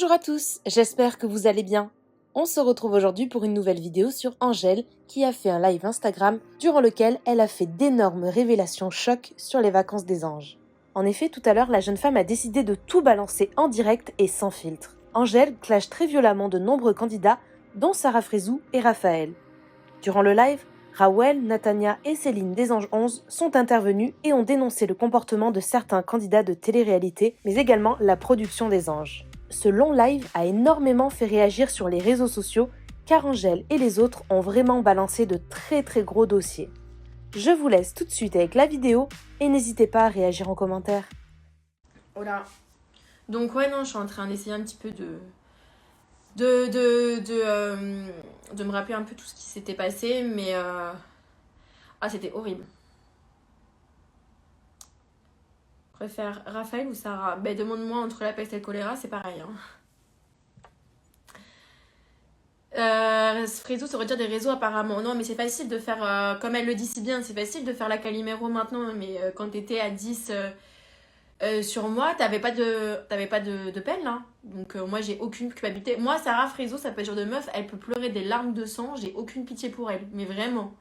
Bonjour à tous, j'espère que vous allez bien. On se retrouve aujourd'hui pour une nouvelle vidéo sur Angèle qui a fait un live Instagram durant lequel elle a fait d'énormes révélations chocs sur les vacances des anges. En effet, tout à l'heure, la jeune femme a décidé de tout balancer en direct et sans filtre. Angèle clash très violemment de nombreux candidats, dont Sarah Frézou et Raphaël. Durant le live, Rawel, Natania et Céline des Anges 11 sont intervenus et ont dénoncé le comportement de certains candidats de télé-réalité, mais également la production des anges. Ce long live a énormément fait réagir sur les réseaux sociaux, car Angèle et les autres ont vraiment balancé de très gros dossiers. Je vous laisse tout de suite avec la vidéo et n'hésitez pas à réagir en commentaire. Voilà. Donc ouais, non, je suis en train d'essayer un petit peu de me rappeler un peu tout ce qui s'était passé, mais c'était horrible. Je préfère Raphaël ou Sarah? Ben demande-moi, entre la peste et le choléra, c'est pareil. Frédou se retire des réseaux apparemment. Non, mais c'est facile de faire, comme elle le dit si bien, c'est facile de faire la Calimero maintenant, mais quand t'étais à 10 sur moi, t'avais pas de peine là. Donc moi j'ai aucune culpabilité. Moi, Sarah Frézo, ça peut être genre de meuf, elle peut pleurer des larmes de sang, j'ai aucune pitié pour elle, mais vraiment.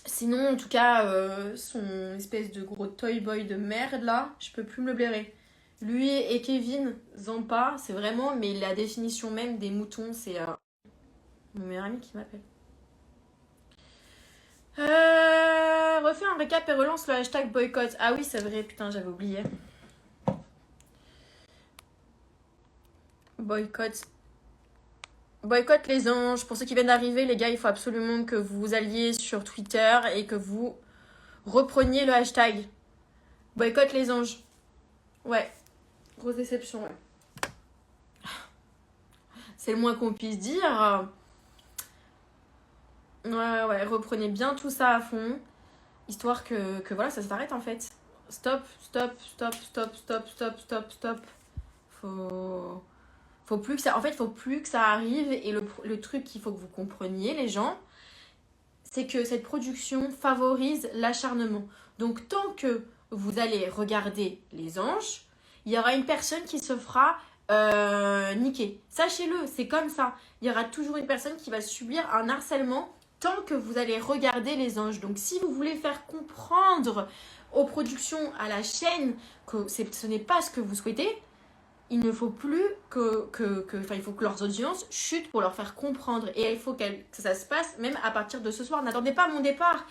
Sinon, en tout cas, son espèce de gros toy boy de merde là, je peux plus me le blairer. Lui et Kevin Zampa, c'est vraiment, mais la définition même des moutons, c'est mon meilleur ami qui m'appelle. Refais un récap et relance le hashtag boycott. Ah oui, c'est vrai, putain, j'avais oublié. Boycott les anges. Pour ceux qui viennent d'arriver, les gars, il faut absolument que vous vous alliez sur Twitter et que vous repreniez le hashtag boycott les anges. Ouais, grosse déception, ouais. C'est le moins qu'on puisse dire. Ouais, reprenez bien tout ça à fond, histoire que voilà, ça s'arrête en fait. Stop. Faut plus que ça, en fait, faut plus que ça arrive. Et le truc qu'il faut que vous compreniez, les gens, c'est que cette production favorise l'acharnement. Donc, tant que vous allez regarder les anges, il y aura une personne qui se fera niquer. Sachez-le, c'est comme ça. Il y aura toujours une personne qui va subir un harcèlement tant que vous allez regarder les anges. Donc, si vous voulez faire comprendre aux productions, à la chaîne, que ce n'est pas ce que vous souhaitez, il ne faut plus il faut que leurs audiences chutent pour leur faire comprendre. Et il faut que ça se passe même à partir de ce soir. N'attendez pas mon départ.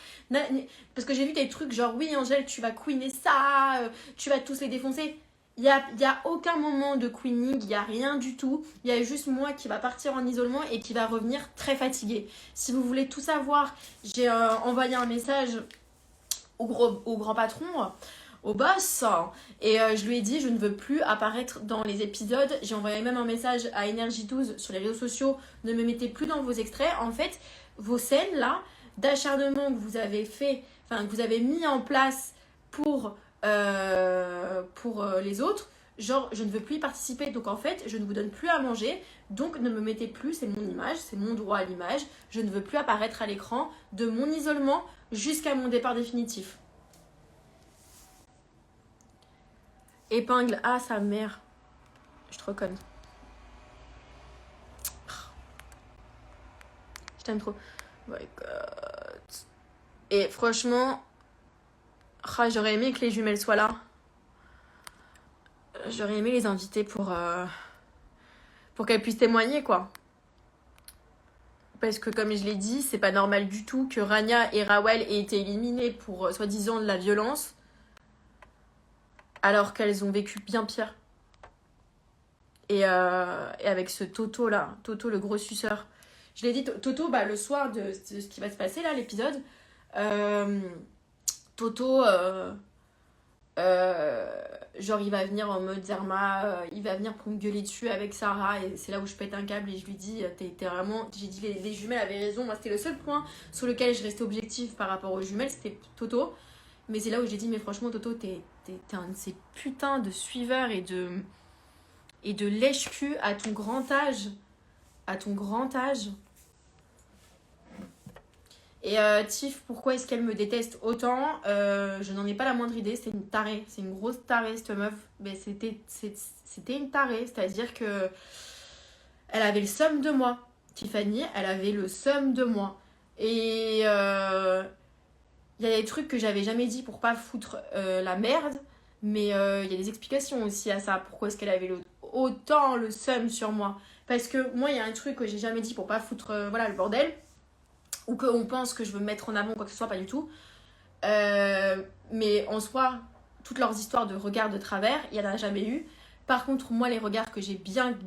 Parce que j'ai vu des trucs genre, oui, Angèle, tu vas queener ça, tu vas tous les défoncer. Il y a aucun moment de queening, il n'y a rien du tout. Il y a juste moi qui va partir en isolement et qui va revenir très fatiguée. Si vous voulez tout savoir, j'ai envoyé un message au grand patron, au boss, et je lui ai dit je ne veux plus apparaître dans les épisodes. J'ai envoyé même un message à Energy12 sur les réseaux sociaux, ne me mettez plus dans vos extraits. En fait, vos scènes là d'acharnement que vous avez fait, que vous avez mis en place pour les autres, genre je ne veux plus y participer, donc en fait je ne vous donne plus à manger, donc ne me mettez plus, c'est mon image, c'est mon droit à l'image, je ne veux plus apparaître à l'écran de mon isolement jusqu'à mon départ définitif. Épingle, ah sa mère. Je te reconnais. Je t'aime trop. Boycott. Et franchement, j'aurais aimé que les jumelles soient là. J'aurais aimé les inviter pour qu'elles puissent témoigner, quoi. Parce que comme je l'ai dit, c'est pas normal du tout que Rania et Rawel aient été éliminés pour soi-disant de la violence, alors qu'elles ont vécu bien pire. Et avec ce Toto là, Toto le gros suceur. Je l'ai dit, Toto, le soir de ce qui va se passer là, l'épisode, Toto, genre il va venir en mode Zerma, il va venir pour me gueuler dessus avec Sarah, et c'est là où je pète un câble et je lui dis, t'es vraiment, j'ai dit les jumelles avaient raison. Moi c'était le seul point sur lequel je restais objectif par rapport aux jumelles, c'était Toto. Mais c'est là où j'ai dit, mais franchement Toto, t'es un de ces putains de suiveurs et de lèche-cul à ton grand âge. Et Tiff, pourquoi est-ce qu'elle me déteste autant? Je n'en ai pas la moindre idée. C'est une tarée. C'est une grosse tarée, cette meuf. Mais c'était une tarée. C'est-à-dire que elle avait le seum de moi. Tiffany, elle avait le seum de moi. Et il y a des trucs que j'avais jamais dit pour pas foutre la merde. Mais il y a des explications aussi à ça. Pourquoi est-ce qu'elle avait autant le seum sur moi? Parce que moi, il y a un truc que j'ai jamais dit pour pas foutre voilà, le bordel. Ou qu'on pense que je veux me mettre en avant, quoi que ce soit, pas du tout. Mais en soi, toutes leurs histoires de regards de travers, il n'y en a jamais eu. Par contre, moi, les regards que j'ai bien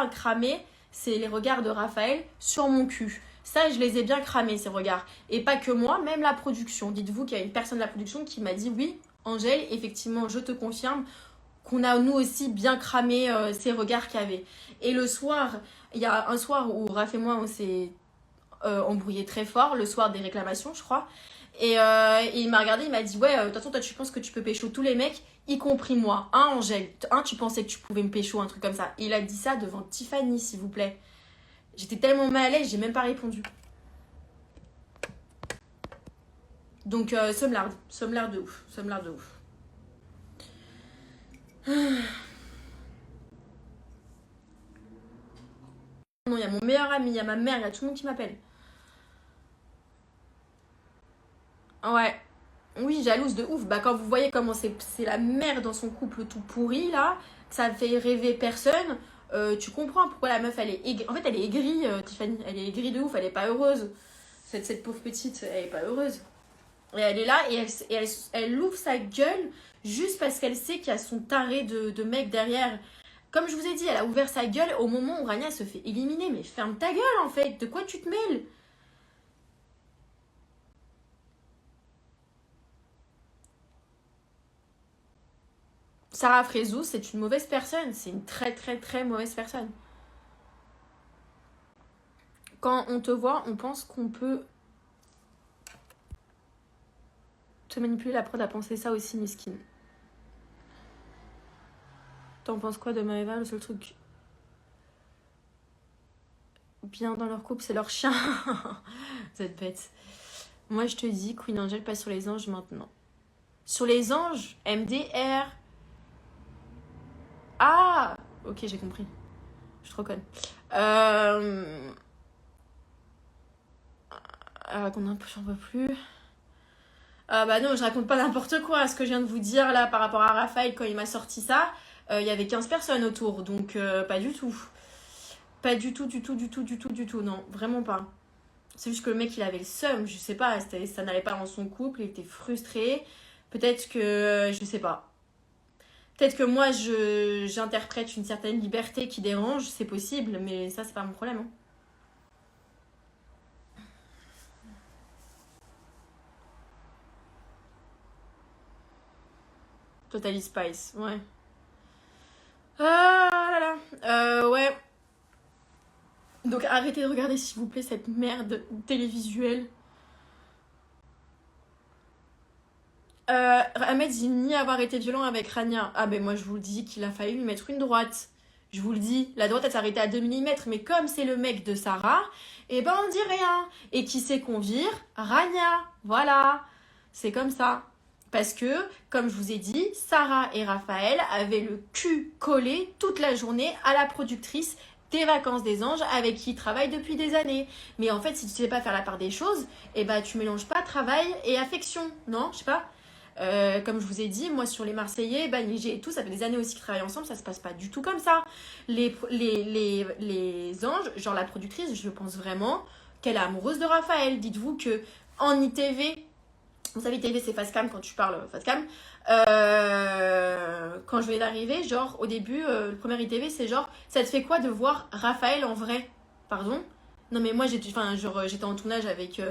cramés, c'est les regards de Raphaël sur mon cul. Ça, je les ai bien cramés, ces regards. Et pas que moi, même la production. Dites-vous qu'il y a une personne de la production qui m'a dit, oui, Angèle, effectivement, je te confirme qu'on a nous aussi bien cramé ces regards qu'il y avait. Et le soir, il y a un soir où Raph et moi, on s'est embrouillé très fort, le soir des réclamations, je crois. Et il m'a regardé, il m'a dit, ouais, de toute façon, toi, tu penses que tu peux pécho tous les mecs, y compris moi. Hein, Angèle? Hein, tu pensais que tu pouvais me pécho, un truc comme ça. Et il a dit ça devant Tiffany, s'il vous plaît. J'étais tellement mal à l'aise, j'ai même pas répondu. Donc, sommelard de ouf. Sommelard de ouf. Non, il y a mon meilleur ami, il y a ma mère, il y a tout le monde qui m'appelle. Ouais. Oui, jalouse de ouf. Bah, quand vous voyez comment c'est la merde dans son couple tout pourri, là, ça fait rêver personne, tu comprends pourquoi la meuf, elle est aigrie. En fait, elle est aigrie, Tiffany. Elle est aigrie de ouf, elle est pas heureuse. Cette pauvre petite, elle est pas heureuse. Et elle est là et elle ouvre sa gueule juste parce qu'elle sait qu'il y a son taré de mec derrière. Comme je vous ai dit, elle a ouvert sa gueule au moment où Rania se fait éliminer. Mais ferme ta gueule, en fait. De quoi tu te mêles? Sarah Frézou, c'est une mauvaise personne. C'est une très très très mauvaise personne. Quand on te voit, on pense qu'on peut te manipuler. La prod a pensé ça aussi, Miskine. T'en penses quoi de Maëva? Le seul truc bien dans leur couple, c'est leur chien. Vous êtes bête. Moi, je te dis, Queen Angel passe sur les anges maintenant. Sur les anges, MDR. Ah, ok, j'ai compris. Je suis trop conne. Raconte un peu, j'en peux plus. Bah non, je raconte pas n'importe quoi. Ce que je viens de vous dire là par rapport à Raphaël quand il m'a sorti ça, il y avait 15 personnes autour, donc pas du tout. Pas du tout, non, vraiment pas. C'est juste que le mec il avait le seum, je sais pas, ça n'allait pas dans son couple, il était frustré. Peut-être que, je sais pas. Peut-être que moi j'interprète une certaine liberté qui dérange, c'est possible, mais ça c'est pas mon problème. Hein. Totally Spice, ouais. Ah là là, ouais. Donc arrêtez de regarder s'il vous plaît cette merde télévisuelle. Ahmed dit ni avoir été violent avec Rania. Ah ben moi je vous le dis qu'il a failli lui mettre une droite. Je vous le dis, la droite elle s'arrêtait à 2 mm, mais comme c'est le mec de Sarah, eh ben on dit rien. Et qui c'est qu'on vire? Rania. Voilà. C'est comme ça. Parce que, comme je vous ai dit, Sarah et Raphaël avaient le cul collé toute la journée à la productrice des Vacances des Anges avec qui ils travaillent depuis des années. Mais en fait, si tu sais pas faire la part des choses, eh ben tu mélanges pas travail et affection. Non, je sais pas. Comme je vous ai dit, moi sur les Marseillais, Banigé et tout, ça fait des années aussi qu'ils travaillent ensemble, ça se passe pas du tout comme ça. Les anges, genre la productrice, je pense vraiment qu'elle est amoureuse de Raphaël. Dites-vous que en ITV, vous savez, ITV c'est Facecam quand tu parles Facecam. Quand je venais d'arriver, genre au début, le premier ITV, c'est genre, ça te fait quoi de voir Raphaël en vrai? Pardon? Non mais moi j'étais en tournage avec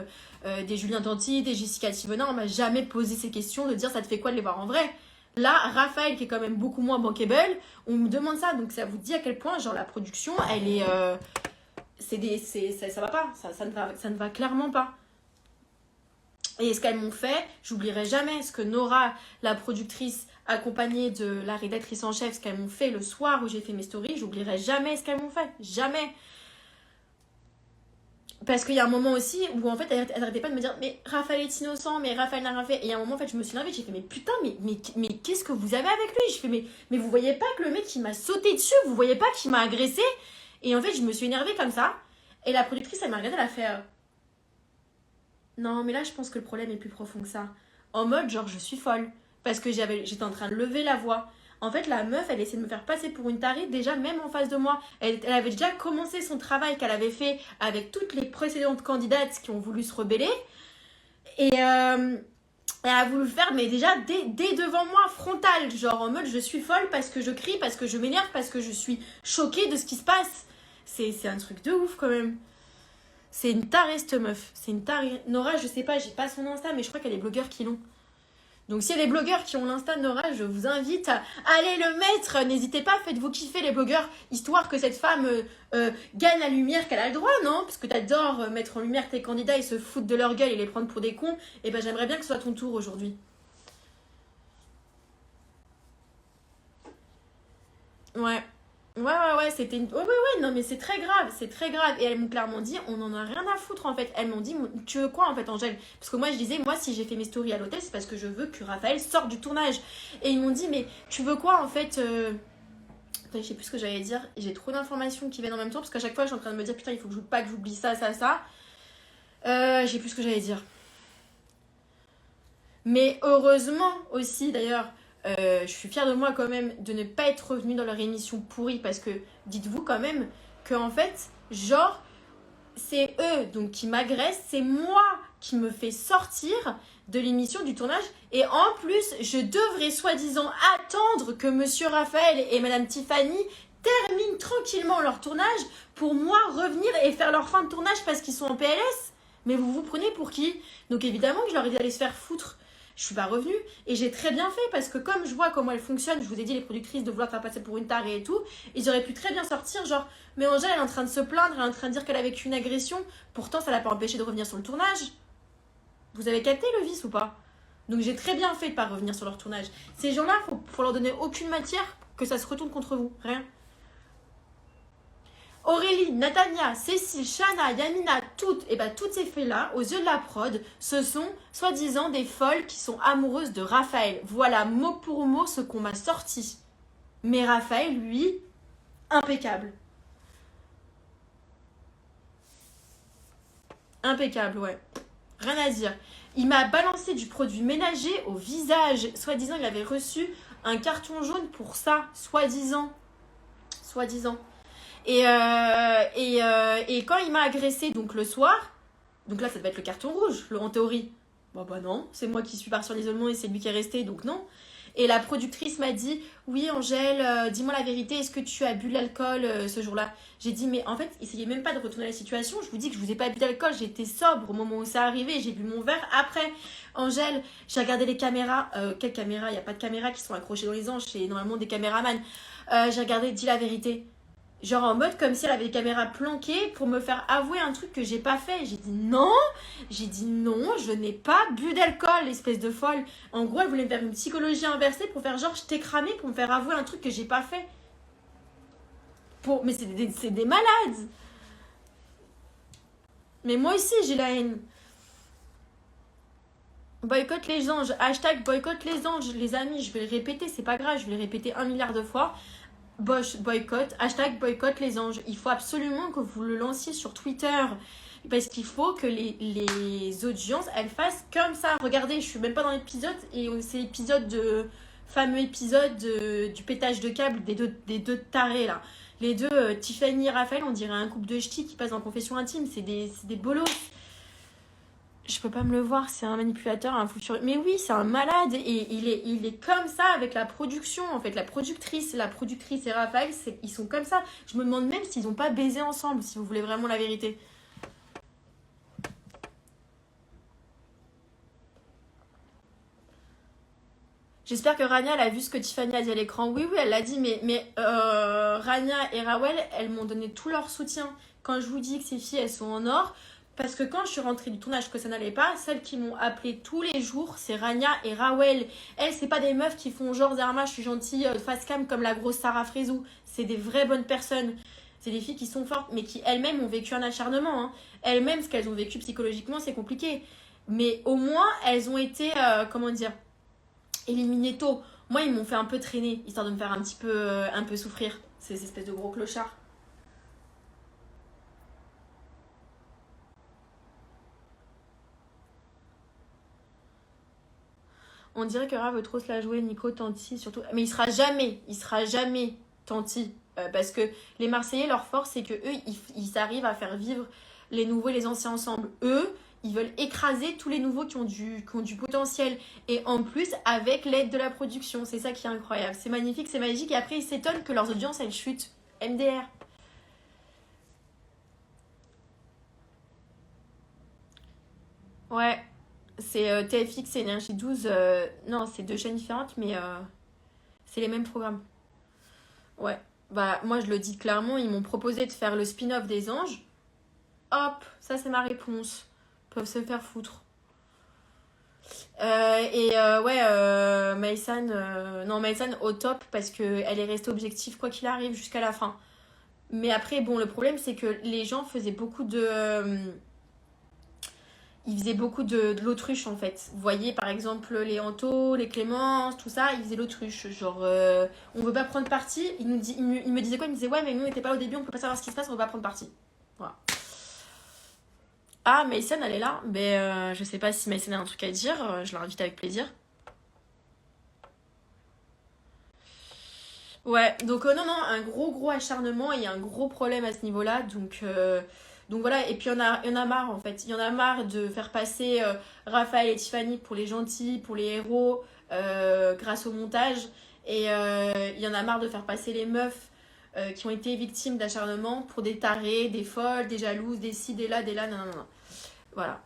des Julien Tanti, des Jessica Thivenin, on m'a jamais posé ces questions de dire ça te fait quoi de les voir en vrai. Là, Raphaël qui est quand même beaucoup moins bankable, on me demande ça, donc ça vous dit à quel point genre la production, elle est, ça va pas, ça ne va clairement pas. Et ce qu'elles m'ont fait, j'oublierai jamais ce que Nora, la productrice accompagnée de la rédactrice en chef, ce qu'elles m'ont fait le soir où j'ai fait mes stories, j'oublierai jamais ce qu'elles m'ont fait, jamais. Parce qu'il y a un moment aussi où en fait elle arrêtait pas de me dire mais Raphaël est innocent, mais Raphaël n'a rien fait. Et il y a un moment en fait je me suis énervée, j'ai fait mais putain mais qu'est-ce que vous avez avec lui? Je fais mais vous voyez pas que le mec il m'a sauté dessus, vous voyez pas qu'il m'a agressé? Et en fait je me suis énervée comme ça. Et la productrice elle m'a regardée, elle a fait non mais là je pense que le problème est plus profond que ça. En mode genre je suis folle. Parce que j'étais en train de lever la voix. En fait, la meuf, elle essaie de me faire passer pour une tarée, déjà, même en face de moi. Elle avait déjà commencé son travail qu'elle avait fait avec toutes les précédentes candidates qui ont voulu se rebeller. Et elle a voulu le faire, mais déjà, dès devant moi, frontal. Genre en mode, je suis folle parce que je crie, parce que je m'énerve, parce que je suis choquée de ce qui se passe. C'est un truc de ouf, quand même. C'est une tarée, cette meuf. C'est une tarée. Nora, je sais pas, j'ai pas son Insta, mais je crois qu'il y a des blogueurs qui l'ont. Donc s'il y a des blogueurs qui ont l'Insta de Nora, je vous invite à aller le mettre. N'hésitez pas, faites-vous kiffer les blogueurs, histoire que cette femme gagne la lumière qu'elle a le droit, non? Parce que t'adores mettre en lumière tes candidats et se foutre de leur gueule et les prendre pour des cons. Et ben j'aimerais bien que ce soit ton tour aujourd'hui. Ouais. Ouais, c'était une... Ouais, non, mais c'est très grave, c'est très grave. Et elles m'ont clairement dit, on en a rien à foutre, en fait. Elles m'ont dit, tu veux quoi, en fait, Angèle? Parce que moi, je disais, moi, si j'ai fait mes stories à l'hôtel, c'est parce que je veux que Raphaël sorte du tournage. Et ils m'ont dit, mais tu veux quoi, en fait Attends, je sais plus ce que j'allais dire. J'ai trop d'informations qui viennent en même temps, parce qu'à chaque fois, je suis en train de me dire, putain, il faut pas que j'oublie ça. J'ai plus ce que j'allais dire. Mais heureusement aussi, d'ailleurs, je suis fière de moi quand même de ne pas être revenue dans leur émission pourrie parce que dites-vous quand même que en fait, genre, c'est eux donc qui m'agressent, c'est moi qui me fais sortir de l'émission du tournage et en plus, je devrais soi-disant attendre que Monsieur Raphaël et Madame Tiffany terminent tranquillement leur tournage pour moi revenir et faire leur fin de tournage parce qu'ils sont en PLS. Mais vous vous prenez pour qui? Donc évidemment que je leur ai dit d'aller se faire foutre. Je suis pas revenue et j'ai très bien fait parce que comme je vois comment elles fonctionnent, je vous ai dit les productrices de vouloir faire passer pour une tarée et tout, ils auraient pu très bien sortir genre mais Angèle elle est en train de se plaindre, elle est en train de dire qu'elle a vécu une agression, pourtant ça l'a pas empêché de revenir sur le tournage. Vous avez capté le vice ou pas? Donc j'ai très bien fait de pas revenir sur leur tournage. Ces gens-là, faut leur donner aucune matière que ça se retourne contre vous, rien. Aurélie, Natania, Cécile, Shana, Yamina, toutes ces filles-là, aux yeux de la prod, ce sont soi-disant des folles qui sont amoureuses de Raphaël. Voilà mot pour mot ce qu'on m'a sorti. Mais Raphaël, lui, impeccable. Impeccable, ouais. Rien à dire. Il m'a balancé du produit ménager au visage. Soi-disant, il avait reçu un carton jaune pour ça. Soi-disant. Soi-disant. Et quand il m'a agressé donc le soir, donc là ça devait être le carton rouge, en théorie. Bon bah non, c'est moi qui suis partie en isolement et c'est lui qui est resté, donc non. Et la productrice m'a dit, oui Angèle, dis-moi la vérité, est-ce que tu as bu de l'alcool ce jour-là? J'ai dit, mais en fait, essayez même pas de retourner la situation, je vous dis que je vous ai pas bu d'alcool, j'étais sobre au moment où c'est arrivé, j'ai bu mon verre après. Angèle, j'ai regardé les caméras, quelles caméras? Il n'y a pas de caméras qui sont accrochées dans les anges, c'est normalement des caméramans. J'ai regardé, dis la vérité. Genre en mode comme si elle avait des caméras planquées pour me faire avouer un truc que j'ai pas fait. J'ai dit non, je n'ai pas bu d'alcool, espèce de folle. En gros, elle voulait me faire une psychologie inversée pour faire genre je t'ai cramé pour me faire avouer un truc que j'ai pas fait. Mais c'est des malades. Mais moi aussi j'ai la haine. Boycott les anges, hashtag boycott les anges, les amis, je vais le répéter, c'est pas grave, je vais le répéter 1 milliard de fois. Boycott, hashtag boycott les anges. Il faut absolument que vous le lanciez sur Twitter parce qu'il faut que les audiences elles fassent comme ça. Regardez, je suis même pas dans l'épisode et c'est l'épisode fameux épisode du pétage de câble des deux tarés là. Les deux, Tiffany et Raphaël, on dirait un couple de ch'tis qui passe en confession intime. C'est des bolos. Je peux pas me le voir, c'est un manipulateur, un fou furieux. Mais oui, c'est un malade et il est comme ça avec la production. En fait, la productrice et Raphaël, ils sont comme ça. Je me demande même s'ils ont pas baisé ensemble, si vous voulez vraiment la vérité. J'espère que Rania elle a vu ce que Tiffany a dit à l'écran. Oui, elle l'a dit, mais Rania et Rawel, elles m'ont donné tout leur soutien. Quand je vous dis que ces filles, elles sont en or, parce que quand je suis rentrée du tournage que ça n'allait pas, celles qui m'ont appelé tous les jours, c'est Rania et Rawel. Elles, c'est pas des meufs qui font genre Zerma, je suis gentille, face cam comme la grosse Sarah Frézou. C'est des vraies bonnes personnes. C'est des filles qui sont fortes, mais qui elles-mêmes ont vécu un acharnement. Hein. Elles-mêmes, ce qu'elles ont vécu psychologiquement, c'est compliqué. Mais au moins, elles ont été, comment dire, éliminées tôt. Moi, ils m'ont fait un peu traîner, histoire de me faire un peu souffrir. Ces espèces de gros clochards. On dirait que Ra veut trop se la jouer, Nico, Tanti, surtout. Mais il sera jamais Tanti. Parce que les Marseillais, leur force, c'est que eux, ils arrivent à faire vivre les nouveaux et les anciens ensemble. Eux, ils veulent écraser tous les nouveaux qui ont du potentiel. Et en plus, avec l'aide de la production. C'est ça qui est incroyable. C'est magnifique, c'est magique. Et après, ils s'étonnent que leurs audiences, elles chutent. MDR. Ouais. C'est TFX et Énergie 12. Non, c'est deux chaînes différentes, mais c'est les mêmes programmes. Ouais. Bah, moi, je le dis clairement, ils m'ont proposé de faire le spin-off des anges. Hop, ça, c'est ma réponse. Ils peuvent se faire foutre. Ouais, Maïsan, non, Maïsan au top parce qu'elle est restée objective quoi qu'il arrive jusqu'à la fin. Mais après, bon, le problème, c'est que les gens faisaient beaucoup ils faisaient beaucoup de l'autruche en fait. Vous voyez par exemple les Anto, les Clémence, tout ça, ils faisaient l'autruche. Genre, on veut pas prendre parti. Il me disait quoi? Il me disait ouais, mais nous on n'était pas là au début, on peut pas savoir ce qui se passe, on veut pas prendre parti. Voilà. Ah, Maïsen, elle est là. Mais je sais pas si Maïsen a un truc à dire. Je l'invite avec plaisir. Ouais, donc non, non, un gros acharnement et un gros problème à ce niveau-là. Donc voilà, et puis il y en a marre en fait. Il y en a marre de faire passer Raphaël et Tiffany pour les gentils, pour les héros, grâce au montage. Et il y en a marre de faire passer les meufs qui ont été victimes d'acharnement pour des tarés, des folles, des jalouses, des ci, des là, non, non, non. Voilà.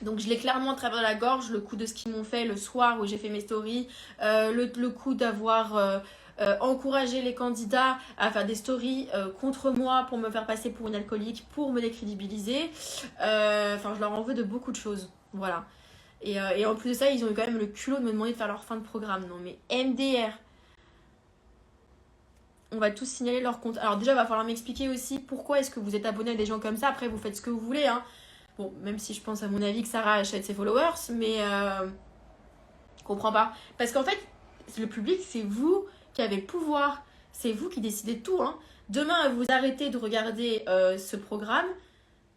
Donc je l'ai clairement à travers la gorge, le coup de ce qu'ils m'ont fait le soir où j'ai fait mes stories, le coup d'avoir encouragé les candidats à faire des stories contre moi pour me faire passer pour une alcoolique, pour me décrédibiliser. Enfin, je leur en veux de beaucoup de choses. Voilà. Et en plus de ça, ils ont eu quand même le culot de me demander de faire leur fin de programme. Non mais MDR, on va tous signaler leur compte. Alors déjà, il va falloir m'expliquer aussi pourquoi est-ce que vous êtes abonné à des gens comme ça. Après, vous faites ce que vous voulez, hein. Bon, même si je pense à mon avis que Sarah achète ses followers, mais je comprends pas. Parce qu'en fait, le public, c'est vous qui avez le pouvoir. C'est vous qui décidez de tout, hein. Demain, vous arrêtez de regarder ce programme,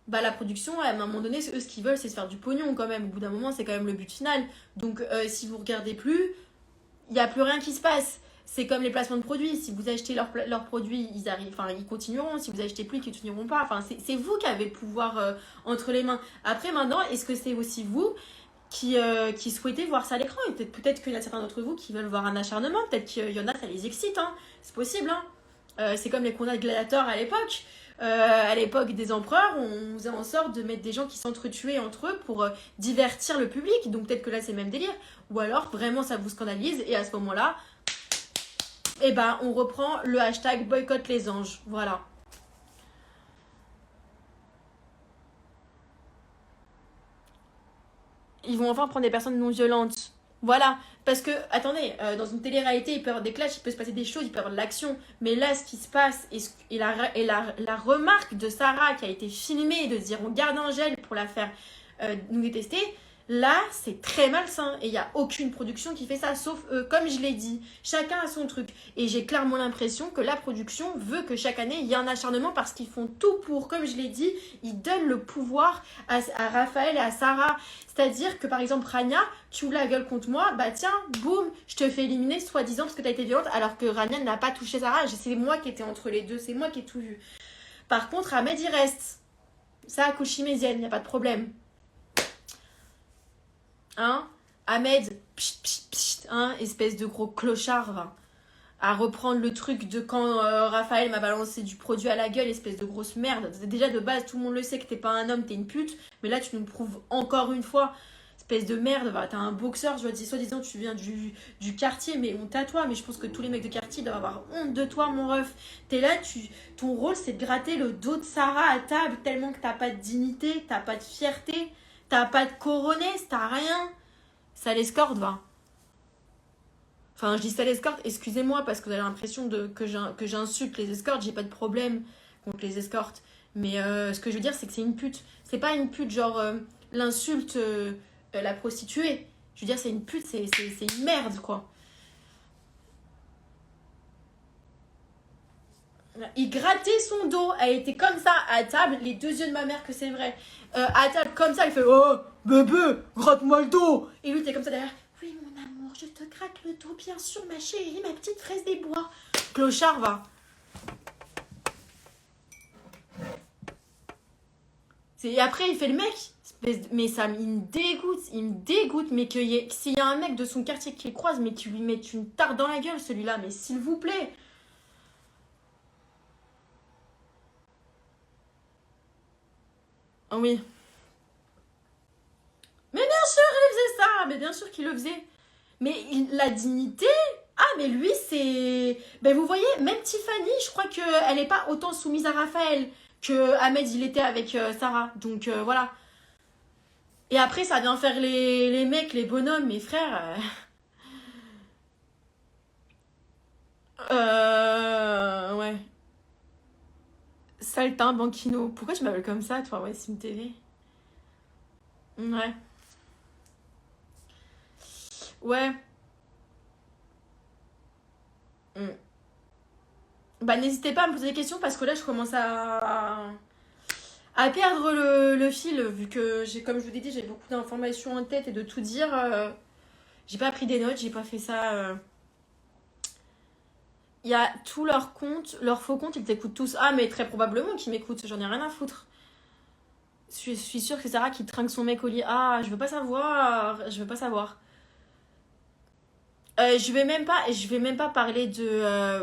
bah la production, à un moment donné, eux, ce qu'ils veulent, c'est se faire du pognon quand même. Au bout d'un moment, c'est quand même le but final. Donc, si vous regardez plus, il n'y a plus rien qui se passe. C'est comme les placements de produits. Si vous achetez leurs produits, ils arrivent, enfin, ils continueront. Si vous achetez plus, ils continueront pas. Enfin, c'est vous qui avez le pouvoir entre les mains. Après, maintenant, est-ce que c'est aussi vous qui souhaitez voir ça à l'écran? Et peut-être qu'il y a certains d'entre vous qui veulent voir un acharnement. Peut-être qu'il y en a, ça les excite. Hein. C'est possible. Hein. C'est comme les combats de gladiateurs à l'époque des empereurs, on faisait en sorte de mettre des gens qui s'entretuaient entre eux pour divertir le public. Donc peut-être que là, c'est le même délire. Ou alors, vraiment, ça vous scandalise. Et à ce moment-là, eh ben, on reprend le hashtag boycott les anges. Voilà. Ils vont enfin prendre des personnes non violentes. Voilà. Parce que, attendez, dans une télé-réalité, il peut y avoir des clashs, il peut se passer des choses, il peut y avoir de l'action. Mais là, ce qui se passe, la remarque de Sarah qui a été filmée, de dire on garde Angèle pour la faire nous détester, là, c'est très malsain. Et il n'y a aucune production qui fait ça, sauf eux. Comme je l'ai dit, chacun a son truc. Et j'ai clairement l'impression que la production veut que chaque année, il y ait un acharnement parce qu'ils font tout pour, comme je l'ai dit, ils donnent le pouvoir à Raphaël et à Sarah. C'est-à-dire que, par exemple, Rania, tu ouvres la gueule contre moi, bah tiens, boum, je te fais éliminer soi-disant parce que tu as été violente, alors que Rania n'a pas touché Sarah. C'est moi qui étais entre les deux, c'est moi qui ai tout vu. Par contre, Ahmed, il reste. Ça, à couche chimésienne, il n'y a pas de problème. Hein? Ahmed, pchit, pchit, pchit, hein, espèce de gros clochard, va. À reprendre le truc de quand Raphaël m'a balancé du produit à la gueule, espèce de grosse merde. Déjà de base, tout le monde le sait que t'es pas un homme, t'es une pute. Mais là, tu nous le prouves encore une fois. Espèce de merde, va. T'as un boxeur, je dis soi-disant tu viens du quartier, mais honte à toi. Mais je pense que tous les mecs de quartier doivent avoir honte de toi, mon ref. T'es là, ton rôle c'est de gratter le dos de Sarah à table, tellement que t'as pas de dignité, t'as pas de fierté, t'as pas de coronet, t'as rien. Ça l'escorte, va. Enfin, je dis ça l'escorte, excusez-moi, parce que vous avez l'impression que j'insulte les escortes, j'ai pas de problème. contre les escortes. Mais ce que je veux dire, c'est que c'est une pute. C'est pas une pute, genre l'insulte la prostituée. Je veux dire, c'est une pute, c'est une merde, quoi. Il grattait son dos, elle était comme ça à table, les deux yeux de ma mère que c'est vrai. À table comme ça, il fait oh bébé, gratte-moi le dos. Et lui t'es comme ça derrière. Oui mon amour, je te gratte le dos, bien sûr ma chérie, ma petite fraise des bois. Clochard va. Et après il fait le mec. Mais ça, il me dégoûte, mais s'il y a un mec de son quartier qui le croise, mais tu lui mets une tarte dans la gueule celui-là, mais s'il vous plaît. Ah oui. Mais bien sûr, il faisait ça. Mais bien sûr qu'il le faisait. Mais la dignité. Ah, mais lui, c'est. Ben, vous voyez, même Tiffany, je crois qu'elle n'est pas autant soumise à Raphaël que Ahmed, il était avec Sarah. Donc voilà. Et après, ça vient faire les mecs, les bonhommes, mes frères. Ouais. Saltin, Banquino. Pourquoi tu m'appelles comme ça, toi, ouais, Sim TV? Ouais. Ouais. Mm. Bah, n'hésitez pas à me poser des questions parce que là, je commence à perdre le fil vu que, comme je vous l'ai dit, j'ai beaucoup d'informations en tête et de tout dire. J'ai pas pris des notes, j'ai pas fait ça. Il y a tous leurs comptes, leurs faux comptes, ils t'écoutent tous. Ah, mais très probablement qu'ils m'écoutent, j'en ai rien à foutre. Je suis sûre que c'est Sarah qui trinque son mec au lit. Ah, je veux pas savoir. Je veux pas savoir. Je vais même pas parler de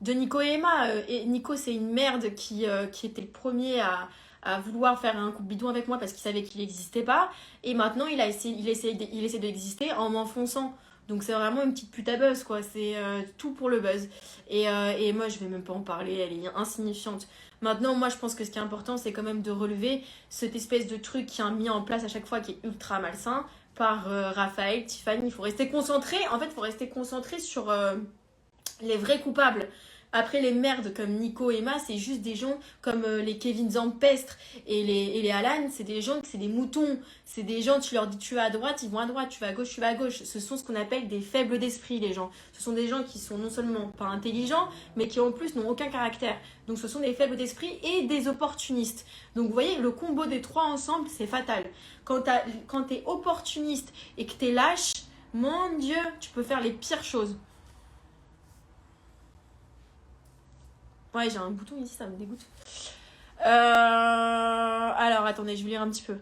Nico et Emma. Et Nico, c'est une merde qui était le premier à vouloir faire un couple bidon avec moi parce qu'il savait qu'il n'existait pas. Et maintenant, il essaie d'exister en m'enfonçant. Donc c'est vraiment une petite pute à buzz, quoi. C'est tout pour le buzz. Et moi, je vais même pas en parler, elle est insignifiante. Maintenant, moi, je pense que ce qui est important, c'est quand même de relever cette espèce de truc qui est mis en place à chaque fois qui est ultra malsain par Raphaël, Tiffany. Il faut rester concentré. En fait, il faut rester concentré sur les vrais coupables. Après, les merdes comme Nico et Emma, c'est juste des gens comme les Kevin Zampestre et les Alan, c'est des gens, c'est des moutons. C'est des gens, tu leur dis tu vas à droite, ils vont à droite, tu vas à gauche, tu vas à gauche. Ce sont ce qu'on appelle des faibles d'esprit, les gens. Ce sont des gens qui sont non seulement pas intelligents, mais qui en plus n'ont aucun caractère. Donc ce sont des faibles d'esprit et des opportunistes. Donc vous voyez, le combo des trois ensemble, c'est fatal. Quand t'es opportuniste et que t'es lâche, mon Dieu, tu peux faire les pires choses. Ouais, j'ai un bouton ici, ça me dégoûte. Alors, attendez, je vais lire un petit peu.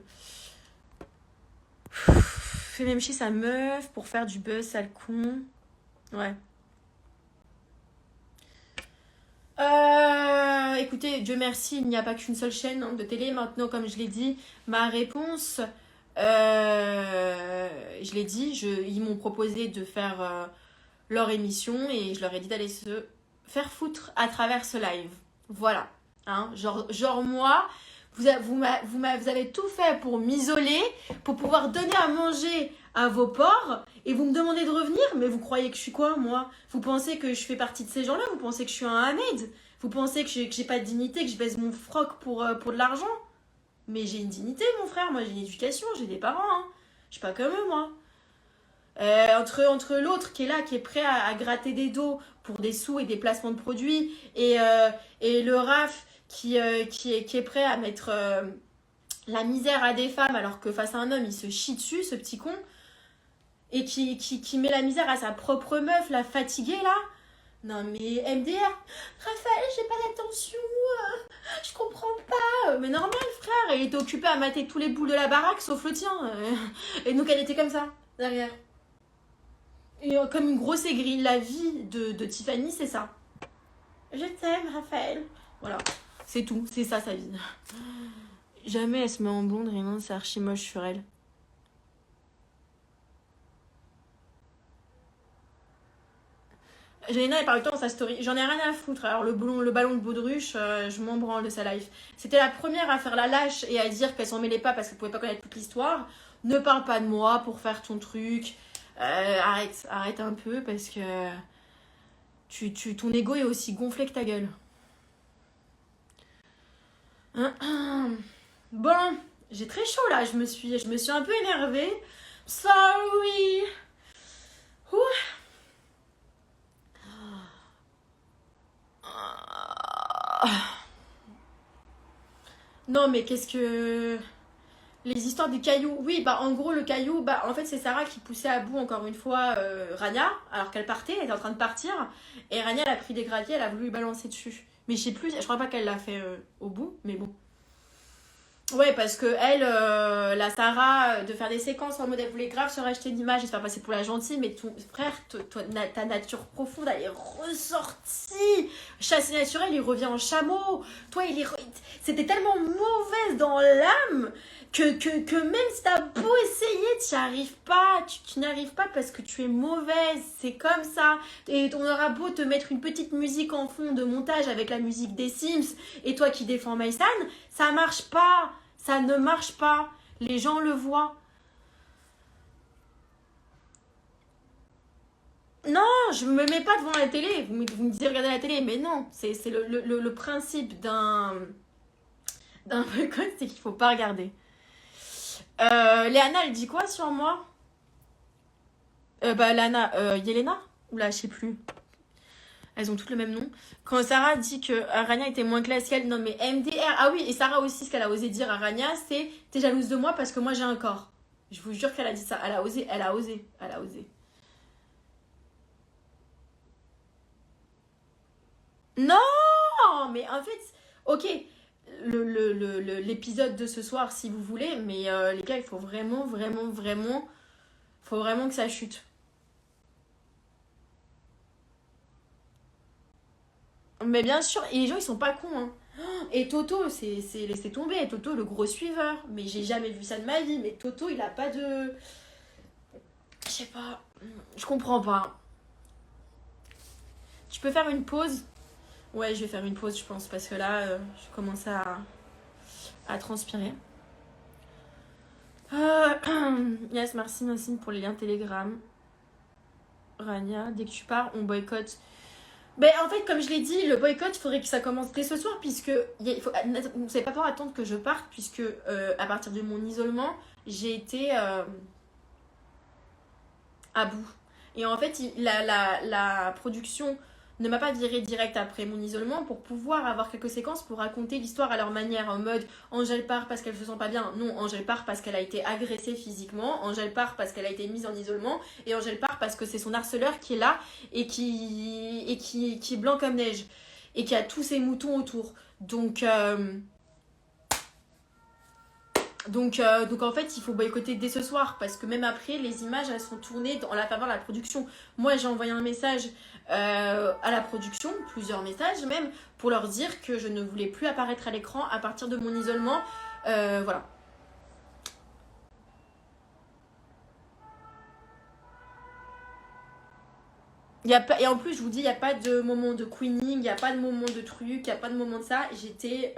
Fait même chier sa meuf pour faire du buzz, sale con. Ouais. Écoutez, Dieu merci, il n'y a pas qu'une seule chaîne de télé. Maintenant, comme je l'ai dit, ma réponse, je l'ai dit, ils m'ont proposé de faire leur émission et je leur ai dit d'aller se faire foutre à travers ce live. Voilà. Hein, genre moi, vous avez tout fait pour m'isoler, pour pouvoir donner à manger à vos porcs, et vous me demandez de revenir, mais vous croyez que je suis quoi, moi? Vous pensez que je fais partie de ces gens-là? Vous pensez que je suis un Ahmed? Vous pensez que j'ai pas de dignité, que je baisse mon froc pour de l'argent? Mais j'ai une dignité, mon frère, moi j'ai une éducation, j'ai des parents, hein. Je suis pas comme eux, moi. Entre l'autre qui est là, qui est prêt à gratter des dos pour des sous et des placements de produits, et le RAF qui est prêt à mettre la misère à des femmes alors que face à un homme, il se chie dessus, ce petit con, et qui met la misère à sa propre meuf, la fatiguée là. Non mais MDR, Raphaël, j'ai pas d'attention, je comprends pas. Mais normal frère, elle était occupée à mater tous les boules de la baraque sauf le tien. Et donc elle était comme ça, derrière. Et comme une grosse aigrie, la vie de Tiffany, c'est ça. Je t'aime, Raphaël. Voilà, c'est tout, c'est ça sa vie. Jamais elle se met en blonde, rien, c'est archi moche sur elle. Jelena, elle parle tout dans sa story. J'en ai rien à foutre. Alors, le ballon de baudruche, je m'en branle de sa life. C'était la première à faire la lâche et à dire qu'elle s'en mêlait pas parce qu'elle pouvait pas connaître toute l'histoire. Ne parle pas de moi pour faire ton truc. Arrête un peu parce que ton ego est aussi gonflé que ta gueule. Bon, j'ai très chaud là, je me suis un peu énervée. Sorry. Ouh. Non mais qu'est-ce que... Les histoires des cailloux. Oui, bah en gros le caillou, bah en fait c'est Sarah qui poussait à bout encore une fois Rania, alors qu'elle partait, elle était en train de partir. Et Rania elle a pris des graviers, elle a voulu lui balancer dessus. Mais je sais plus, je crois pas qu'elle l'a fait au bout, mais bon. Ouais, parce que elle, la Sarah, de faire des séquences en mode elle voulait grave se racheter une image et se faire passer pour la gentille, mais ton frère, ta nature profonde, elle est ressortie. Chassé naturel, il revient en chameau. Toi, c'était tellement mauvaise dans l'âme que même si t'as beau essayer, tu n'y arrives pas. Tu n'arrives pas parce que tu es mauvaise. C'est comme ça. Et on aura beau te mettre une petite musique en fond de montage avec la musique des Sims et toi qui défends Maïsan, ça marche pas. Ça ne marche pas. Les gens le voient. Non, je me mets pas devant la télé. Vous me disiez regarder la télé, mais non. C'est le principe d'un boycott, c'est qu'il faut pas regarder. Léana, elle dit quoi sur moi? Lana, Yelena? Oula, je sais plus. Elles ont toutes le même nom. Quand Sarah dit que Rania était moins classe qu'elle, non mais MDR. Ah oui, et Sarah aussi, ce qu'elle a osé dire à Rania, c'est t'es jalouse de moi parce que moi j'ai un corps. Je vous jure qu'elle a dit ça. Elle a osé, elle a osé, elle a osé. Non, mais en fait, ok, l'épisode de ce soir si vous voulez, mais les gars, il faut vraiment, vraiment, vraiment, faut vraiment que ça chute. Mais bien sûr, et les gens ils sont pas cons, hein. Et Toto, c'est laissé tomber. Toto, le gros suiveur. Mais j'ai jamais vu ça de ma vie. Mais Toto, il a pas de. Je sais pas. Je comprends pas. Tu peux faire une pause? Ouais, je vais faire une pause, je pense. Parce que là, je commence à transpirer. Yes, merci Nancine pour les liens Telegram. Rania, dès que tu pars, on boycotte. Ben, en fait, comme je l'ai dit, le boycott, il faudrait que ça commence dès ce soir, puisque vous n'avez pas peur d'attendre que je parte, puisque à partir de mon isolement, j'ai été à bout. Et en fait, la production ne m'a pas viré direct après mon isolement pour pouvoir avoir quelques séquences pour raconter l'histoire à leur manière, en mode Angèle part parce qu'elle se sent pas bien. Non, Angèle part parce qu'elle a été agressée physiquement, Angèle part parce qu'elle a été mise en isolement, et Angèle part parce que c'est son harceleur qui est là et qui est blanc comme neige et qui a tous ses moutons autour. Donc en fait, il faut boycotter dès ce soir parce que même après, les images elles sont tournées dans la faveur de la production. Moi, j'ai envoyé un message à la production, plusieurs messages même, pour leur dire que je ne voulais plus apparaître à l'écran à partir de mon isolement. Voilà. Et en plus, je vous dis, il n'y a pas de moment de queening, il n'y a pas de moment de truc, il n'y a pas de moment de ça. J'étais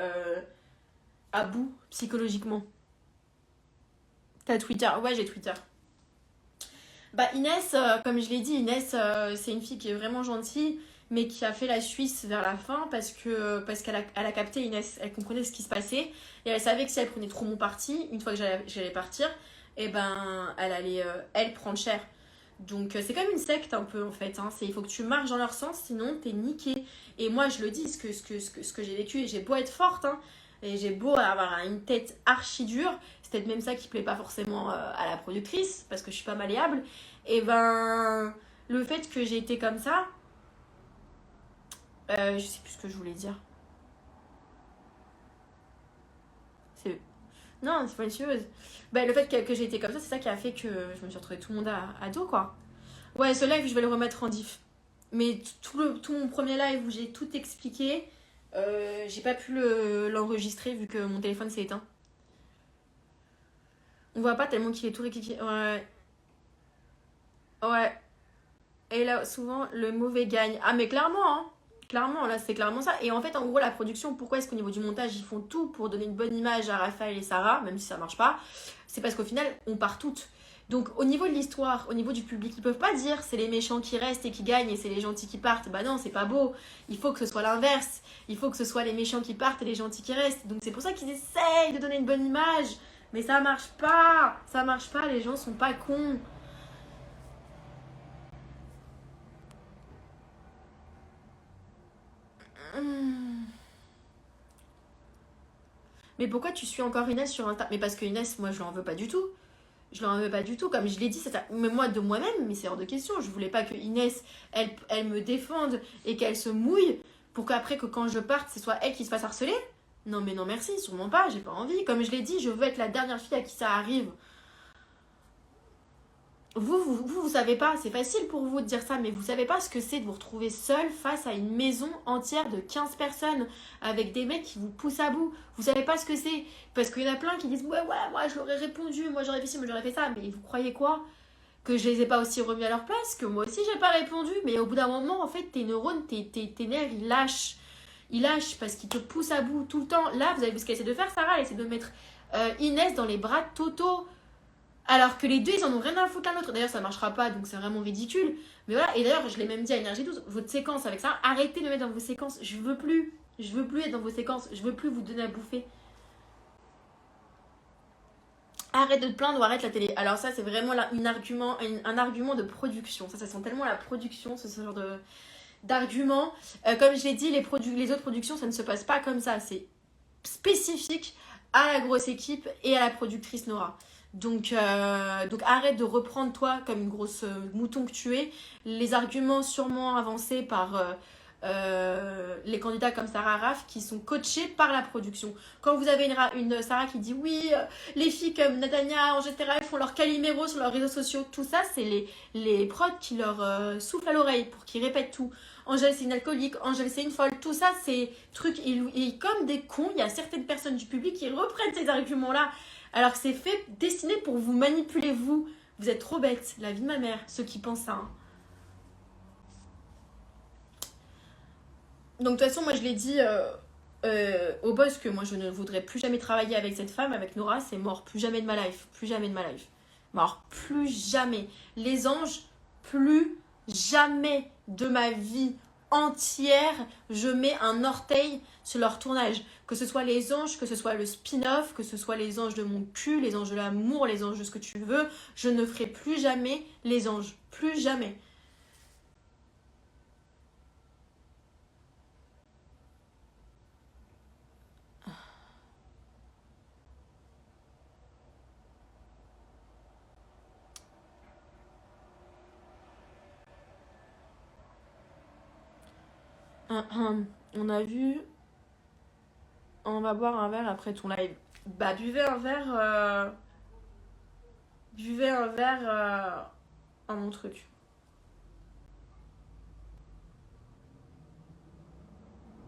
à bout psychologiquement. T'as Twitter? Ouais, j'ai Twitter. Bah Inès, comme je l'ai dit, Inès, c'est une fille qui est vraiment gentille, mais qui a fait la Suisse vers la fin parce qu'elle elle a capté Inès, elle comprenait ce qui se passait et elle savait que si elle prenait trop mon parti, une fois que j'allais partir, et ben elle allait elle prendre cher. Donc c'est comme une secte un peu en fait, hein. Il faut que tu marches dans leur sens, sinon t'es niqué. Et moi je le dis, ce que j'ai vécu, et j'ai beau être forte, hein, et j'ai beau avoir une tête archi dure, c'est peut-être même ça qui plaît pas forcément à la productrice, parce que je suis pas malléable. Et ben le fait que j'ai été comme ça, je sais plus ce que je voulais dire. C'est... Non, c'est pas une chieuse. Ben, le fait que j'ai été comme ça, c'est ça qui a fait que je me suis retrouvée tout le monde à dos, quoi. Ouais, ce live, je vais le remettre en diff. Mais tout mon premier live où j'ai tout expliqué, j'ai pas pu l'enregistrer vu que mon téléphone s'est éteint. On voit pas tellement qu'il est tout réquiqué. Ouais. Ouais. Et là, souvent, le mauvais gagne. Ah, mais clairement, hein. Clairement, là, c'est clairement ça. Et en fait, en gros, la production, pourquoi est-ce qu'au niveau du montage, ils font tout pour donner une bonne image à Raphaël et Sarah, même si ça marche pas? C'est parce qu'au final, on part toutes. Donc au niveau de l'histoire, au niveau du public, ils peuvent pas dire c'est les méchants qui restent et qui gagnent et c'est les gentils qui partent. Bah non, c'est pas beau. Il faut que ce soit l'inverse. Il faut que ce soit les méchants qui partent et les gentils qui restent. Donc c'est pour ça qu'ils essayent de donner une bonne image. Mais ça marche pas. Ça marche pas, les gens sont pas cons. Mais pourquoi tu suis encore Inès sur Insta? Mais parce que Inès, moi je l'en veux pas du tout. Je l'en veux pas du tout. Comme je l'ai dit, mais moi de moi-même, mais c'est hors de question. Je voulais pas que Inès, elle me défende et qu'elle se mouille pour qu'après, que quand je parte, ce soit elle qui se fasse harceler. Non, mais non, merci, sûrement pas, j'ai pas envie. Comme je l'ai dit, je veux être la dernière fille à qui ça arrive. Vous savez pas, c'est facile pour vous de dire ça, mais vous savez pas ce que c'est de vous retrouver seul face à une maison entière de 15 personnes avec des mecs qui vous poussent à bout. Vous savez pas ce que c'est. Parce qu'il y en a plein qui disent ouais, moi je leur ai répondu, moi j'aurais fait ci, moi j'aurais fait ça. Mais vous croyez quoi? Que je les ai pas aussi remis à leur place? Que moi aussi j'ai pas répondu? Mais au bout d'un moment, en fait, tes neurones, tes nerfs, ils lâchent. Ils lâchent parce qu'ils te poussent à bout tout le temps. Là, vous avez vu ce qu'elle essaie de faire, Sarah? Elle essaie de mettre Inès dans les bras de Toto. Alors que les deux, ils en ont rien à foutre l'un l'autre. D'ailleurs, ça marchera pas, donc c'est vraiment ridicule. Mais voilà, et d'ailleurs, je l'ai même dit à Énergie 12, votre séquence avec ça, arrêtez de me mettre dans vos séquences. Je veux plus. Je veux plus être dans vos séquences. Je veux plus vous donner à bouffer. Arrête de te plaindre ou arrête la télé. Alors ça, c'est vraiment là, un argument de production. Ça sent tellement la production, ce genre d'argument. Comme je l'ai dit, les autres productions, ça ne se passe pas comme ça. C'est spécifique à la grosse équipe et à la productrice Nora. Donc arrête de reprendre toi comme une grosse mouton que tu es les arguments sûrement avancés par les candidats comme Sarah Raff qui sont coachés par la production. Quand vous avez une Sarah qui dit oui, les filles comme Natania, Angèle Terra font leur caliméro sur leurs réseaux sociaux, tout ça c'est les prods qui leur soufflent à l'oreille pour qu'ils répètent tout. Angèle c'est une alcoolique, Angèle c'est une folle, tout ça c'est trucs et comme des cons, il y a certaines personnes du public qui reprennent ces arguments là alors que c'est fait destiné pour vous manipuler vous. Vous êtes trop bêtes, la vie de ma mère, ceux qui pensent ça. Hein. Donc de toute façon, moi je l'ai dit au boss que moi je ne voudrais plus jamais travailler avec cette femme, avec Nora, c'est mort, plus jamais de ma life, plus jamais de ma life. Mort, plus jamais. Les anges, plus jamais de ma vie entière, je mets un orteil sur leur tournage. Que ce soit les anges, que ce soit le spin-off, que ce soit les anges de mon cul, les anges de l'amour, les anges de ce que tu veux, je ne ferai plus jamais les anges. Plus jamais. On a vu. On va boire un verre après ton live. Bah, buvez un verre. Buvez un verre à mon truc.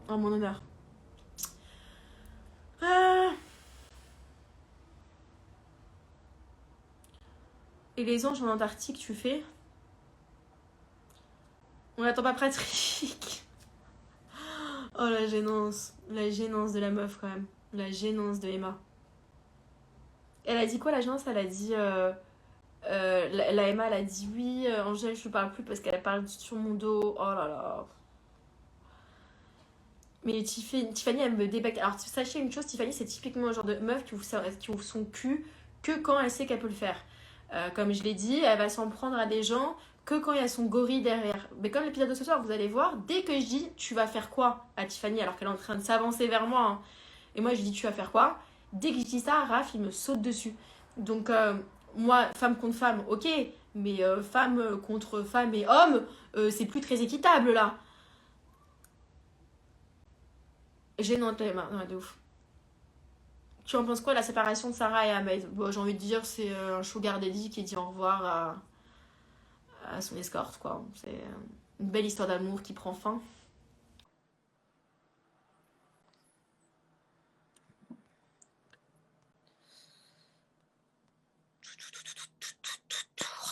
En mon honneur. Ah. Et les anges en Antarctique, tu fais? On n'attend pas pratique. Oh la gênance. La gênance de la meuf quand même. La gênance de Emma. Elle a dit quoi la gênance? Elle a dit. La Emma, elle a dit oui, Angèle, je ne parle plus parce qu'elle parle sur mon dos. Oh là là. Mais Tiffany, elle me débecte. Alors, sachez une chose, Tiffany, c'est typiquement le genre de meuf qui ouvre son cul que quand elle sait qu'elle peut le faire. Comme je l'ai dit, elle va s'en prendre à des gens que quand il y a son gorille derrière. Mais comme l'épisode de ce soir, vous allez voir, dès que je dis tu vas faire quoi à Tiffany alors qu'elle est en train de s'avancer vers moi, hein, et moi je dis tu vas faire quoi, dès que je dis ça, Raph il me saute dessus. Donc moi, femme contre femme, ok, mais femme contre femme et homme, c'est plus très équitable là. Gênante, Emma, ouais, de ouf. Tu en penses quoi la séparation de Sarah et Ahmed? Bon, j'ai envie de dire c'est un sugar daddy qui dit au revoir à son escorte quoi. C'est une belle histoire d'amour qui prend fin.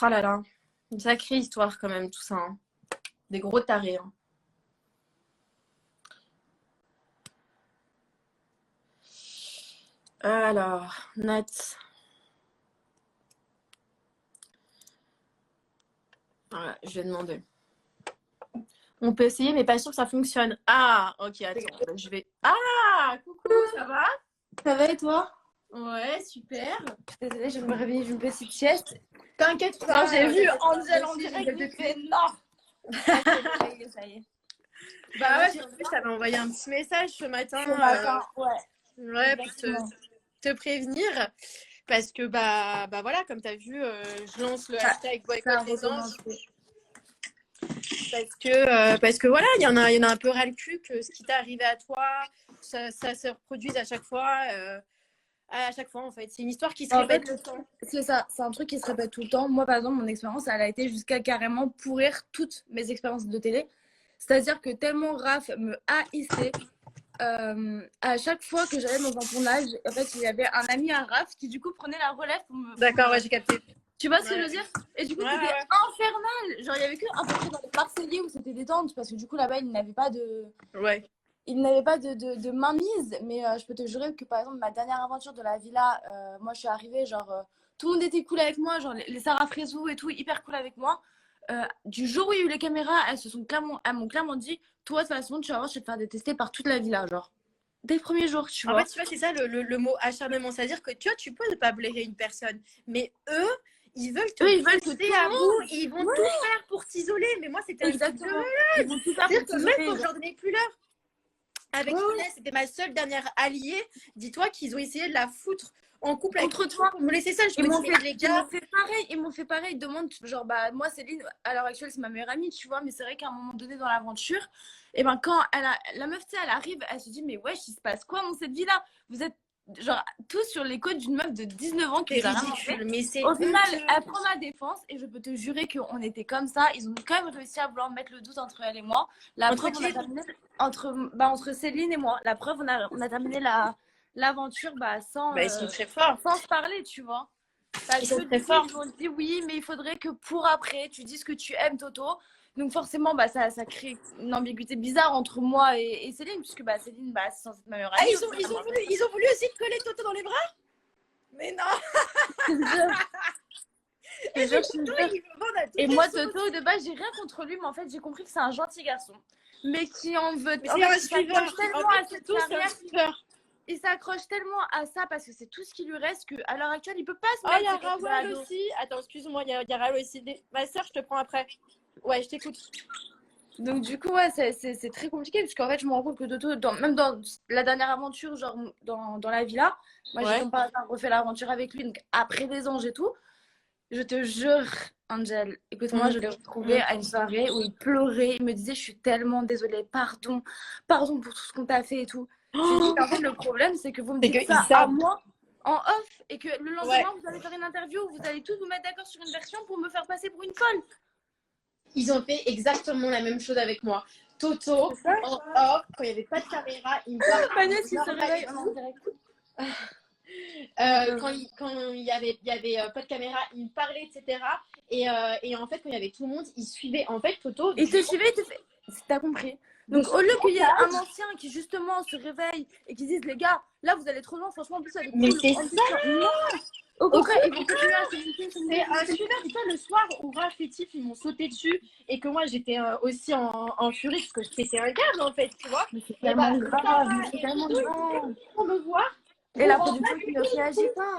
Oh là là, une sacrée histoire quand même tout ça. Hein. Des gros tarés. Hein. Alors, Nat. Voilà, je vais demander. On peut essayer, mais pas sûr que ça fonctionne. Ah, ok, attends, je vais... Ah, coucou, ça va? Ça va et toi? Ouais, super. Désolée, je me réveille d'une petite sieste. T'inquiète Quand pas. j'ai vu Angel en aussi, direct, j'ai j'ai fait fait non. Ça y est. Bah ouais, en plus, t'avais envoyé un petit message ce matin. Ce matin, ouais. Ouais, pour Exactement. te prévenir. Parce que, bah voilà, comme t'as vu, je lance le hashtag Ça a boycott les anges. recommencé. Parce que voilà, il y en a un peu ras le cul que ce qui t'est arrivé à toi, ça se reproduise à chaque fois. À chaque fois, en fait. C'est une histoire qui se En répète fait, tout le temps. c'est ça, c'est un truc qui se répète tout le temps. Moi, par exemple, mon expérience, elle a été jusqu'à carrément pourrir toutes mes expériences de télé. C'est-à-dire que tellement Raph me haïssait, à chaque fois que j'allais dans un tournage, en fait, il y avait un ami à Raph qui, du coup, prenait la relève pour me. D'accord, ouais, j'ai capté. Tu vois ce que je veux dire? Et du coup, Ouais, c'était ouais. infernal. Genre, il y avait que à peu près dans les Marseillais où c'était détente parce que du coup, là-bas, ils n'avaient pas de. Ouais. Il n'avait pas de mainmise, mais je peux te jurer que par exemple, ma dernière aventure de la villa, moi je suis arrivée, genre tout le monde était cool avec moi, genre les Sarah Frézou et tout, hyper cool avec moi. Du jour où il y a eu les caméras, elles m'ont clairement dit, toi de toute façon, tu vas voir, je vais te faire détester par toute la villa, genre. Dès le premier jour, tu En vois. fait, tu vois, c'est ça le mot acharnement. C'est-à-dire que tu vois, tu peux ne pas blairer une personne, mais eux, ils veulent te Ils veulent que pousser tout à le bout, ils vont tout faire pour t'isoler. Mais moi, c'était un truc de Exactement. malade. Ils vont tout faire C'est-à-dire pour que même t'isoler, quand je genre. leur donnais plus l'heure, avec Ouais. Inès, c'était ma seule dernière alliée. Dis-toi qu'ils ont essayé de la foutre en couple avec Contre toi. pour me laisser seule. Je Ils me m'ont dis, mais les ils gars, m'ont fait pareil, ils m'ont fait pareil. Ils demandent, genre, bah, moi, Céline, à l'heure actuelle, c'est ma meilleure amie, tu vois, mais c'est vrai qu'à un moment donné dans l'aventure, et ben, quand la meuf, tu sais, elle arrive, elle se dit, mais wesh, il se passe quoi dans cette vie-là? Vous êtes, genre, tous sur les côtes d'une meuf de 19 ans qui c'est nous a rien ridicule. fait. Mais c'est Au final, honteux. elle prend ma défense, et je peux te jurer qu'on était comme ça. Ils ont quand même réussi à vouloir mettre le doute entre elle et moi. La Entre preuve, on a qui? terminé entre Céline et moi. La preuve, on a terminé l'aventure bah, Bah, ils sont très forts. sans se parler, tu vois. Parce Ils sont que très du coup, forts. ils m'ont dit oui, mais il faudrait que pour après, tu dises que tu aimes Toto. Donc forcément, bah, ça crée une ambiguïté bizarre entre moi et Céline, puisque bah, Céline, bah, c'est censée être ma meilleure Ah, amie. ils ont voulu aussi te coller Toto dans les bras? Mais non! Je te jure. Et, Je te jure, je te jure. Et moi, Toto, de base, j'ai rien contre lui, mais en fait, j'ai compris que c'est un gentil garçon. Mais qui en veut. Mais En c'est fait, un il suiveur. s'accroche tellement à cette Surtout, c'est un carrière. suiveur. Il s'accroche tellement à ça parce que c'est tout ce qui lui reste qu'à l'heure actuelle, il peut pas se Oh, mettre. il y a avec les Rawal ados. aussi. Attends, excuse-moi, il y a Rawal aussi. Ma soeur, je te prends après. Ouais, je t'écoute. Donc du coup, ouais, c'est très compliqué parce qu'en fait, je me rends compte que Toto, même dans la dernière aventure, genre dans la villa, moi Ouais. j'ai comme par hasard refait l'aventure avec lui, donc après les anges et tout, je te jure, Angel, écoute-moi, je l'ai retrouvé à une soirée où il pleurait, il me disait, je suis tellement désolée, pardon pour tout ce qu'on t'a fait et tout. Je lui ai dit, en fait, le problème, c'est que vous me C'est dites qu'ils ça à savent. moi en off et que le lendemain, Ouais. vous allez faire une interview, vous allez tous vous mettre d'accord sur une version pour me faire passer pour une folle. Ils ont fait exactement la même chose avec moi. Toto, C'est ça. en off, quand il n'y avait pas de caméra, il me parlait. Vanessa, il se normal réveille et en tout. direct. Quand il y avait pas de caméra, il me parlait, etc. Et en fait, quand il y avait tout le monde, il suivait. En fait, Toto. Il te suivait, il te fait. T'as compris. Donc, au lieu qu'il y ait un ancien qui, justement, se réveille et qui dise, les gars, là, vous allez trop loin, franchement, en plus, avec Mais cool. c'est En plus, ça. non. Au contraire, ils vont continuer à s'éviter. C'est un super. Tu vois, le soir où Raph et Tiff, ils m'ont sauté dessus et que moi, j'étais aussi en furie parce que je pétais un câble, en fait, tu vois. Mais c'est Et tellement bah, grave, mais et c'est tellement Toto, grave. pour me voir. Et la production qui ne réagit pas.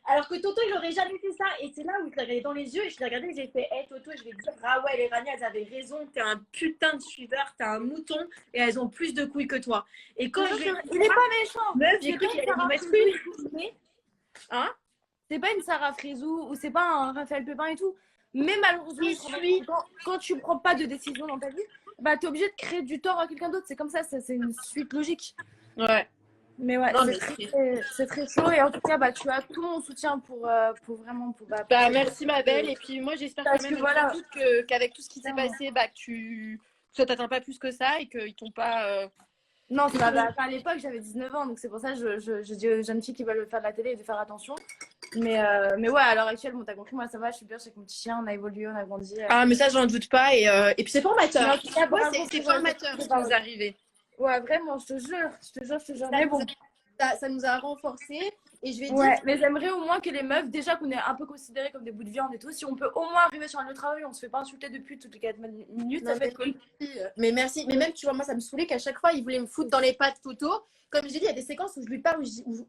Alors que Toto, il n'aurait jamais fait ça. Et c'est là où je l'ai regardé dans les yeux et je l'ai regardé et j'ai fait hey, Toto, je vais te dire, ah ouais, les Rania, elles avaient raison. T'es un putain de suiveur, t'es un mouton et elles ont plus de couilles que toi. Et quand je Il est pas méchant. meuf, j'ai C'est cru pas qu'il une allait Sarah nous mettre Frézou. une. Hein? C'est pas une Sarah Frézou ou c'est pas un Raphaël Pépin et tout. Mais malheureusement, quand tu prends pas de décision dans ta vie, bah t'es obligé de créer du tort à quelqu'un d'autre. C'est comme ça, c'est une suite logique. Ouais. Mais ouais, Non, c'est très chaud. Et en tout cas, bah, tu as tout mon soutien pour vraiment. Bah, merci ma belle. Et puis moi, j'espère quand même voilà. qu'avec tout ce qui s'est passé, bah, que ça t'atteint pas plus que ça et qu'ils t'ont pas. Non, ça m'avait atteint à l'époque, j'avais 19 ans. Donc c'est pour ça que je dis aux jeunes filles qui veulent faire de la télé de faire attention. Mais ouais, à l'heure actuelle, bon, t'as compris, moi ça va, je suis bien, je suis avec mon petit chien, on a évolué, on a grandi. Ah, mais ça, j'en doute pas. Et puis c'est formateur. En tout cas, c'est formateur ce qui nous est arrivé. Ouais, vraiment, je te jure. Mais bon, ça nous a renforcés. Et je vais Ouais, dire, mais j'aimerais au moins que les meufs, déjà qu'on est un peu considérées comme des bouts de viande et tout, si on peut au moins arriver sur un lieu de travail, on se fait pas insulter depuis toutes les 4 minutes, non, ça peut être cool. mais merci. Mais même, tu vois, moi, ça me saoulait qu'à chaque fois, il voulait me foutre dans les pattes Toto. Comme j'ai dit, il y a des séquences où je lui parle,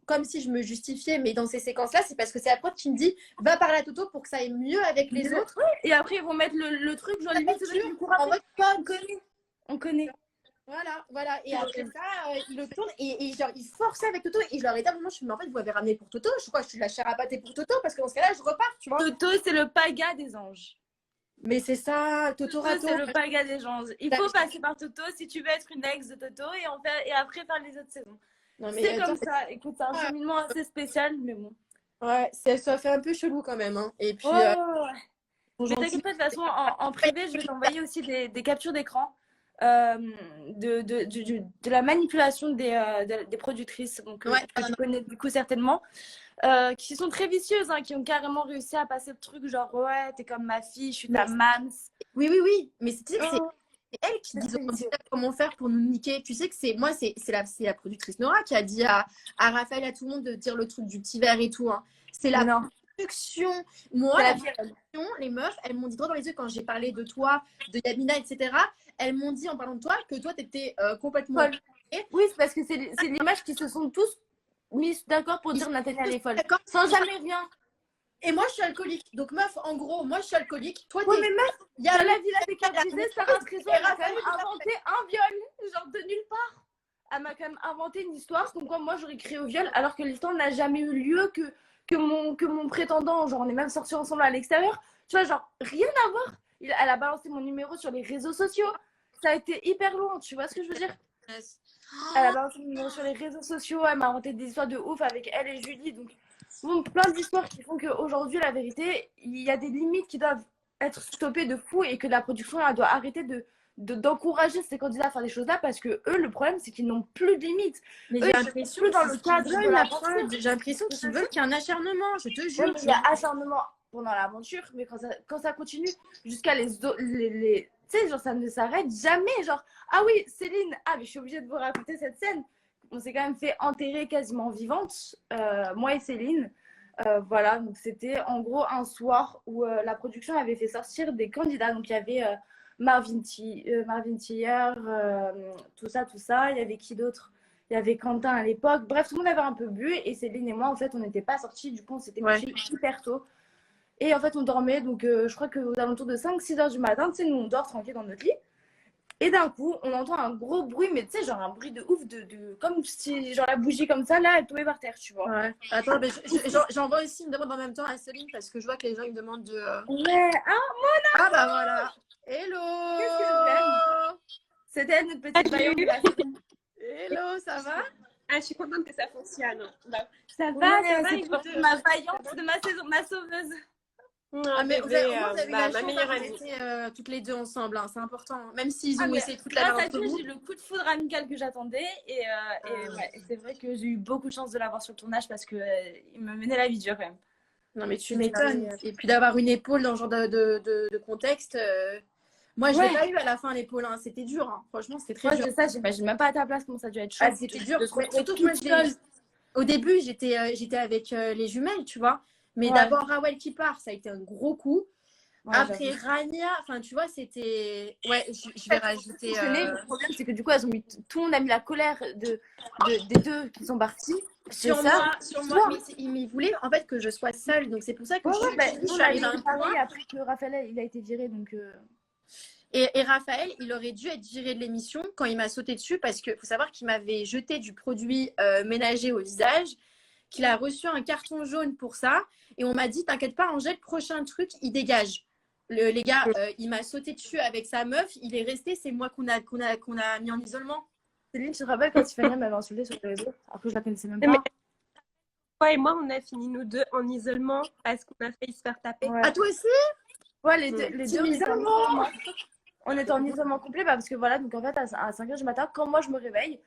comme si je me justifiais, mais dans ces séquences-là, c'est parce que c'est la prof qui me dit va parler à Toto pour que ça aille mieux avec les autres. Et après, ils vont mettre le truc, genre limite, c'est qui court En après. mode pote. On connaît. On connaît. Voilà. Et après ça, il le tourne et genre, il forçait avec Toto. Et je leur ai dit à un moment, je me dis, mais en fait, vous m'avez ramené pour Toto. Je suis la chair à pâté pour Toto parce que dans ce cas-là, je repars, tu vois. Toto, c'est le paga des anges. Mais c'est ça, Toto Rato. C'est le paga des anges. Il faut passer par Toto si tu veux être une ex de Toto et après faire les autres saisons. Non, mais c'est comme ça. Écoute, c'est un cheminement assez spécial, mais bon. Ouais, ça fait un peu chelou quand même. Hein. Et puis, mais t'inquiète pas, de toute façon, en privé, je vais t'envoyer aussi des captures d'écran de la manipulation des productrices, donc que tu connais du coup certainement, qui sont très vicieuses, hein, qui ont carrément réussi à passer le truc genre ouais, t'es comme ma fille, je suis ta mams. Oui, mais c'est elle qui dit comment faire pour nous niquer. Tu sais que c'est la productrice Nora qui a dit à Raphaël, à tout le monde de dire le truc du petit verre et tout. Hein. C'est la production. Moi, la production, les meufs, elles m'ont dit droit dans les yeux quand j'ai parlé de toi, de Yamina, etc. Elles m'ont dit en parlant de toi que toi, t'étais complètement folle. Oui, c'est parce que c'est l'image qui se sont tous mis d'accord pour dire Nathalie elle est folle. Sans jamais rien. Et moi, je suis alcoolique. Donc, meuf, en gros, moi, je suis alcoolique. Toi, mais meuf, il y a la Villa des Cartes disait, Sarah Trésor, elle a quand même inventé un viol, genre de nulle part. Elle m'a quand même inventé une histoire comme quoi moi, j'aurais créé au viol, alors que l'histoire n'a jamais eu lieu, que mon prétendant, genre, on est même sortis ensemble à l'extérieur. Tu vois, genre, rien à voir. Elle a balancé mon numéro sur les réseaux sociaux. Ça a été hyper loin, tu vois ce que je veux dire? Elle a balancé mon numéro sur les réseaux sociaux, elle m'a inventé des histoires de ouf avec elle et Julie, donc... Bon, plein d'histoires qui font qu'aujourd'hui, la vérité, il y a des limites qui doivent être stoppées de fou et que la production elle doit arrêter d'encourager ces candidats à faire des choses-là parce que eux, le problème, c'est qu'ils n'ont plus de limites. Mais eux, ils sont plus dans le cadre de l'aventure. J'ai l'impression qu'ils veulent qu'il y ait un acharnement, je te jure. Il y a acharnement pendant l'aventure, mais quand ça continue jusqu'à les tu sais, genre, ça ne s'arrête jamais. Genre, ah oui, Céline, mais je suis obligée de vous raconter cette scène. On s'est quand même fait enterrer quasiment vivante, moi et Céline. Voilà, donc c'était en gros un soir où la production avait fait sortir des candidats. Donc il y avait Marvin Tiller, tout ça. Il y avait qui d'autre? Il y avait Quentin à l'époque. Bref, tout le monde avait un peu bu et Céline et moi, en fait, on n'était pas sortis. Du coup, on s'était couchés hyper tôt. Et en fait, on dormait. Donc je crois qu'aux alentours de 5-6 heures du matin, tu sais, nous, on dort tranquille dans notre lit. Et d'un coup, on entend un gros bruit, mais tu sais, genre un bruit de ouf, comme si genre la bougie comme ça, là, elle tombait par terre, tu vois. Ouais. Attends, mais j'envoie aussi une demande en même temps à Céline parce que je vois que les gens ils me demandent de. Ouais, Mona. Ah bah voilà. Hello. Qu'est-ce que je t'aime. C'était notre petite vaillante de la saison. Hello, ça va? Je suis contente que ça fonctionne. Ça va, c'est ma vaillante de ma saison, ma sauveuse. Mais vous avez eu la chance d'être toutes les deux ensemble, hein, c'est important. Même s'ils ont essayé toute la journée. J'ai eu le coup de foudre amical que j'attendais et c'est vrai que j'ai eu beaucoup de chance de l'avoir sur le tournage parce qu'il me menait la vie dure quand même. Non mais tu m'étonnes. Et puis d'avoir une épaule dans ce genre de contexte. Moi je l'ai pas eu à la fin l'épaule, hein. C'était dur, hein. Franchement c'était très dur. C'est ça, j'imagine même pas à ta place comment ça a dû être chaud. C'était dur. Surtout que moi au début j'étais avec les jumelles, tu vois. Mais d'abord, Rawel qui part, ça a été un gros coup. Après, Rania, enfin, tu vois, c'était... Ouais, je vais rajouter... Le problème, c'est que du coup, tout le monde a mis la colère des deux qui sont partis. Sur moi. Mais ils voulaient, en fait, que je sois seule. Donc, c'est pour ça que je suis arrivée à un point. Après que Raphaël, il a été viré, donc... Et Raphaël, il aurait dû être viré de l'émission quand il m'a sauté dessus parce qu'il faut savoir qu'il m'avait jeté du produit ménager au visage, qu'il a reçu un carton jaune pour ça. Et on m'a dit, t'inquiète pas, Angèle, prochain truc, il dégage. Les gars, il m'a sauté dessus avec sa meuf. Il est resté, c'est moi qu'on a mis en isolement. Céline, tu te rappelles quand Tiffany m'avait insulté sur les réseaux? Après, je la connaissais même pas. Mais... Toi et moi, on a fini nous deux en isolement parce qu'on a failli se faire taper. À toi aussi? Ouais, les deux, on était en isolement complet parce que voilà, donc en fait, à 5 h du matin, quand moi je me réveille,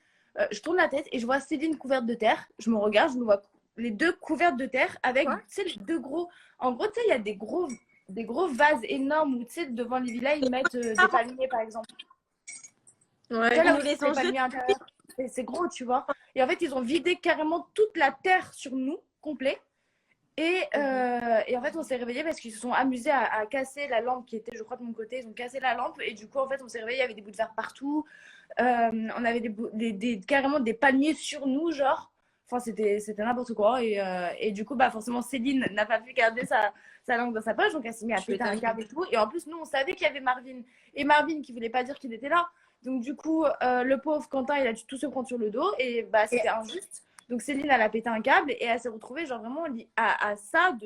je tourne la tête et je vois Céline couverte de terre. Je me regarde, je me vois les deux couvertes de terre avec, tu sais, les deux gros. En gros, tu sais, il y a des gros vases énormes où, tu sais, devant les villas, ils mettent des palmiers, par exemple. Ouais, tu vois, là, où les palmiers intérieurs. c'est gros, tu vois. Et en fait, ils ont vidé carrément toute la terre sur nous, complet. Et en fait, on s'est réveillés parce qu'ils se sont amusés à casser la lampe qui était, je crois, de mon côté. Ils ont cassé la lampe et du coup, en fait, on s'est réveillés, il y avait des bouts de verre partout. On avait carrément des palmiers sur nous, genre. Enfin, c'était n'importe quoi. Et du coup, bah, forcément, Céline n'a pas pu garder sa langue dans sa poche. Donc, elle s'est mise à péter un câble et tout. Et en plus, nous, on savait qu'il y avait Marvin. Et Marvin qui voulait pas dire qu'il était là. Donc, du coup, le pauvre Quentin, il a dû tout se prendre sur le dos. Et bah, c'était injuste. Donc Céline, elle a pété un câble et elle s'est retrouvée genre vraiment à ça,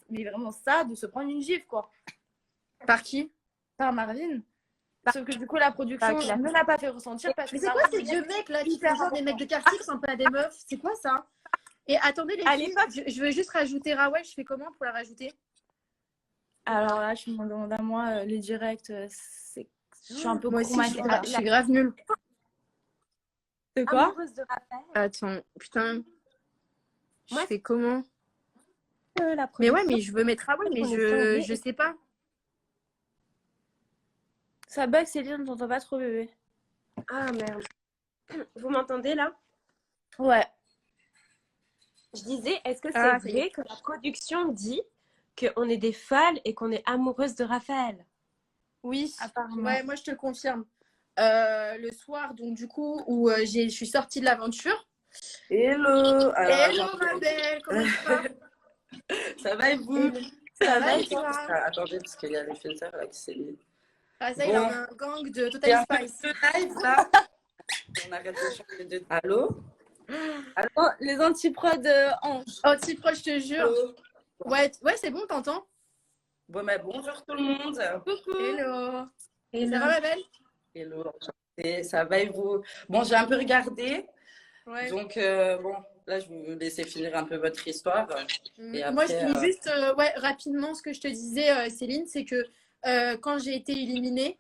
mais vraiment ça, de se prendre une gifle, quoi. Par qui? Par Marvin. Sauf que du coup, la production ne l'a pas fait ressentir parce que... Mais c'est quoi ces deux mecs là qui font genre des mecs de quartier qui sont pas des meufs? C'est quoi ça? Et attendez les filles, je veux juste rajouter Rawel, je fais comment pour la rajouter? Alors là, je me demande à moi, les directs, je suis un peu moi aussi, je suis grave nulle. De quoi? Amoureuse de Raphaël. Attends, putain. Je fais comment? Mais ouais, mais je veux mettre Rawel, mais je sais pas. Ça bug, Céline, on t'entend pas trop, bébé. Ah merde. Vous m'entendez là? Ouais. Je disais, est-ce que c'est vrai que la production dit qu'on est des folles et qu'on est amoureuse de Raphaël? Oui, apparemment. Ouais, moi je te le confirme. Le soir, donc du coup, où je suis sortie de l'aventure. Hello. Hello ma belle, comment tu vas? Ça va et vous? Ça va et toi? Attendez, parce qu'il y a les filtres là qui s'est mis. Ah ça, il a un gang de Il y a Total un peu Spice. de live là. On arrête de changer de... Allô? Oh, les antiprods Ange. Anti-pro, je te jure. Ouais, c'est bon, t'entends? Bon, mais bonjour tout le monde. Coucou. Hello. Ça va ma belle? Hello, enchantée. Ça va et vous? Bon, j'ai un peu regardé. Ouais. Donc, bon, là, je vais vous laisser finir un peu votre histoire. Et après, moi, je finis juste rapidement ce que je te disais, Céline, c'est que quand j'ai été éliminée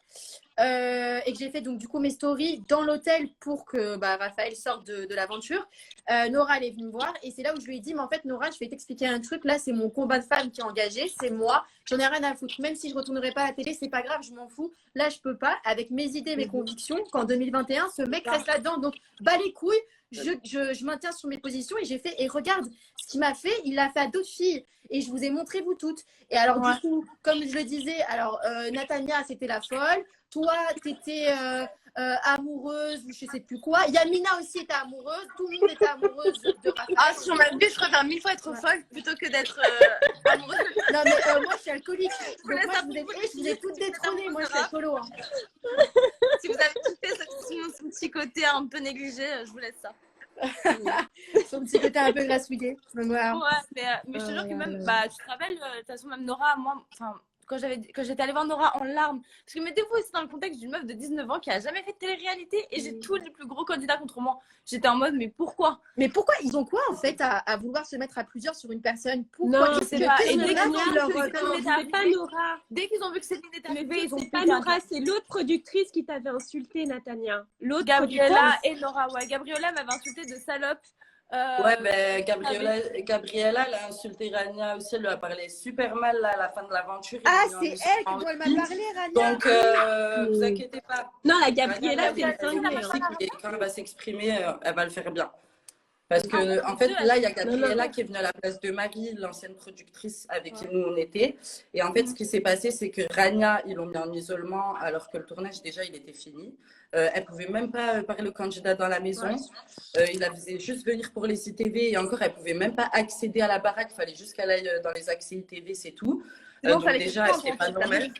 et que j'ai fait donc du coup mes stories dans l'hôtel pour que Raphaël sorte de l'aventure, Nora elle est venue me voir et c'est là où je lui ai dit mais en fait Nora, je vais t'expliquer un truc, là c'est mon combat de femme qui est engagé, c'est moi, j'en ai rien à foutre, même si je retournerai pas à la télé, c'est pas grave, je m'en fous, là je peux pas, avec mes idées, mes convictions, qu'en 2021 ce mec reste là-dedans, donc bas les couilles, je maintiens sur mes positions et j'ai fait, et regarde ce qu'il m'a fait, il l'a fait à d'autres filles et je vous ai montré vous toutes. Et alors du coup, comme je le disais, alors Natania c'était la folle, toi t'étais amoureuse ou je sais plus quoi, Yamina aussi était amoureuse, tout le monde était amoureuse de Raphaël. Ah, sur ma vie, je préfère 1000 fois être folle plutôt que d'être amoureuse. Non mais moi je suis alcoolique, donc moi je vous ai toutes détrônées, moi je suis alcoolo. Hein. Si vous avez kiffé son petit côté un peu négligé, je vous laisse ça. Son petit côté un peu grassouillé. Voilà. Ouais, mais je te jure que même, tu te rappelles, de toute façon, même Nora, moi, enfin, quand j'étais allée voir Nora en larmes, parce que mettez-vous aussi dans le contexte d'une meuf de 19 ans qui a jamais fait de télé-réalité et j'ai tous les plus gros candidats contre moi. J'étais en mode, mais pourquoi? Mais pourquoi ils ont quoi en fait à vouloir se mettre à plusieurs sur une personne? Pourquoi? Non, c'est pas. Et dès Nora. Dès qu'ils ont vu que Céline était arrivée, ils ont pas Nora, c'est l'autre productrice qui t'avait insulté, Natania. L'autre Gabriella et Nora. Ouais, Gabriella m'avait insulté de salope. Ouais, ben Gabriella, elle a insulté Rania aussi, elle lui a parlé super mal là, à la fin de l'aventure. Ah, c'est elle dont elle m'a parlé, Rania. Donc, vous inquiétez pas. Non, la Gabriella, c'est une cinglée. Et quand elle va s'exprimer, elle va le faire bien. Parce que, en fait, là, il y a Gabriella qui est venue à la place de Marie, l'ancienne productrice avec qui nous on était. Et en fait, ce qui s'est passé, c'est que Rania, ils l'ont mis en isolement alors que le tournage, déjà, il était fini. Elle pouvait même pas parler au candidat dans la maison. Il la faisait juste venir pour les ITV et encore, elle pouvait même pas accéder à la baraque. Il fallait juste qu'elle aille dans les accès ITV, c'est tout. Donc déjà, elle s'est pas normale.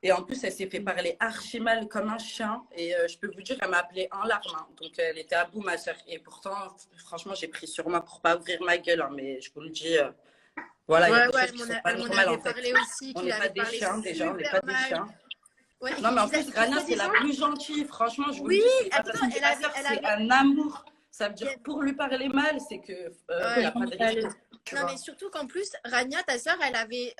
Et en plus, elle s'est fait parler archi mal comme un chien. Et je peux vous dire, elle m'a appelée en larmes. Hein. Donc, elle était à bout, ma soeur. Et pourtant, franchement, j'ai pris sur moi pour pas ouvrir ma gueule. Hein. Mais je vous le dis, voilà, il y a des choses qui sont pas normales, en fait. On n'est pas des chiens, déjà. On n'est pas des chiens. Ouais, non, mais en plus, Rania, c'est la plus gentille. Franchement, je vous le dis, c'est un amour. Ça veut dire, pour lui parler mal, c'est que elle n'a pas de respect. Non, mais surtout qu'en plus, Rania, ta sœur, elle avait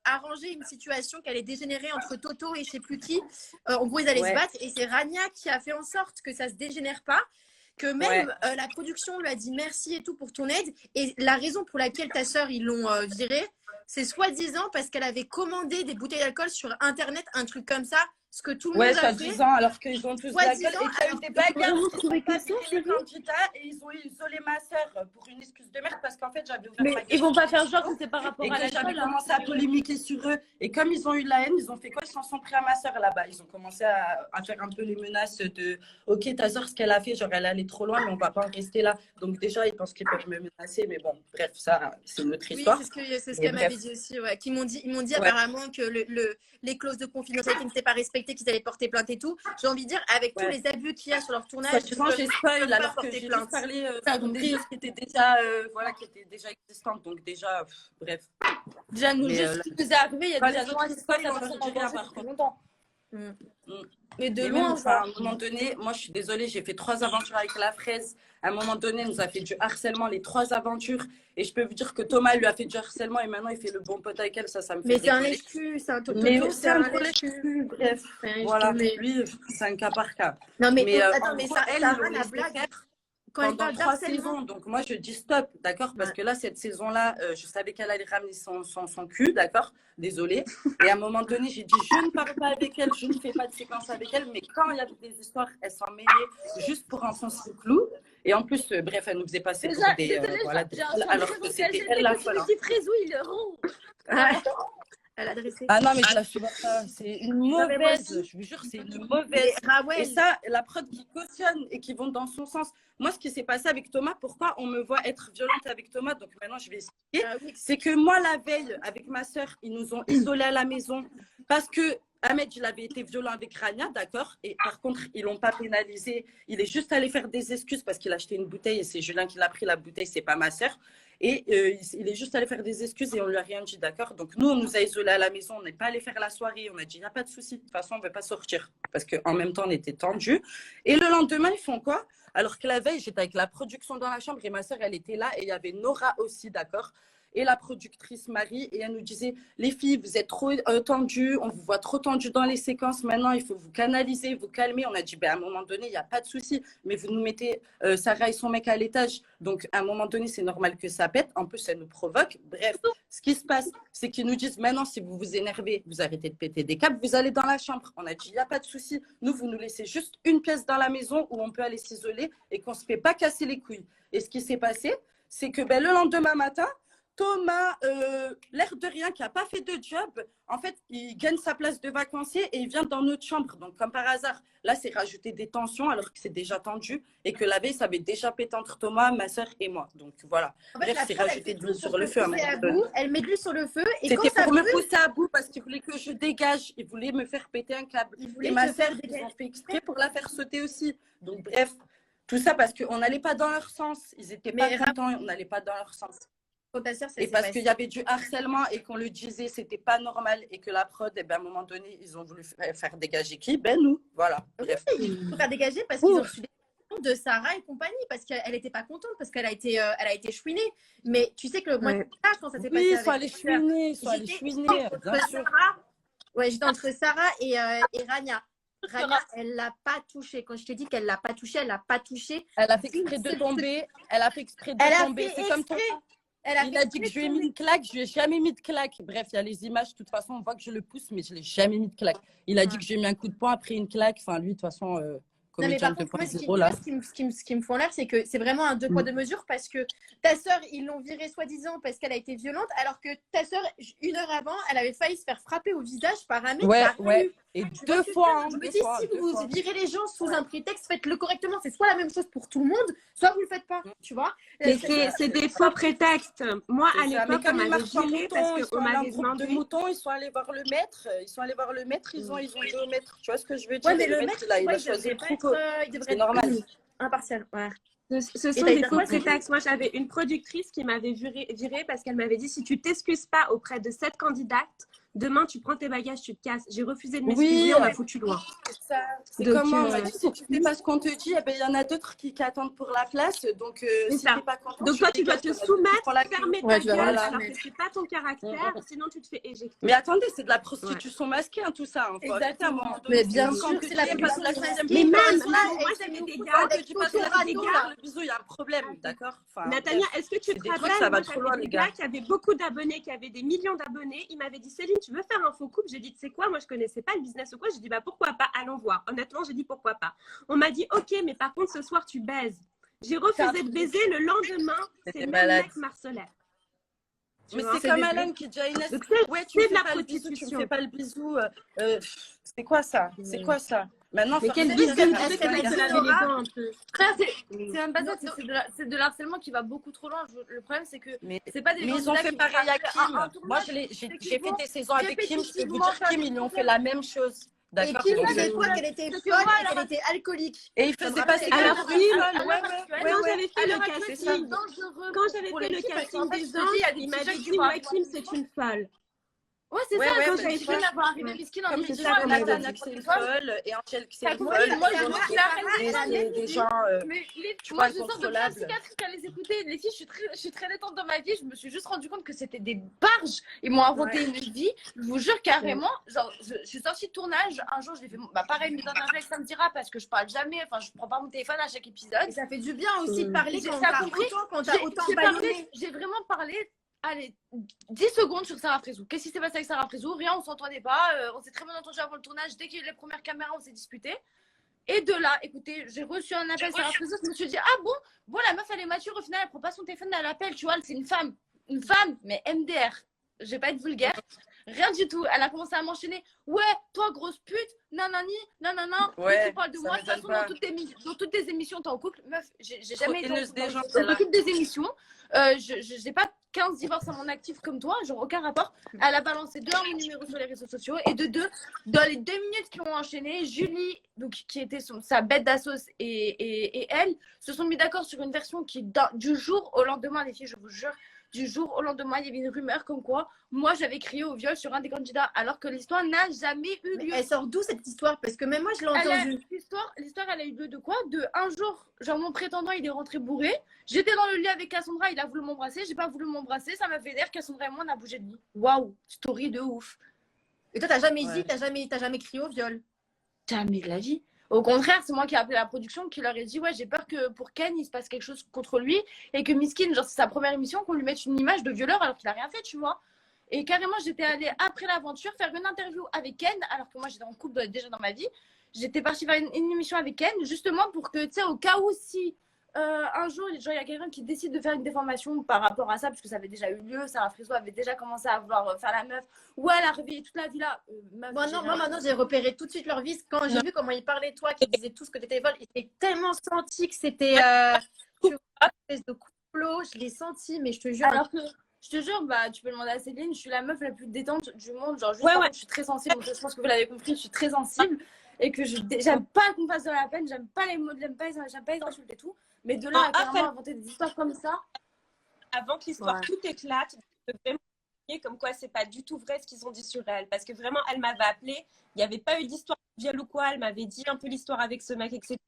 arrangé une situation qui allait dégénérer entre Toto et je sais plus qui. En gros, ils allaient se battre. Et c'est Rania qui a fait en sorte que ça se dégénère pas. Que même la production lui a dit merci et tout pour ton aide. Et la raison pour laquelle ta sœur, ils l'ont virée, c'est soi-disant parce qu'elle avait commandé des bouteilles d'alcool sur Internet, un truc comme ça, ce que tout le monde a fait. Soi-disant, alors qu'ils ont tous de la gueule et qu'il y a eu des bagarres Vous qui trouvez sont pas que ça, payés les candidats et ils ont isolé ma sœur pour une excuse de merde parce qu'en fait, j'avais ouvert ma Mais ils vont pas faire genre que c'est par rapport et à que j'avais l'alcool. commencé à polémiquer sur eux. Et comme ils ont eu la haine, ils ont fait quoi? Ils s'en sont pris à ma sœur là-bas. Ils ont commencé à faire un peu les menaces de OK, ta sœur, ce qu'elle a fait, genre elle est allée trop loin, mais on va pas en rester là. Donc déjà, ils pensent qu'ils peuvent me menacer, mais bon, bref, ça, c'est une autre histoire. Oui, c'est ce qu'elle m'avait dit aussi, ouais. Ils m'ont dit apparemment que les clauses de confidentialité n'étaient pas respectées, qu'ils allaient porter plainte et tout. J'ai envie de dire, avec tous les abus qu'il y a sur leur tournage, j'ai spoil alors que j'ai juste parlé des choses qui étaient déjà existantes. Donc déjà, bref. Déjà, nous, juste ce qui nous est arrivé, il y a déjà gens qui spoilent, on leur dit rien par contre. longtemps. Mais de loin, à un moment donné, moi je suis désolée, j'ai fait 3 aventures avec la fraise. À un moment donné, elle nous a fait du harcèlement, les 3 aventures. Et je peux vous dire que Thomas lui a fait du harcèlement et maintenant il fait le bon pote avec elle. Ça me fait. Mais c'est un lèche-cul, c'est un toto. C'est un gros lèche-cul. Bref, voilà. Lui, c'est un cas par cas. Non, mais attends, mais ça, la blague. Quand pendant 3 saisons, donc moi je dis stop, d'accord, parce que là cette saison-là, je savais qu'elle allait ramener son cul, d'accord, désolée. Et à un moment donné, j'ai dit je ne parle pas avec elle, je ne fais pas de séquence avec elle, mais quand il y avait des histoires, elle s'en mêlait juste pour enfoncer le clou. Et en plus, bref, elle nous faisait passer pour des alors que c'était elle la folle. Petit frisou, il est rond. Elle a dressé. Ah non, mais je la supporte pas. C'est une mauvaise. Je vous jure, c'est une mauvaise. Et ça, la prod qui cautionne et qui vont dans son sens. Moi, ce qui s'est passé avec Thomas, pourquoi on me voit être violente avec Thomas, donc maintenant je vais expliquer, c'est que moi, la veille, avec ma sœur, ils nous ont isolés à la maison parce que Ahmed, il avait été violent avec Rania, d'accord. Et par contre, ils l'ont pas pénalisé. Il est juste allé faire des excuses parce qu'il a acheté une bouteille et c'est Julien qui l'a pris la bouteille, c'est pas ma sœur. Et il est juste allé faire des excuses et on lui a rien dit, d'accord. Donc nous, on nous a isolés à la maison, on n'est pas allé faire la soirée. On a dit, il n'y a pas de souci, de toute façon, on ne veut pas sortir. Parce qu'en même temps, on était tendus. Et le lendemain, ils font quoi? Alors que la veille, j'étais avec la production dans la chambre et ma sœur, elle était là et il y avait Nora aussi, d'accord. Et la productrice Marie, et elle nous disait, les filles, vous êtes trop tendues, on vous voit trop tendues dans les séquences, maintenant il faut vous canaliser, vous calmer. On a dit, ben, à un moment donné, il n'y a pas de souci, mais vous nous mettez Sarah et son mec à l'étage, donc à un moment donné, c'est normal que ça pète, en plus, elle nous provoque. Bref, ce qui se passe, c'est qu'ils nous disent, maintenant, si vous vous énervez, vous arrêtez de péter des câbles, vous allez dans la chambre. On a dit, il n'y a pas de souci, nous, vous nous laissez juste une pièce dans la maison où on peut aller s'isoler et qu'on ne se fait pas casser les couilles. Et ce qui s'est passé, c'est que ben, le lendemain matin, Thomas, l'air de rien, qui n'a pas fait de job, en fait, il gagne sa place de vacancier et il vient dans notre chambre. Donc, comme par hasard, là, c'est rajouter des tensions alors que c'est déjà tendu et que la veille, ça avait déjà pété entre Thomas, ma soeur et moi. Donc, voilà. En fait, bref, c'est rajouter de l'huile sur le feu. Elle met de l'huile sur le feu. C'était pour me pousser à bout parce qu'il voulait que je dégage. Il voulait me faire péter un câble. Et ma soeur, ils ont fait exprès pour la faire sauter aussi. Donc, bref, tout ça parce qu'on n'allait pas dans leur sens. Ils n'étaient pas contents, on n'allait pas dans leur sens. Et parce qu'il y avait du harcèlement et qu'on le disait, c'était pas normal et que la prod, eh ben, à un moment donné, ils ont voulu faire dégager qui? Ben nous, voilà. Bref. Il faut faire dégager parce qu'ils ont reçu des questions de Sarah et compagnie parce qu'elle n'était pas contente parce qu'elle a été chouinée. Mais tu sais que moi, je pense que ça s'est passé. Oui, il faut aller chouiner, bien sûr. Ouais, j'étais entre Sarah et Rania. Rania, elle l'a pas touché. Quand je te dis qu'elle l'a pas touché, elle l'a pas touché. Elle a fait exprès de tomber. Elle a fait exprès de tomber. C'est comme ça. Il a dit que je lui ai mis une claque, je lui ai jamais mis de claque. Bref, il y a les images, de toute façon, on voit que je le pousse, mais je ne l'ai jamais mis de claque. Il a dit que je lui ai mis un coup de poing après une claque. Enfin, lui, de toute façon, comédien de 2.0 là. Ce qui me font l'air, c'est que c'est vraiment un 2 poids 2 mesures parce que ta sœur, ils l'ont virée soi-disant parce qu'elle a été violente, alors que ta sœur, 1 heure avant, elle avait failli se faire frapper au visage par un mec. Ouais. Et 2 fois. Je me dis, si vous virez les gens sous un prétexte, faites-le correctement. C'est soit la même chose pour tout le monde, soit vous le faites pas. Tu vois. C'est des faux prétextes. Moi, à l'époque, on m'avait viré parce qu'on m'avait demandé. Ils sont allés voir le maître. Ils ont dit au maître. Tu vois ce que je veux dire? Ouais, mais le maître, il a choisi le troupeau. C'est normal. Impartial. Ouais. Ce sont des faux prétextes. Moi, j'avais une productrice qui m'avait virée parce qu'elle m'avait dit, si tu t'excuses pas auprès de cette candidate, demain, tu prends tes bagages, tu te casses. J'ai refusé de m'excuser, on m'a foutu loin. C'est comme moi, on m'a dit, si tu fais pas ce qu'on te dit, il y en a d'autres qui attendent pour la place. Donc, si tu n'es pas content, donc toi, tu dois te soumettre, fermer ta gueule, alors que c'est pas ton caractère, sinon tu te fais éjecter. Mais attendez, c'est de la prostitution masquée, hein, tout ça. Exactement. Mais bien sûr, c'est la prostitution masquée. Mais même, moi, j'avais des gars. Quand tu passes le bisou, il y a un problème, d'accord? Natania, est-ce que tu te rappelles, ça va trop loin, les gars. Qui avait beaucoup d'abonnés, qui avait des millions d'abonnés, il m'avait dit, Céline, tu veux faire un faux couple? J'ai dit, tu sais quoi, moi je connaissais pas le business ou quoi. J'ai dit, bah pourquoi pas, allons voir. Honnêtement, j'ai dit pourquoi pas. On m'a dit, ok, mais par contre, ce soir, tu baises. J'ai refusé de baiser. Le lendemain, c'est le même mec m'harcelait. Mais c'est comme Alan qui dit à Inès, ouais, tu me fais pas le bisou, tu me fais pas le bisou. C'est quoi ça? C'est quoi ça? Maintenant, mais quel bisou? C'est même pas ça, c'est de l'harcèlement qui va beaucoup trop loin. Le problème, c'est que c'est pas des gens ils ont fait pareil à Kim. Moi, j'ai fait des saisons avec Kim. Je peux vous dire, Kim, ils lui ont fait la même chose. Et Kim disait quoi? Qu'elle était folle et qu'elle était alcoolique. Et il faisait passer alors quand j'avais fait le casting, quand j'avais fait le casting des anges, il m'a dit, ouais, Kim, c'est une folle. Ouais, c'est ça, quand j'avais fait l'avoir arrivé Miskin en disant Nathalie c'est une folle et Angèle c'est une folle. Moi, des gens tu vois, je sors de plein de psychiatriques à les écouter. Les filles, je suis très détente dans ma vie. Je me suis juste rendu compte que c'était des barges. Ils m'ont inventé une vie. Je vous jure carrément. Genre, je suis sortie de tournage. Un jour, j'ai fait pareil, une interview avec Sam Dira parce que je parle jamais. Enfin, je prends pas mon téléphone à chaque épisode. Et ça fait du bien aussi de parler quand t'as autant ballonné. J'ai vraiment parlé. Allez, 10 secondes sur Sarah Frézou. Qu'est-ce qui s'est passé avec Sarah Frézou? Rien, on s'entendait pas. On s'est très bien entendu avant le tournage. Dès qu'il y a eu les premières caméras, on s'est disputé. Et de là, écoutez, j'ai reçu un appel Sarah Frézou. Je me suis dit, ah bon, la meuf, elle est mature. Au final, elle prend pas son téléphone, elle appelle. Tu vois, c'est une femme. Une femme, mais MDR. Je vais pas être vulgaire. Rien du tout. Elle a commencé à m'enchaîner. Ouais, toi, grosse pute, nanani, nanana. Ouais, tu parles de moi. De toute façon, dans toutes tes émissions, t'es en couple. Meuf, j'ai jamais été dans toutes des émissions. Je n'ai pas 15 divorces à mon actif comme toi, genre aucun rapport. Elle a balancé de 1 mon numéro sur les réseaux sociaux et de 2, dans les 2 minutes qui ont enchaîné, Julie, donc, qui était sa bête d'assos et elle, se sont mis d'accord sur une version qui, du jour au lendemain, les filles, je vous jure, du jour au lendemain, il y avait une rumeur comme quoi moi j'avais crié au viol sur un des candidats alors que l'histoire n'a jamais eu lieu. Elle sort d'où cette histoire? Parce que même moi je l'ai entendue. L'histoire elle a eu lieu de quoi? De un jour, genre mon prétendant il est rentré bourré, j'étais dans le lit avec Cassandra, il a voulu m'embrasser, j'ai pas voulu m'embrasser, ça m'a fait rire, Cassandra et moi on a bougé de lit. Waouh, story de ouf. Et toi t'as jamais dit, t'as jamais crié au viol? Jamais de la vie. Au contraire, c'est moi qui ai appelé la production, qui leur ai dit ouais, j'ai peur que pour Ken, il se passe quelque chose contre lui et que Miskin, genre c'est sa première émission, qu'on lui mette une image de violeur alors qu'il a rien fait, tu vois. Et carrément, j'étais allée après l'aventure faire une interview avec Ken, alors que moi j'étais en couple déjà dans ma vie. J'étais partie faire une émission avec Ken, justement pour que, tu sais, au cas où si un jour, genre, il y a quelqu'un qui décide de faire une déformation par rapport à ça, parce que ça avait déjà eu lieu, Sarah Frézou avait déjà commencé à vouloir faire la meuf, ou elle a réveillé toute la villa. Moi, maintenant, j'ai repéré tout de suite leur vie. Quand j'ai vu comment ils parlaient de toi, qu'ils disaient tout ce que tu étais folle, j'ai tellement senti que c'était une espèce de complot. Je l'ai senti, mais je te jure. Alors que, je te jure, tu peux demander à Céline, je suis la meuf la plus détente du monde. Genre, juste je suis très sensible. Donc, je pense que vous l'avez compris, je suis très sensible. Et que j'aime pas qu'on fasse de la peine, j'aime pas les mots, j'aime pas les insultes et tout. Mais de là à carrément inventer des histoires comme ça. Avant que l'histoire tout éclate, de vraiment comme quoi c'est pas du tout vrai ce qu'ils ont dit sur elle. Parce que vraiment, elle m'avait appelé, il n'y avait pas eu d'histoire de viol ou quoi, elle m'avait dit un peu l'histoire avec ce mec, etc.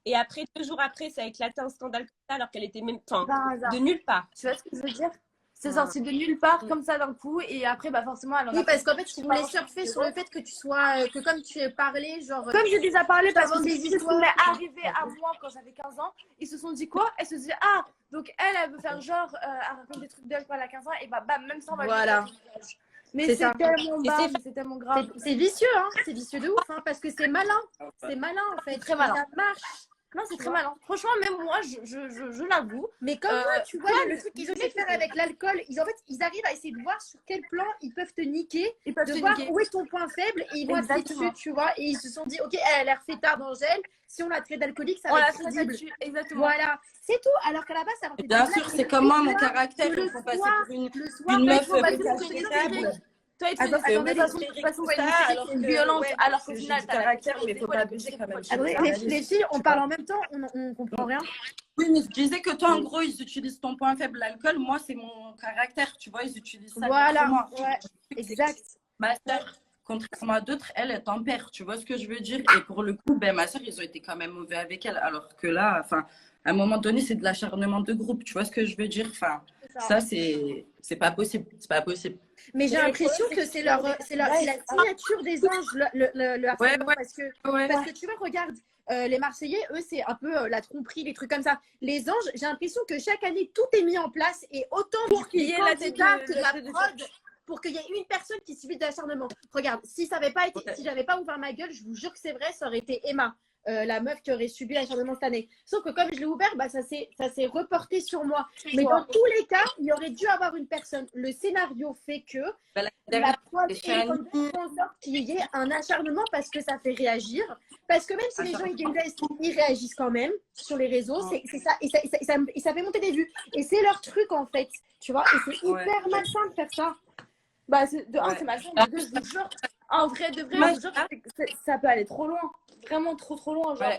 Et après, 2 jours après, ça a éclaté un scandale comme ça, alors qu'elle était même de nulle part. Tu vois ce que je veux dire? C'est sorti de nulle part comme ça d'un coup et après forcément elle en a. Oui, parce qu'en fait tu voulais surfer sur le fait que tu sois que comme tu es parlé genre comme j'ai déjà parlé parce que c'est ce qui m'est arrivé à moi quand j'avais 15 ans, ils se sont dit quoi? Elle se dit ah donc elle veut faire genre à raconter des trucs d'elle quand elle a 15 ans et même ça on va voilà. Mais c'est tellement bas, c'est tellement grave. C'est vicieux hein, c'est vicieux de ouf hein, parce que c'est malin. C'est malin en fait, très malin. Ça marche. Non, c'est très malin. Franchement, même moi, je l'avoue. Mais comme toi, tu vois, le truc qu'ils essaient de faire avec l'alcool, ils arrivent à essayer de voir sur quel plan ils peuvent te niquer, de voir où est ton point faible et ils vont appuyer dessus, tu vois. Et ils se sont dit, ok, elle a l'air fêtarde d'Angèle, si on la traite d'alcoolique, ça va être crédible. Exactement. Voilà, c'est tout. Alors qu'à la base, ça va. Bien sûr, c'est comme moi, mon caractère, il faut passer pour une meuf véritable. Toi, attendez, de toute façon, c'est violente, alors qu'au final, t'as caractère, mais il faut pas abuser quand même. Les filles, on parle en même temps, on comprend rien. Oui, mais je disais que toi, en gros, ils utilisent ton point faible, l'alcool. Moi, c'est mon caractère, tu vois, ils utilisent ça. Voilà, ouais, exact. Ma soeur, contrairement à d'autres, elle tempère, tu vois ce que je veux dire? Et pour le coup, ma soeur, ils ont été quand même mauvais avec elle, alors que là, enfin, à un moment donné, c'est de l'acharnement de groupe, tu vois ce que je veux dire? Enfin, ça, c'est pas possible, c'est pas possible. Mais j'ai l'impression que c'est la signature des anges, le harcèlement, parce que tu vois, regarde, les Marseillais, eux, c'est un peu la tromperie, les trucs comme ça. Les anges, j'ai l'impression que chaque année, tout est mis en place et autant pour qu'il y ait la tête que de la prod, pour qu'il y ait une personne qui subit de l'acharnement. Regarde, si ça avait pas été, si j'avais pas ouvert ma gueule, je vous jure que c'est vrai, ça aurait été Emma. La meuf qui aurait subi l'acharnement cette année. Sauf que comme je l'ai ouvert, bah, ça s'est reporté sur moi. Mais dans tous les cas, il y aurait dû avoir une personne. Le scénario fait que la preuve est en sorte qu'il y ait un acharnement parce que ça fait réagir. Parce que même si les gens ils détestent, ils réagissent quand même sur les réseaux. C'est ça, et ça fait monter des vues. Et c'est leur truc en fait. Tu vois, et c'est hyper malsain de faire ça. Bah, de un, c'est malsain. De deux, je vous jure. En vrai, de vrai, je vous jure que ça peut aller trop loin. Vraiment trop loin. Genre.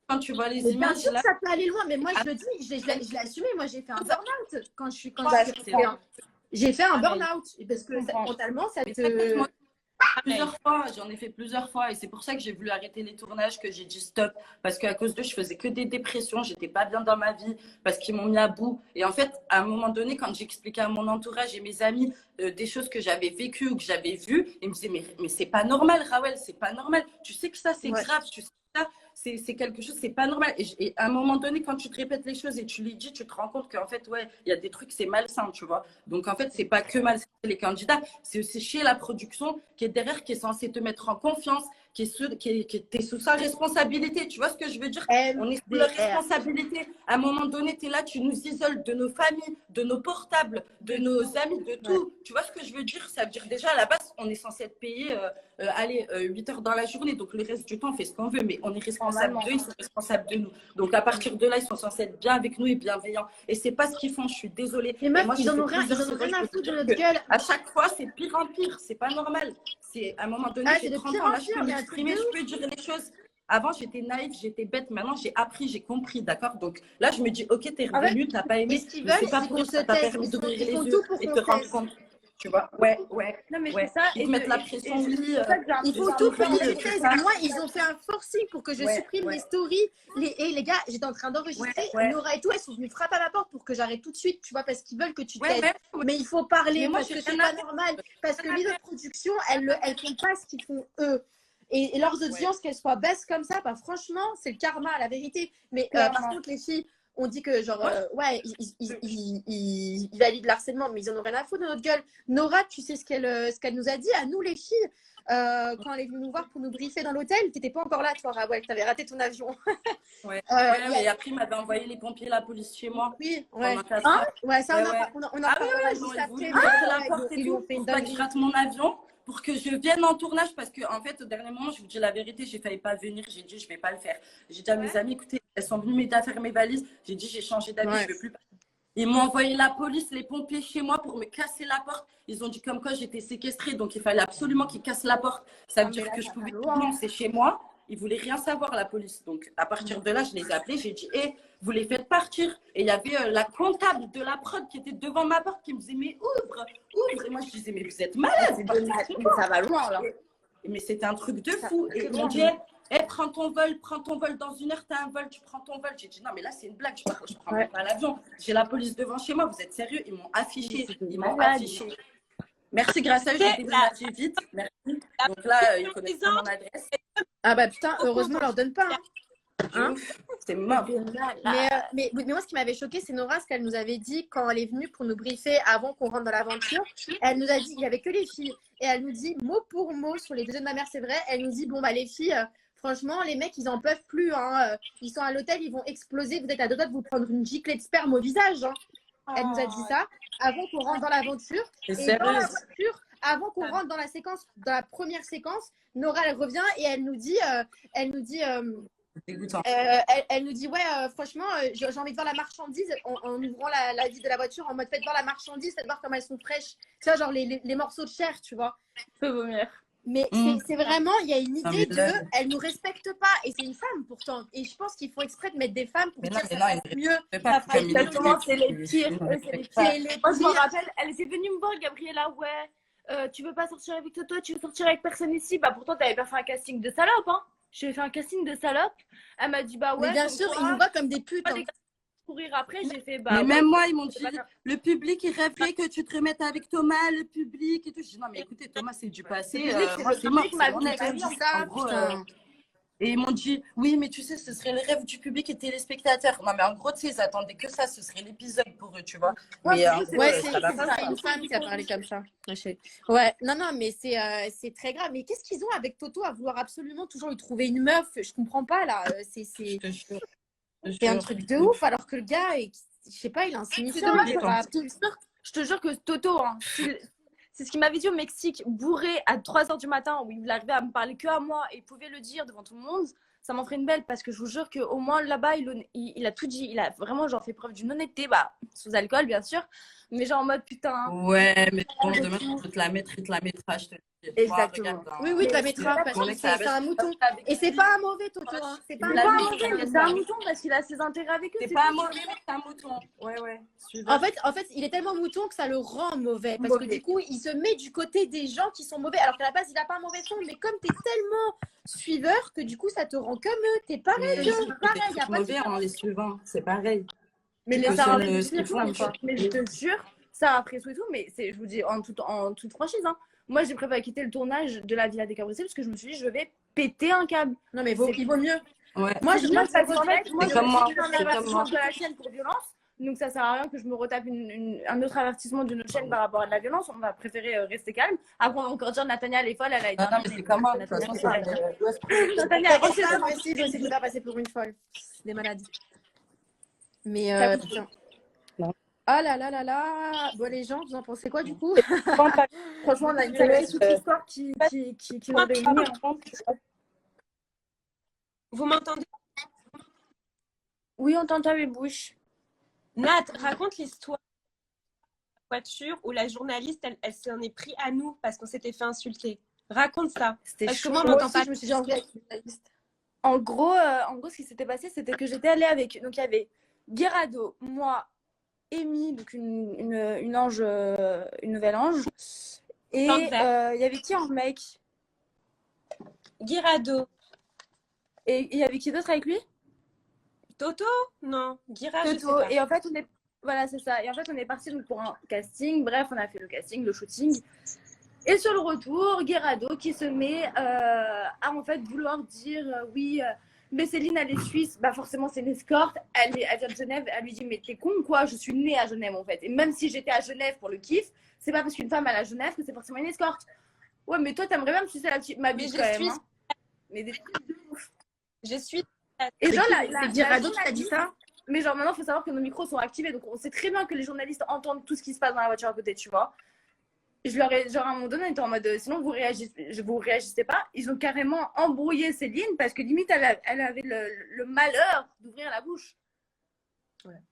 Quand tu vois les mais images, bien sûr là... ça peut aller loin, mais moi je le dis, je l'ai assumé. Moi j'ai fait un burn-out quand j'ai fait un burn-out parce que mentalement ça te. J'en ai fait plusieurs fois et c'est pour ça que j'ai voulu arrêter les tournages, que j'ai dit stop, parce qu'à cause d'eux je faisais que des dépressions, j'étais pas bien dans ma vie parce qu'ils m'ont mis à bout. Et en fait à un moment donné, quand j'expliquais à mon entourage et mes amis des choses que j'avais vécues ou que j'avais vues, ils me disaient mais c'est pas normal Rawel, c'est pas normal, tu sais que ça c'est grave, tu sais que ça c'est quelque chose, c'est pas normal. Et à un moment donné, quand tu te répètes les choses et tu les dis, tu te rends compte qu'en fait, ouais, il y a des trucs, c'est malsain, tu vois. Donc, en fait, c'est pas que malsain les candidats, c'est aussi chez la production qui est derrière, qui est censée te mettre en confiance, qui est sous sa responsabilité. Tu vois ce que je veux dire? On est sous leur responsabilité. À un moment donné, tu es là, tu nous isoles de nos familles, de nos portables, de nos amis, de tout. Tu vois ce que je veux dire? Ça veut dire déjà, à la base, on est censé être payé 8 heures dans la journée. Donc, le reste du temps, on fait ce qu'on veut. Mais on est responsable d'eux, ils sont responsables de nous. Donc, à partir de là, ils sont censés être bien avec nous et bienveillants. Et c'est pas ce qu'ils font. Je suis désolée. Les meufs, ils en ont rien à foutre de notre gueule. À chaque fois, c'est pire en pire. C'est pas normal. C'est à un moment donné, j'ai 30 ans. Là, je peux m'exprimer, je peux dire les choses. Avant, j'étais naïve, j'étais bête. Maintenant, j'ai appris, j'ai compris, d'accord? Donc là, je me dis, ok, t'es revenu, t'as pas aimé. Ce qu'ils veulent, c'est qu'on se taise. Ils font tout pour et qu'on te rendre taise. compte. Tu vois? Ouais. Non, mais ouais. c'est ça. Ils te mettent la pression. Il faut tout pour que tu taises. Moi, ils ont fait un forcing pour que je supprime les stories. Et les gars, j'étais en train d'enregistrer. Nora et tout, elles sont venues frapper à ma porte pour que j'arrête tout de suite, tu vois, parce qu'ils veulent que tu taises. Mais il faut parler, parce que c'est pas normal. Parce que les autres productions, elles font pas ce qu'ils font eux. Et leurs audiences, qu'elles soient basses comme ça, bah, franchement, c'est le karma, la vérité. Mais par contre, les filles, on dit que genre, ils valident l'harcèlement, mais ils en ont rien à foutre de notre gueule. Nora, tu sais ce qu'elle nous a dit à nous, les filles, quand elle est venue nous voir pour nous briefer dans l'hôtel. T'étais pas encore là, toi, Rawel, t'avais raté ton avion. Et après, il m'avait envoyé les pompiers, la police chez moi. Oui, ça, on a parlé juste après. Ils ont fait une dinguerie. Je rate mon avion pour que je vienne en tournage parce que en fait au dernier moment je vous dis la vérité, j'ai failli pas venir, j'ai dit je vais pas le faire. J'ai dit à mes amis, écoutez, elles sont venues m'aider à faire mes valises, j'ai dit j'ai changé d'avis, je veux plus. Ils m'ont envoyé la police, les pompiers chez moi pour me casser la porte. Ils ont dit comme quoi j'étais séquestrée, donc il fallait absolument qu'ils cassent la porte. Ça veut dire que je pouvais non, c'est chez moi. Ils voulaient rien savoir, la police. Donc, à partir de là, je les ai appelés. J'ai dit, vous les faites partir. Et il y avait la comptable de la prod qui était devant ma porte qui me disait, mais ouvre. Et moi, je disais, mais vous êtes malade. Ça va loin, là. Mais c'était un truc de fou. Et ils m'ont dit, prends ton vol dans 1 heure, t'as un vol, tu prends ton vol. J'ai dit, non, mais. Là, c'est une blague. Je prends pas l'avion. J'ai la police devant chez moi. Vous êtes sérieux? Ils m'ont affiché. Merci, grâce à eux, j'ai déménagé vite. Merci. Donc là, ils connaissent pas mon adresse. Ah bah putain, heureusement, on leur donne pas. Hein c'est mort. Mais moi, ce qui m'avait choqué, c'est Nora, ce qu'elle nous avait dit quand elle est venue pour nous briefer avant qu'on rentre dans l'aventure. Elle nous a dit, il n'y avait que les filles. Et elle nous dit, mot pour mot, sur les deux yeux de ma mère, c'est vrai. Elle nous dit, bon, bah les filles, franchement, les mecs, ils en peuvent plus. Hein. Ils sont à l'hôtel, ils vont exploser. Vous êtes à deux doigts de vous prendre une giclée de sperme au visage. Hein. Elle nous a dit ça avant qu'on rentre dans l'aventure. Et dans la voiture, avant qu'on rentre dans la première séquence, Nora, elle revient et elle nous dit, elle nous dit, franchement, j'ai envie de voir la marchandise en ouvrant la vitre de la voiture, en mode faites voir la marchandise, faites voir comment elles sont fraîches. Tu vois, genre les morceaux de chair, tu vois. Je peux vomir. Mais c'est vraiment, il y a une idée elle nous respecte pas. Et c'est une femme pourtant. Et je pense qu'il faut exprès de mettre des femmes pour dire ça va mieux. Exactement, c'est les pires. Moi, je me rappelle, elle est venue me voir, Gabriella, tu veux pas sortir avec toi, tu veux sortir avec personne ici? Bah pourtant, t'avais pas fait un casting de salope, hein. J'ai fait un casting de salope. Elle m'a dit, bah ouais. Mais bien sûr, ils nous voient comme des putes. Courir après, j'ai fait mais même moi, ils m'ont dit, le public, il rêverait que tu te remettes avec Thomas, le public et tout. Je dis, non, mais écoutez, Thomas, c'est du passé. Moi, c'est mort. Et ils m'ont dit, oui, mais tu sais, ce serait le rêve du public et téléspectateurs. Non, mais en gros, tu sais, ils attendaient que ça, ce serait l'épisode pour eux, tu vois. Mais en gros, ça va pas. C'est une femme qui a parlé comme ça. Ouais, non, mais c'est très grave. Mais qu'est-ce qu'ils ont avec Toto à vouloir absolument toujours lui trouver une meuf? Je comprends pas, là. Je te jure. C'est un truc de ouf, alors que le gars, je sais pas, il est insignifiant. Je te jure que Toto, hein, c'est ce qu'il m'avait dit au Mexique, bourré à 3h du matin, où il arrivait à me parler que à moi et il pouvait le dire devant tout le monde. Ça m'en ferait une belle parce que je vous jure qu'au moins là-bas, il a tout dit. Il a vraiment genre fait preuve d'une honnêteté, bah, sous alcool bien sûr, mais genre en mode putain. Ouais, mais bon, demain, il te la mettra, je te dis. Exactement. Oui, tu la mettras parce que c'est un mouton. Et c'est pas un mauvais Toto. Hein. C'est pas un mauvais, mais c'est un mouton parce qu'il a ses intérêts avec eux. C'est pas un mauvais, mais c'est un mouton. Ouais. En fait, il est tellement mouton que ça le rend mauvais. Parce que du coup, il se met du côté des gens qui sont mauvais. Alors qu'à la base, il a pas un mauvais fond. Mais comme tu es tellement suiveur que du coup, ça te rend comme eux. T'es pareil. Il y a pas mauvais en les suivant. C'est pareil. Mais les Sarah mais je te jure, ça après tout et tout, mais je vous dis en toute franchise, hein. Moi, j'ai préféré quitter le tournage de la Villa des Cabrissés parce que je me suis dit, je vais péter un câble. Non, mais il vaut mieux. Ouais. Moi, je suis en C'est avertissement de la chaîne pour violence. Donc, ça sert à rien que je me retape un autre avertissement d'une chaîne par rapport à de la violence. On va préférer rester calme. Après, on va encore dire Nathania, elle est folle. Elle a été. Non, mais c'est comme moi. De toute façon, Nathania, je vais pas passer pour une folle. C'est des maladies. Mais. Ah là là là là. Bon, les gens, vous en pensez quoi du coup? Franchement, on a une toute histoire qui nous réunit. Vous m'entendez? Oui, on t'entend les bouches. Nat, raconte l'histoire de la voiture où la journaliste, elle s'en est pris à nous parce qu'on s'était fait insulter. Raconte ça. C'était parce chaud. que moi, on m'entend pas. Je me suis dit, en gros, ce qui s'était passé, c'était que j'étais allée avec. Donc, il y avait Guerrado, moi, Amy, donc une ange, une nouvelle ange. Et il y avait qui en mec? Guirado. Et il y avait qui d'autre avec lui? Toto? Non. Guirado, je sais Toto. pas. Et en fait, voilà, c'est ça. Et en fait, on est parti pour un casting. Bref, on a fait le casting, le shooting. Et sur le retour, Guerrado qui se met à en fait vouloir dire oui, mais Céline, elle est suisse. Bah forcément, c'est une escorte. Elle vient de Genève. Elle lui dit, mais t'es con ou quoi? Je suis née à Genève en fait. Et même si j'étais à Genève pour le kiff, c'est pas parce qu'une femme elle est à Genève que c'est forcément une escorte. Ouais, mais toi, t'aimerais bien me sucer ma bite quand même. Hein. Mais des trucs de ouf. Je suis. Et genre, c'est Guerrado qui t'a dit ça? Mais genre, maintenant, il faut savoir que nos micros sont activés. Donc, on sait très bien que les journalistes entendent tout ce qui se passe dans la voiture à côté, tu vois. Je leur ai, genre, à un moment donné, on était en mode, sinon, vous réagissez pas. Ils ont carrément embrouillé Céline parce que limite, elle avait le malheur d'ouvrir la bouche. Ouais.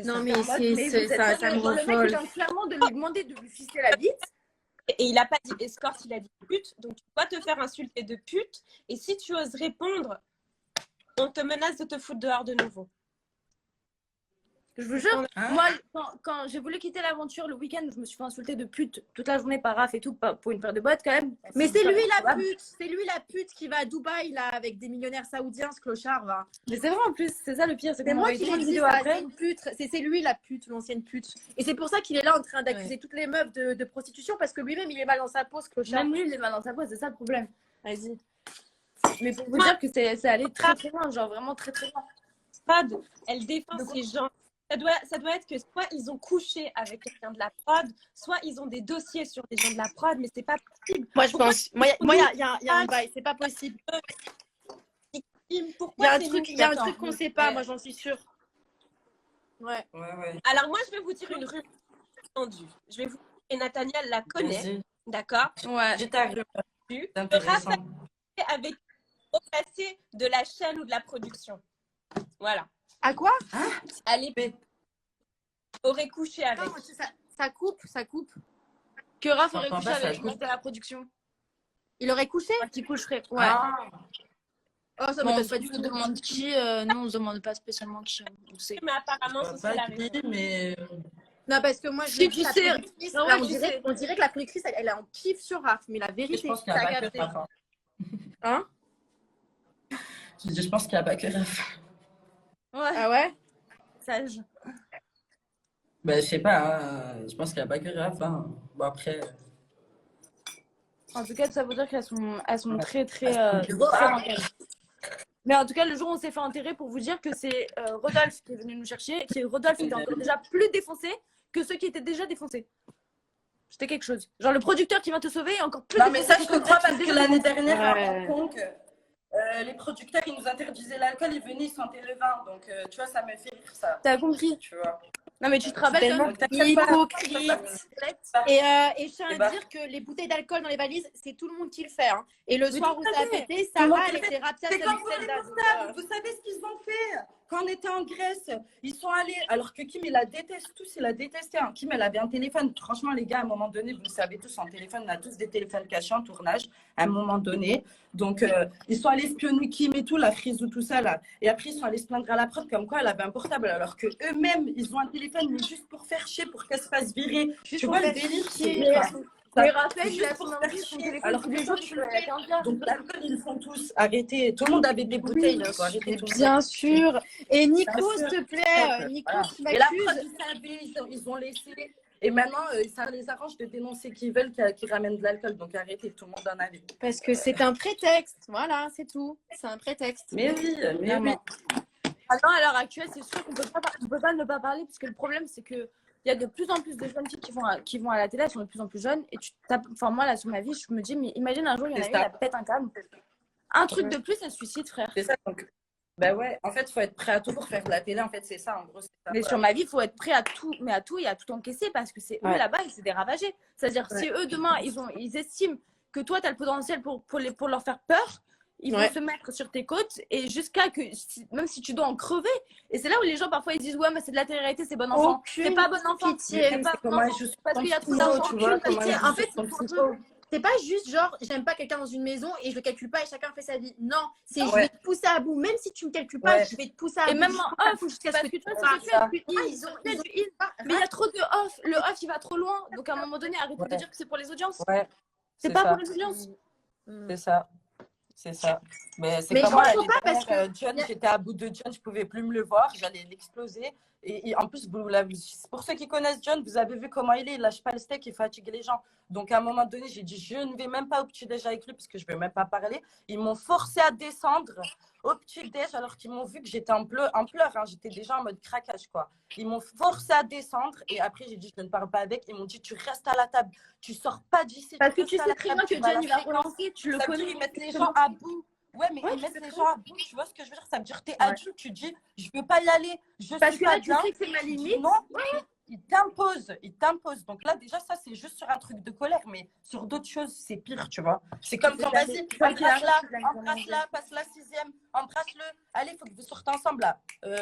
Non, mais ça me rend folle. Le mec, il clairement de lui demander de lui fister la bite. Et il n'a pas dit escorte, il a dit pute. Donc, tu dois te faire insulter de pute. Et si tu oses répondre, on te menace de te foutre dehors de nouveau. Je vous jure, moi, quand j'ai voulu quitter l'aventure le week-end, je me suis fait insulter de pute toute la journée par Raph et tout, pour une paire de bottes quand même. Mais c'est lui la pute. C'est lui la pute qui va à Dubaï là avec des millionnaires saoudiens, ce clochard va. Mais c'est vrai en plus, c'est ça le pire. C'est moi qui l'ai dit, c'est une pute. C'est lui la pute, l'ancienne pute. Et c'est pour ça qu'il est là en train d'accuser toutes les meufs de prostitution parce que lui-même il est mal dans sa peau, ce clochard. Même lui, il est mal dans sa peau, c'est ça le problème. Vas-y. Mais pour vous dire que c'est allé très très loin, genre vraiment très très loin. Prod, elle défend ces gens. Ça doit être que soit ils ont couché avec quelqu'un de la prod, soit ils ont des dossiers sur des gens de la prod, mais c'est pas possible. Moi, je pense. Moi, il y a un bail, c'est pas possible. Il y a un truc qu'on sait pas, moi, j'en suis sûre. Ouais. Alors, moi, je vais vous dire une rumeur tendue. Je vais vous dire, et Nathania la connaît, d'accord? Ouais. J'étais arrivée. C'est intéressant. Avec au passé de la chaîne ou de la production. Voilà. À quoi? Allez, aurait couché avec. Non, ça coupe. Que Raph aurait couché avec de la production. Il aurait couché? Qui coucherait. Ouais. Oh, ça m'étonne pas du tout. On demande qui. Non, on ne demande pas spécialement qui. Mais apparemment, c'est la raison. Mais... Non, parce que moi, je tu sais. On dirait que la productrice, elle est en kiff sur Raph, mais la vérité, je pense qu'il n'y a pas que Raph. Hein? Je pense qu'il n'y a pas que Raph. Ouais. Ah ouais? Sage. Ben, je sais pas, hein. Je pense qu'il n'y a pas que Raph. Hein. Bon, après. En tout cas, ça veut dire qu'elles sont très, très, Elles sont très gros, encadrées. Mais en tout cas, le jour où on s'est fait enterrer, pour vous dire que c'est Rodolphe qui est venu nous chercher, qui Rodolphe était encore déjà plus défoncé que ceux qui étaient déjà défoncés. C'était quelque chose. Genre le producteur qui vient te sauver est encore plus Non, mais défoncé ça, je comprends parce que l'année dernière, à Ouais. Hong Kong, les producteurs, ils nous interdisaient l'alcool, ils venaient, ils sentaient le vin. Donc, tu vois, ça me fait rire, ça. T'as compris? Tu vois. Non, mais tu te rappelles Tellement quand même hypocrite. Et je tiens Eh à ben. dire que les bouteilles d'alcool dans les valises, c'est tout le monde qui le fait. Hein. Et le Mais soir tout où à ça a fait. pété, Tout le monde Sarah, qui elle le fait. était rapsia C'est de comme pour les Zelda. portables. Vous savez ce qu'ils ont fait quand on était en Grèce? Ils sont allés, alors que Kim, il la déteste tous, il a détesté. Hein. Kim, elle avait un téléphone. Franchement, les gars, à un moment donné, vous le savez tous, en téléphone, on a tous des téléphones cachés en tournage, à un moment donné. Donc, ils sont allés espionner Kim et tout, la frise ou tout ça, là. Et après, ils sont allés se plaindre à la prod comme quoi elle avait un portable, alors que eux-mêmes, ils ont un téléphone, mais juste pour faire chier, pour qu'elle se fasse virer. Juste Tu pour vois, le faire délire, chier. Mais Raphaël, il juste a pour son faire ordi, son chier. téléphone Alors tous que les toi, jours, tu il le peut avec fais. un gars. Donc, l'alcool, ils le font tous. Arrêtez. Tout le monde avait des bouteilles. Il faut arrêter tout le monde. Bien sûr. Et Nico, Bien s'il sûr. te plaît, Nico, Voilà. tu Et la m'accuses. prod, ils savaient, ils ont laissé. Et maintenant, ça les arrange de dénoncer qui veulent qu'ils ramènent de l'alcool. Donc, arrêtez, tout le monde en a vu. Parce que c'est un prétexte. Voilà, c'est tout. C'est un prétexte. Mais oui, mais oui. Vraiment. Maintenant, à l'heure actuelle, c'est sûr qu'on peut pas ne pas parler, parce que le problème, c'est que il y a de plus en plus de jeunes filles qui vont à la télé, elles sont de plus en plus jeunes. Et tu tapes, enfin, moi, là, sur ma vie, je me dis, mais imagine un jour, il y en a une, elle pète un câble. Un truc de plus, elle se suicide, frère. C'est ça. Donc, bah ouais, en fait, il faut être prêt à tout pour faire de la télé. En fait, c'est ça, en gros. Ça, Mais sur ma vie, il faut être prêt à tout, mais à tout et à tout encaisser, parce que c'est eux Ouais. là-bas, c'est des ravagés. C'est-à-dire, si eux, demain, ils estiment que toi, tu as le potentiel pour leur faire peur, ils vont se mettre sur tes côtes, et jusqu'à que, même si tu dois en crever. Et c'est là où les gens, parfois, ils disent, ouais, mais c'est de la télé-réalité, c'est bon enfant. C'est pas bon enfant. pitié. C'est pas bon Comment enfant. ils jouent Parce qu'il y a trop tu d'enfants. vois, Aucune comment pitié. ils jouent En fait, sur il faut le un peu- c'est pas juste genre j'aime pas quelqu'un dans une maison et je le calcule pas et chacun fait sa vie. Non, c'est je Ouais. vais te pousser à bout. Même si tu me calcules pas, Ouais. je vais te pousser à Et bout. même jusqu'à en off, jusqu'à parce ce que que tu vois, tu c'est fasses. du fait du Ah, in. ils ont Il y a ils du in. Mais il y a trop de off. Le off, il va trop loin. Donc, à un moment donné, arrêtez de dire que c'est pour les audiences. Ouais. C'est pas pour les audiences. C'est ça. C'est ça. Mais c'est Mais comme je moi, comprends l'année pas parce dernière, que John, y a- j'étais à bout de John, je pouvais plus me le voir, j'allais l'exploser. Et en plus, pour ceux qui connaissent John, vous avez vu comment il lâche pas le steak, il fatigue les gens. Donc à un moment donné, j'ai dit, je ne vais même pas au petit-déj avec lui parce que je ne vais même pas parler. Ils m'ont forcé à descendre au petit-déj alors qu'ils m'ont vu que j'étais en pleurs. Hein. J'étais déjà en mode craquage, quoi. Ils m'ont forcé à descendre et après, j'ai dit, je ne parle pas avec. Ils m'ont dit, tu restes à la table, tu sors pas d'ici. Parce que tu restes à sais la très table, bien que tu vas à John, la il va fréquence. relancer. Tu le Ça veut connais. dire, ils mettent les gens à bout. Ouais, mais Ouais, ils mettent tu sais les très gens à bout. Tu vois ce que je veux dire? Ça veut dire, t'es adulte, tu dis, je veux pas y aller. Je Parce suis que pas là, tu bien. sais que c'est ma Tu dis limite. non, ils t'imposent. Ils t'imposent. Donc là, déjà, ça, c'est juste sur un truc de colère. Mais sur d'autres choses, c'est pire, tu vois. C'est comme quand, vas-y, embrasse-la, passe la 6e, embrasse-le. Allez, il faut que vous sortez ensemble, là.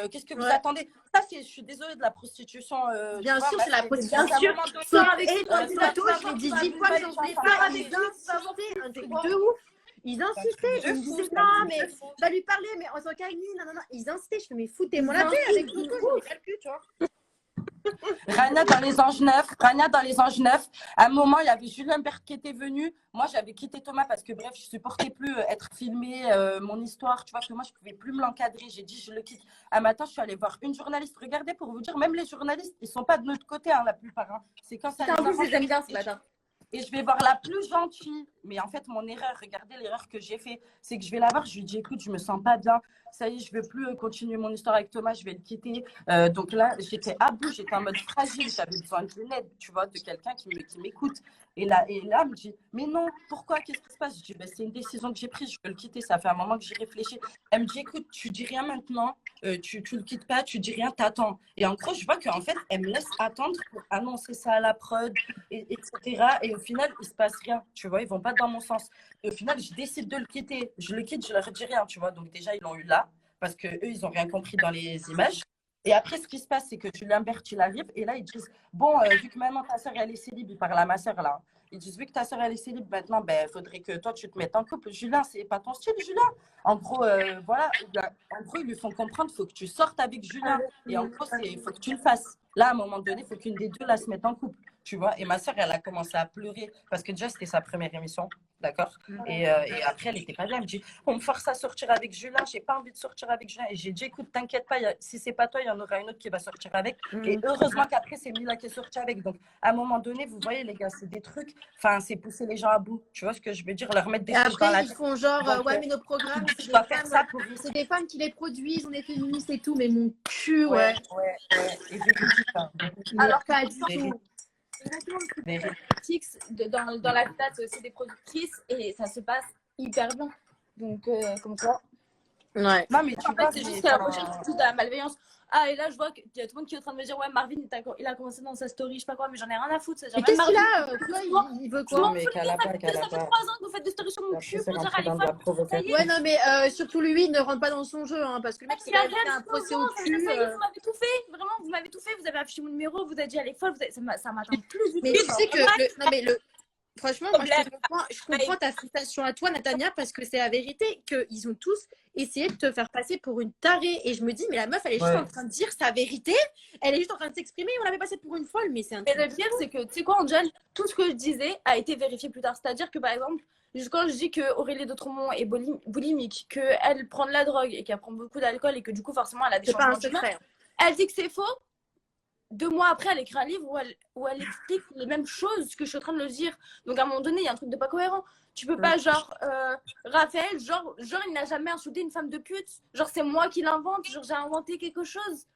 Qu'est-ce que vous attendez? Ça, c'est, je suis désolée, de la prostitution. bien tu vois, sûr, bah, c'est la prostitution. Bien sûr. Sors avec et toi, une tu vas photo, je l'ai dit 10 fois que j'en voulais pas. Ils insistaient, un truc de ouf. Ils insistaient, ils me disaient non, mais va lui parler, mais en tant qu'ami, non. Ils insistaient, je fais mais foutez-moi la paix avec photo, je m'en calcule, tu vois. Rania dans les Anges Neufs, à un moment, il y avait Julien Bert qui était venu. Moi, j'avais quitté Thomas parce que, bref, je supportais plus être filmée, mon histoire. Tu vois que moi, je pouvais plus me l'encadrer. J'ai dit, je le quitte. Un matin, je suis allée voir une journaliste. Regardez, pour vous dire, même les journalistes, ils sont pas de notre côté, hein, la plupart. Hein. C'est quand ça les En plus, arrange. je les aime bien ce matin. Et je vais voir la plus gentille. Mais en fait, mon erreur, regardez l'erreur que j'ai fait, c'est que je vais la voir, je lui dis, écoute, je me sens pas bien. Ça y est, je veux plus continuer mon histoire avec Thomas, je vais le quitter. Donc là, j'étais à bout, j'étais en mode fragile, j'avais besoin d'une aide, tu vois, de quelqu'un qui m'écoute. Et là, elle me dit, mais non, pourquoi, qu'est-ce qui se passe? Je dis, ben, c'est une décision que j'ai prise, je veux le quitter, ça fait un moment que j'y réfléchis. Elle me dit, écoute, tu dis rien maintenant, tu le quittes pas, tu dis rien, t'attends. Et en gros, je vois qu'en fait, elle me laisse attendre pour annoncer ça à la prod, etc. Et au final, il se passe rien, tu vois, ils vont pas dans mon sens. Et au final, je décide de le quitter. Je le quitte, je leur dis rien, tu vois. Donc déjà, ils l'ont eu là, parce qu'eux, ils n'ont rien compris dans les images. Et après, ce qui se passe, c'est que Julien Bert, il arrive, et là, ils disent, bon, vu que maintenant ta sœur, elle est célibe, il parle à ma sœur, là. Ils disent, vu que ta sœur, elle est célibe, maintenant, ben, faudrait que toi, tu te mettes en couple. Julien, c'est pas ton style, Julien. En gros, voilà, en gros, ils lui font comprendre, il faut que tu sortes avec Julien. Et en gros, il faut que tu le fasses. Là, à un moment donné, il faut qu'une des deux, là, se mette en couple, tu vois. Et ma sœur, elle a commencé à pleurer, parce que déjà, c'était sa première émission. d'accord? Et après, elle était pas bien. Elle me dit, on me force à sortir avec Julien, j'ai pas envie de sortir avec Julien. Et j'ai dit, écoute, t'inquiète pas, si c'est pas toi, il y en aura une autre qui va sortir avec. Et heureusement qu'après, c'est Mila qui est sortie avec. Donc, à un moment donné, vous voyez, les gars, c'est des trucs, enfin, c'est pousser les gens à bout. Tu vois ce que je veux dire? Leur mettre des Et choses dans après, la ils tête. font genre, Donc, ouais, mais nos programmes, je dois faire ça pour c'est des femmes qui les produisent, on est féministes et tout, mais mon cul, ouais. Et véridique, hein. Alors qu'à distance, Véridique. exactement, Véridique. Tix, dans la classe, c'est aussi des productrices et ça se passe hyper bien. Donc, comme quoi. Ouais. Non, mais tu En vois, fait, c'est juste qu'à la prochaine, c'est tout de la malveillance. Ah, et là, je vois qu'il y a tout le monde qui est en train de me dire, ouais, Marvin, il a commencé dans sa story, je sais pas quoi, mais j'en ai rien à foutre. Mais qu'est-ce qu'il a Quoi, il veut quoi? non, mais qu'elle a pas, Ça fait 3 ans que vous faites des stories sur mon Après, cul c'est pour dire à rentré les dans de la femmes. provocation. Ouais, non, mais surtout lui, il ne rentre pas dans son jeu, hein, parce que le mec, il a fait un procès au cul. Vous m'avez tout fait, vraiment, vous m'avez tout fait, vous avez affiché mon numéro, vous avez dit à l'école, ça m'atteint plus du tout. Mais tu sais que non mais franchement, moi, je comprends ta frustration à toi, Natania, parce que c'est la vérité qu'ils ont tous essayé de te faire passer pour une tarée. Et je me dis, mais la meuf, elle est juste en train de dire sa vérité. Elle est juste en train de s'exprimer. On l'avait passée pour une folle, mais c'est un Mais truc. le pire, c'est que, tu sais quoi, Angel, tout ce que je disais a été vérifié plus tard. C'est-à-dire que, par exemple, quand je dis que Aurélie Dautremont est boulimique, qu'elle prend de la drogue et qu'elle prend beaucoup d'alcool et que du coup, forcément, elle a des C'est pas changements un d'humeur, secret. elle dit que c'est faux. 2 mois après, elle écrit un livre où elle explique les mêmes choses que je suis en train de le dire. Donc, à un moment donné, il y a un truc de pas cohérent. Tu peux pas, genre, Raphaël, genre, il n'a jamais insulté une femme de pute. Genre, c'est moi qui l'invente. Genre, j'ai inventé quelque chose.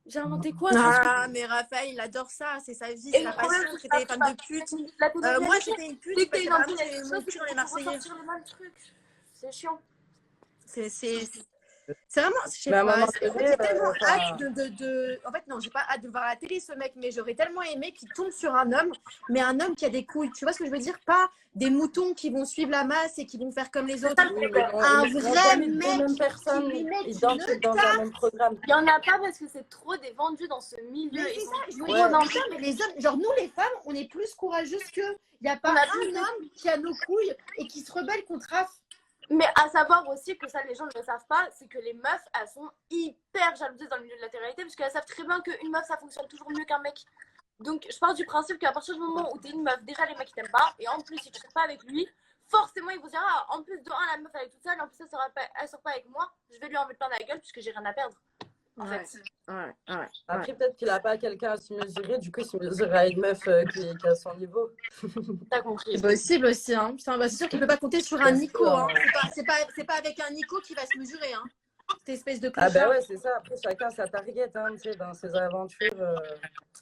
J'ai inventé quoi? Ah, mais Raphaël, il adore ça. C'est sa vie, c'est sa passion. C'était des femmes de pute. Moi, j'étais une pute. Dès que t'es J'étais une vraiment ambiance, mon cul dans les Marseillais. le même truc. C'est chiant. C'est vraiment, je sais Mais à un pas, moment j'ai donné, tellement enfin, hâte En fait, non, j'ai pas hâte de le voir à la télé, ce mec, mais j'aurais tellement aimé qu'il tombe sur un homme, mais un homme qui a des couilles. Tu vois ce que je veux dire? Pas des moutons qui vont suivre la masse et qui vont faire comme les autres. Un vrai mec personne qui lui met identique dans un même programme. Il y en a pas parce que c'est trop des vendus dans ce milieu. Mais c'est ça, je me dis, Ouais. non, putain, mais les hommes, genre nous les femmes, on est plus courageuses qu'eux. Il n'y a pas un homme qui a nos couilles et qui se rebelle contre Raph. Mais à savoir aussi que ça, les gens ne le savent pas, c'est que les meufs, elles sont hyper jalousées dans le milieu de la télé-réalité parce qu'elles savent très bien qu'une meuf, ça fonctionne toujours mieux qu'un mec. Donc, je pars du principe qu'à partir du moment où t'es une meuf, déjà les mecs ils t'aiment pas, et en plus, si tu sors pas avec lui, forcément ils vont dire, ah, en plus de un, la meuf elle est toute seule, en plus elle sort pas avec moi, je vais lui en mettre plein la gueule puisque j'ai rien à perdre. En fait. Après, peut-être qu'il n'a pas quelqu'un à se mesurer, du coup, il se mesure à une meuf qui a son niveau. T'as compris. C'est possible aussi, hein. Putain, bah, c'est sûr qu'il ne peut pas compter sur un Nico. Hein. C'est pas avec un Nico qui va se mesurer. Hein. Cette espèce de Ah, clochard. bah ouais, c'est ça. Après, chacun sa target, hein, tu sais, dans ses aventures.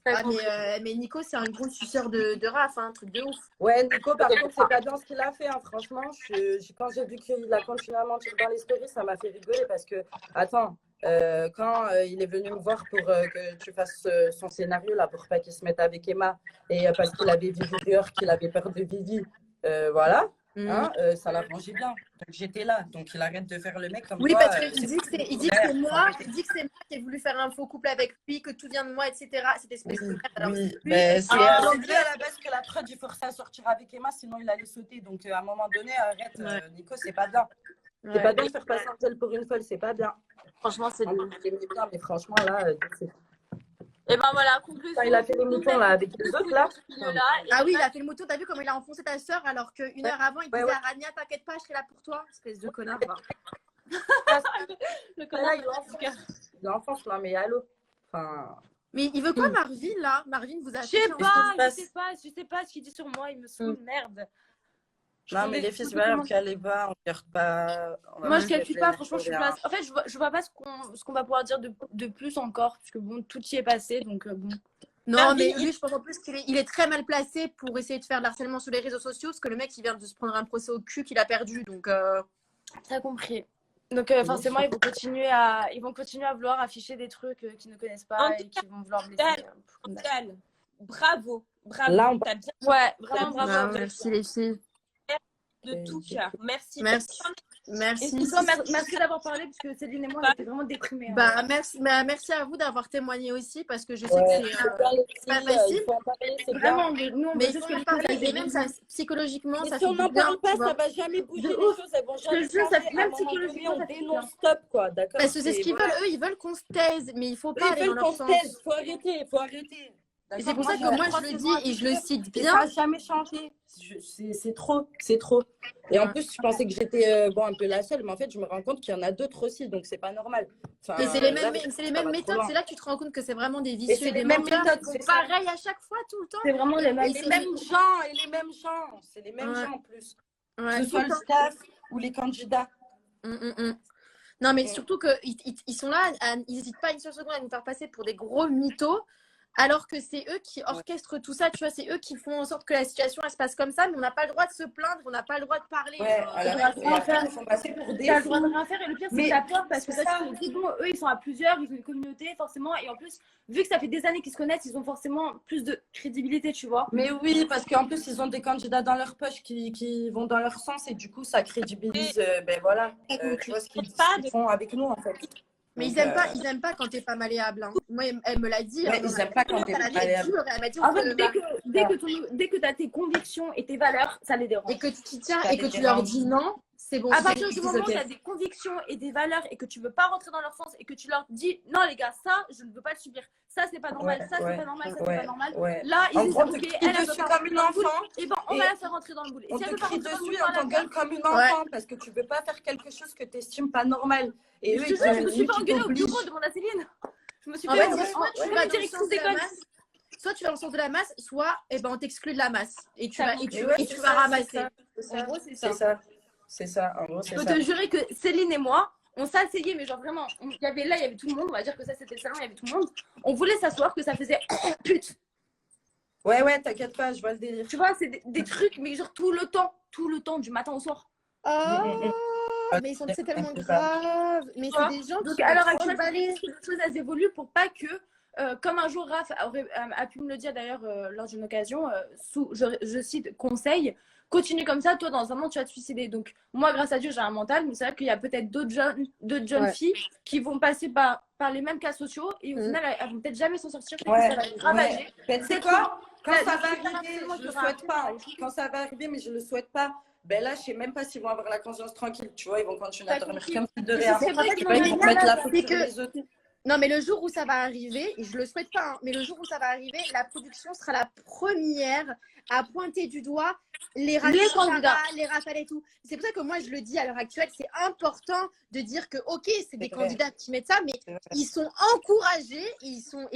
Mais Nico, c'est un gros suceur de raf, hein, un truc de ouf. Ouais, Nico, par contre, c'est pas bien ce qu'il a fait, hein. Franchement, quand j'ai vu qu'il a continué à mentir dans les stories, ça m'a fait rigoler parce que, attends, quand il est venu me voir pour que tu fasses son scénario, là, pour pas qu'il se mette avec Emma, et parce qu'il avait Vivi dehors, qu'il avait peur de Vivi, voilà. Hein, ça l'arrangeait bien. Donc j'étais là. Donc il arrête de faire le mec comme oui, toi. parce qu'il dit que c'est moi qui ai voulu faire un faux couple avec lui, que tout vient de moi, etc. Cette espèce de alors, oui, lui, mais c'est à la base que la prod il forçait à sortir avec Emma, sinon il allait sauter. Donc à un moment donné, arrête, Nico, c'est pas bien. C'est pas bien de faire passer un tel pour une folle, c'est pas bien. Franchement, c'est Je l'aimais bien, mais franchement là, c'est... Et ben voilà, conclusion. Quand il a fait les moutons là avec les autres là. Ah oui, il a fait le mouton. T'as vu comment il a enfoncé ta soeur alors qu'une heure avant, il disait à Rania, t'inquiète pas, je serai là pour toi. Espèce de connard. Le connard, Il enfonce, non mais allô. Enfin... Mais il veut quoi, Marvin, là? Marvin, vous a Je sais pas ce qu'il dit sur moi, il me saoule, merde. Non, mais les filles, c'est pas grave qu'elle est pas, on regarde pas. Moi, je calcule pas, franchement, je suis pas. En fait, je vois pas ce qu'on va pouvoir dire de plus encore, parce que bon, tout y est passé, donc bon. Non, mais lui, je pense en plus qu'il est très mal placé pour essayer de faire de l'harcèlement sur les réseaux sociaux, parce que le mec, il vient de se prendre un procès au cul qu'il a perdu, donc. T'as compris. Donc, forcément, ils vont continuer à vouloir afficher des trucs qu'ils ne connaissent pas et qui vont vouloir blesser. Bravo. Là, T'as bien. Ouais, vraiment bravo. Merci les filles. De tout cœur. Merci. Merci d'avoir parlé parce que Céline et moi on était vraiment déprimés. Bah, merci à vous d'avoir témoigné aussi parce que je sais que c'est pas facile. Vraiment, nous on mais veut il juste faut que en parler. Même ça, psychologiquement, ça si on n'en parle pas, ça va jamais bouger les choses. Elles vont jamais changer. Même psychologiquement, on dénonce stop quoi, d'accord. Parce que c'est ce qu'ils veulent. Eux, ils veulent qu'on se taise, mais il faut pas aller dans leur sens. Faut arrêter. Et c'est pour ça que moi, je le dis et je le cite Et bien. ça n'a jamais changé. C'est trop, c'est trop. Et en plus, je pensais que j'étais bon, un peu la seule, mais en fait, je me rends compte qu'il y en a d'autres aussi, donc c'est pas normal. Enfin, Et c'est les là, mêmes, c'est les ça mêmes va trop méthodes. loin. C'est là que tu te rends compte que c'est vraiment des Et vicieux, c'est des les mêmes menteurs méthodes, qui sont c'est ça. pareils à chaque fois, tout le temps. C'est vraiment les mêmes. Et les mêmes gens, et les mêmes gens. C'est les mêmes Ouais. gens en plus. Ouais, Que ce soit tout le le temps. staff ou les candidats. Non, mais surtout qu'ils sont là, ils n'hésitent pas une seule seconde à nous faire passer pour des gros mythos, alors que c'est eux qui orchestrent tout ça, tu vois, c'est eux qui font en sorte que la situation, elle se passe comme ça, mais on n'a pas le droit de se plaindre, on n'a pas le droit de parler. Ouais, genre. à la Et fin, ils font passer pour des t'as le fous. droit de rien faire et le pire c'est Mais que t'as peur parce que c'est ça, ça. tu te dis bon, eux ils sont à plusieurs, ils ont une communauté forcément et en plus vu que ça fait des années qu'ils se connaissent, ils ont forcément plus de crédibilité, tu vois. Mais oui, parce qu'en plus, ils ont des candidats dans leur poche qui vont dans leur sens et du coup, ça crédibilise, ben voilà, tu vois ce qu'ils font avec nous en fait. Mais Donc, ils aiment pas quand t'es pas malléable. Hein. Moi, elle me l'a dit. ouais, Hein, ils aiment pas quand t'es malléable. Elle m'a dit, En fait, dès que t'as tes convictions et tes valeurs, ça les dérange. et que tu t'y tiens Ça et que les tu leur dérange. dis non, c'est bon. À partir du c'est moment où ok. tu as des convictions et des valeurs et que tu veux pas rentrer dans leur sens et que tu leur dis non les gars, ça je ne veux pas le subir, ça c'est pas normal, ça c'est pas normal, ça c'est pas normal. Ouais. Là ils En disent gros, on te ok, crie elle veut dessus pas comme une rentrer dans le moule, enfant. et ben on Et va la faire rentrer dans le moule. Et on si elle te veut pas crie rentrer dans le moule, dessus, on on va la t'engueule faire. comme une enfant parce que tu veux pas faire quelque chose que tu estimes pas normal. Et eux, Je te ils jure, je me suis eux, fait qui engueuler au t'obligent. bureau, demande à Céline. Je me suis En fait fait, engueuler. soit tu Ouais, vas la dans le directrice sens de la d'école. masse, soit tu vas dans le sens de la masse, soit on t'exclut de la masse et tu Ça vas, va. et tu, Et ouais, et c'est tu ça, vas ramasser. c'est ça. En gros, c'est C'est ça. ça. C'est ça. En gros, Je c'est peux ça. te jurer que Céline et moi, on s'asseyait, mais genre vraiment, il y avait tout le monde, on va dire que ça c'était le salon, il y avait tout le monde. On voulait s'asseoir, que ça faisait pute. Ouais, t'inquiète pas, je vois le délire. Tu vois, c'est des trucs, mais genre tout le temps, du matin au soir. Oh, mais c'est tellement grave. Mais Tu vois. c'est des gens Donc qui à l'heure vont actuelle, s'emballer. les choses elles évoluent pour pas que, comme un jour Raph a pu me le dire d'ailleurs lors d'une occasion, je cite conseil, continue comme ça, toi dans un an tu vas te suicider. Donc moi grâce à Dieu j'ai un mental, mais c'est vrai qu'il y a peut-être d'autres jeunes Ouais. filles qui vont passer par les mêmes cas sociaux et au final elles vont peut-être jamais s'en sortir, peut-être Ouais, que ça va les ravager. ouais. Mais tu sais Peut-être quoi? Quand que ça va le arriver, harcèlement je qui le aura souhaite après, pas. ça va Hein. les Quand ça va arriver, mais je le souhaite pas. Ben là, je sais même pas s'ils vont avoir la conscience tranquille. Tu vois, ils vont continuer à T'as dormir compris. comme si de Et rien. c'est vrai Et que ben, ils vont mettre la faute c'est sur que- les autres. Non, mais le jour où ça va arriver, et je le souhaite pas, hein, mais le jour où ça va arriver, la production sera la première à pointer du doigt les candidats. les Raphaël et tout. C'est pour ça que moi je le dis à l'heure actuelle, c'est important de dire que ok, c'est des vrai. candidats qui mettent ça, mais C'est vrai. ils sont encouragés, ils sont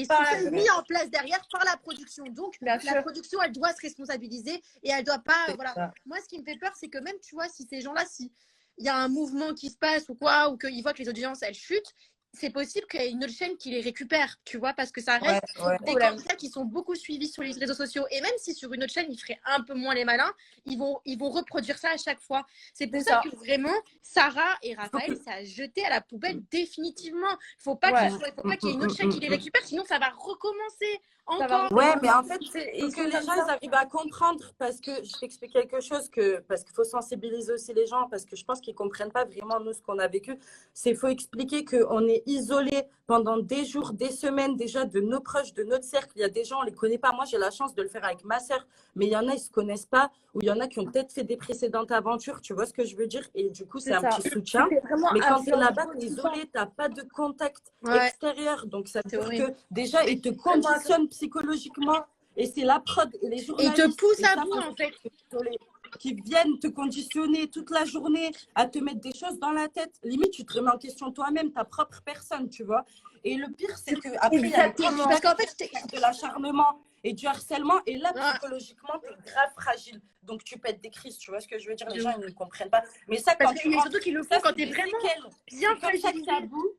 mis en place derrière par la production. Donc Bien la sûr. production, elle doit se responsabiliser et elle doit pas, C'est voilà. ça. Moi, ce qui me fait peur, c'est que même tu vois, si ces gens-là, si il y a un mouvement qui se passe ou quoi, ou qu'ils voient que les audiences elles chutent, c'est possible qu'il y ait une autre chaîne qui les récupère, tu vois, parce que ça reste Ouais. des candidats qui sont beaucoup suivis sur les réseaux sociaux. Et même si sur une autre chaîne, ils feraient un peu moins les malins, ils vont reproduire ça à chaque fois. C'est pour C'est ça ça. que vraiment, Sarah et Raphaël, ça a jeté à la poubelle définitivement. Il faut pas qu'il y ait une autre chaîne qui les récupère, sinon ça va recommencer Ça va encore. Ouais, mais en fait, C'est- faut ils que sont les comme gens ça. ils arrivent à comprendre parce que je t'explique quelque chose parce qu'il faut sensibiliser aussi les gens parce que je pense qu'ils comprennent pas vraiment nous ce qu'on a vécu. C'est faut expliquer qu'on est isolé pendant des jours, des semaines déjà de nos proches, de notre cercle. Il y a des gens on les connaît pas. Moi j'ai la chance de le faire avec ma sœur, mais il y en a ils se connaissent pas ou il y en a qui ont peut-être fait des précédentes aventures. Tu vois ce que je veux dire? Et du coup c'est un ça. petit soutien. C'était vraiment Mais quand tu es influent là-bas, tout tu es le temps. isolé, tu n'as pas de contact Ouais. extérieur. Donc, ça veut C'est dire horrible. que déjà, ils te conditionnent psychologiquement. Et c'est la prod et les Et ils journalistes. te poussent et à ça, bout, faut en fait. désolé, qui viennent te conditionner toute la journée, à te mettre des choses dans la tête. Limite, tu te remets en question toi-même, ta propre personne, tu vois. Et le pire, c'est qu'après, il y a le Exactement. candidat Parce qu'en fait, qui fait de l'acharnement et du harcèlement. Et là, Ouais. psychologiquement, tu es grave fragile. Donc, tu pètes des crises. Tu vois ce que je veux dire? Les gens, ils ne comprennent pas. Mais ça, quand Parce tu que, mais rentres, surtout qu'ils le font ça, quand c'est t'es des vraiment séquelles. bien C'est comme ça que fragilisé. ça boue.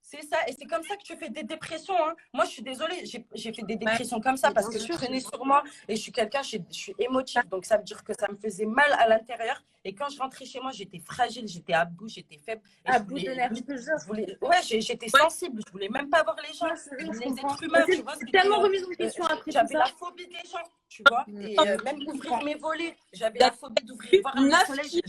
C'est ça, et c'est comme ça que tu fais des dépressions. Hein. Moi, je suis désolée, j'ai fait des dépressions comme ça mais parce bien que sûr. je prenais sur moi et je suis quelqu'un, je suis émotive. Donc, ça veut dire que ça me faisait mal à l'intérieur. Et quand je rentrais chez moi, j'étais fragile, j'étais à bout, j'étais faible. Et À je bout de voulais, nerfs, je te jure. ouais, j'étais sensible, je voulais même pas voir les gens. Ouais, je Les comprends. êtres humains, Mais tu vois. c'est tellement remis en euh, question après tout J'avais ça. la phobie des gens, tu vois. Et même ouvrir mes volets, j'avais la phobie d'ouvrir, voir le soleil.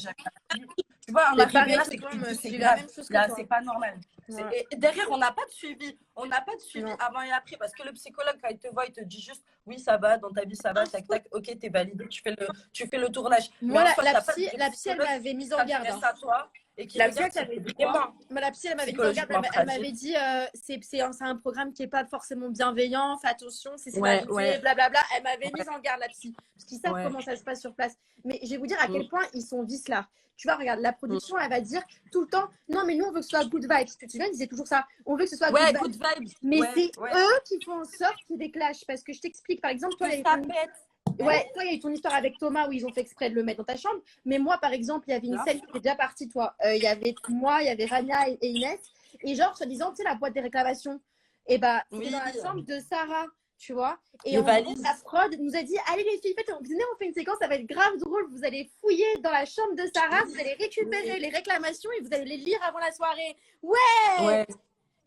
Tu vois, on C'est arrivait pareil là, que c'est toi, que moi, c'est j'ai la grave. même chose que Là, toi. c'est pas normal. Ouais. Et derrière, on n'a pas de suivi. On n'a pas de suivi Non. avant et après. Parce que le psychologue, quand il te voit, il te dit juste oui, ça va, dans ta vie, ça va, tac, tac, ok, t'es validé, tu fais le tournage. Moi, Mais en soi, la t'as pas psy, de elle psychologue m'avait mise en qui garde. s'intéresse à toi et qui La regarde, psy, elle t'avait dit c'est vraiment Mais la psy, elle m'avait dit, regarde, psychologiquement elle m'avait fragile. dit, c'est un programme qui est pas forcément bienveillant, fais attention, c'est Ouais, scénarisé, ouais, blablabla. Elle m'avait ouais, mise en garde la psy, parce qu'ils savent ouais. comment ça se passe sur place. Mais je vais vous dire à Mm, quel point ils sont vicelards. Tu vois, regarde, la mm. production, elle va dire tout le temps, non, mais nous, on veut que ce soit good vibes. Tu te souviens, ils disaient toujours ça, on veut que ce soit Ouais, good good vibes. vibes. Mais Ouais, c'est ouais. eux qui font en sorte qu'il y ait des clashs. Parce que je t'explique, par exemple, toi, Que il y a eu ça ton- pète. ouais, toi, il y a eu ton histoire avec Thomas où ils ont fait exprès de le mettre dans ta chambre. Mais moi, par exemple, il y avait une Bien scène qui était déjà partie, toi. Il y avait moi, il y avait Rania et Inès. Et genre, soi-disant, tu sais, la boîte des réclamations. Et bah, c'était Oui, dans la chambre de Sarah, tu vois. Et les en gros, valises. la prod nous a dit, allez les filles, venez, on fait une séquence, ça va être grave drôle. Vous allez fouiller dans la chambre de Sarah, vous allez récupérer les réclamations et vous allez les lire avant la soirée. Ouais! Ouais,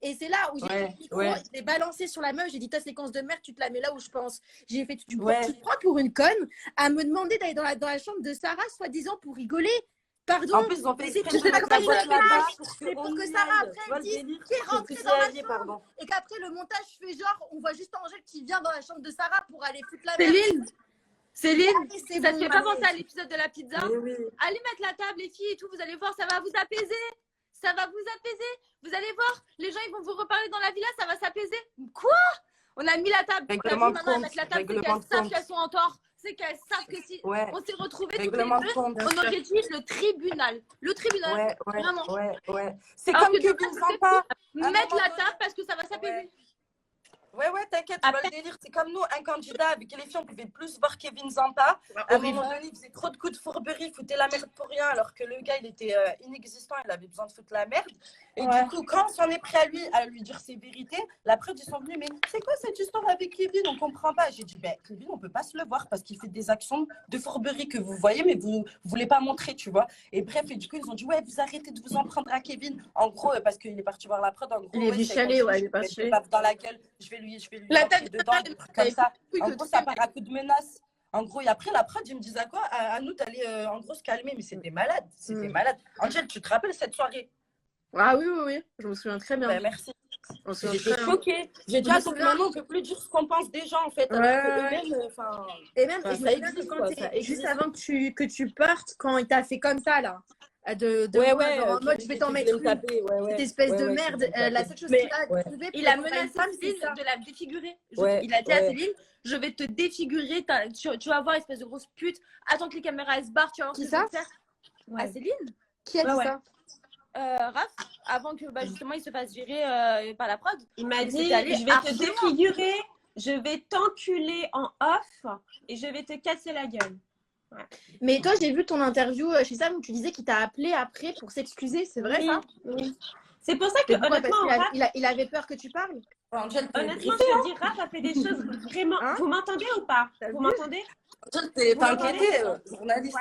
Et c'est là où j'ai ouais, pris le micro, ouais, je l'ai balancé sur la meuf, j'ai dit ta séquence de merde, tu te la mets là où je pense. J'ai fait, ouais. tu te prends pour une conne à me demander d'aller dans la chambre de Sarah, soi-disant pour rigoler. Pardon, En plus, ils ont fait mais c'est exprès tout de ça mettre que la ça boîte là-bas clash. pour C'est pour qu'on que y Sarah aille. après Tu vois elle le dise délire? qui est Que rentré vous y dans ma alliez, chambre pardon. et qu'après le montage fait genre on voit juste Angèle qui vient dans la chambre de Sarah pour aller foutre la merde. Céline, Allez, c'est ça bon, te fait pas allez. penser à l'épisode de la pizza? Mais oui. Allez mettre la table, les filles et tout, vous allez voir, ça va vous apaiser. Ça va vous apaiser. Vous allez voir, les gens ils vont vous reparler dans la villa, ça va s'apaiser. Quoi? On a mis la table. On a dit Règlement de maintenant à compte. mettre la table, c'est Règlement qu'elles de savent compte. qu'elles sont en tort. C'est qu'elles savent que si Ouais. on s'est retrouvés toutes les Règlement de deux, compte. on aurait dit le tribunal. Le tribunal, Ouais, ouais, vraiment. ouais, ouais. C'est Alors comme que de Kevin base, Zampa. À un mettre moment la donné- table parce que ça va s'apaiser. Ouais, t'inquiète, tu vois Après- le délire. C'est comme nous, un candidat avec les filles, on pouvait plus voir Kevin Zampa. À un moment donné, il faisait trop de coups de fourberie, il foutait la merde pour rien, alors que le gars, il était inexistant, il avait besoin de foutre la merde. Et du coup, quand on s'en est pris à lui dire ses vérités, la preuve, ils sont venus, mais c'est quoi cette histoire avec Kevin? On comprend pas. J'ai dit, ben, Kevin, on peut pas se le voir parce qu'il fait des actions de fourberie que vous voyez, mais vous voulez pas montrer, tu vois. Et bref, et du coup, ils ont dit, ouais, vous arrêtez de vous en prendre à Kevin. En gros, parce qu'il est parti voir la prod, en gros, Il est venu c'est chialer, continue, ouais, il je est vais pas mettre chialer. des baffes dans la gueule, je vais lui La rentrer tête dedans, des trucs comme ça. En gros, ça part à coup de menace. En gros, et après, la prod, il me disait quoi? À nous d'aller, en gros, se calmer. Mais c'était malade. C'était malade. Angèle, tu te rappelles cette soirée? Ah oui, je me souviens très bien. Ben, merci. On se souvient J'étais très bien. choquée. J'ai dit, Je me donc souviens- maintenant, on peut plus dire ce qu'on pense des gens, en fait. Ouais, Alors que ouais. eux-mêmes, enfin. Et même, Enfin, et je ça me souviens que existe, quand quoi, t'es- ça juste existe. avant que tu partes, quand il t'a fait comme ça, là, de moi, genre, en mode, je vais t'en mettre une, cette espèce de merde, la seule chose Mais qu'il a trouvé il pour a rendre à une menacé femme, c'est Céline ça. de la défigurer. Ouais, Il a dit à ouais. Céline, je vais te défigurer, tu vas voir, espèce de grosse pute. Attends que les caméras elles se barrent, tu vas voir Qui ce que je ça vais te faire. Ouais. À Céline, Qui a dit Ouais. ça? Raph, avant que justement il se fasse virer par la prod. Il m'a Mais dit, c'était allé je vais te harcèlement. défigurer, je vais t'enculer en off et je vais te casser la gueule. Mais toi, j'ai vu ton interview chez Sam où tu disais qu'il t'a appelé après pour s'excuser, c'est vrai Oui, ça? oui. C'est pour ça que, Mais pourquoi? honnêtement, Parce qu'il Raph, il avait peur que tu parles? Angèle, t'es honnêtement, briefée, je te dis, Raph a fait des choses vraiment. Hein? Vous m'entendez ou pas? T'as Vous vu? m'entendez? Angèle, t'es Vous inquiétée, journaliste.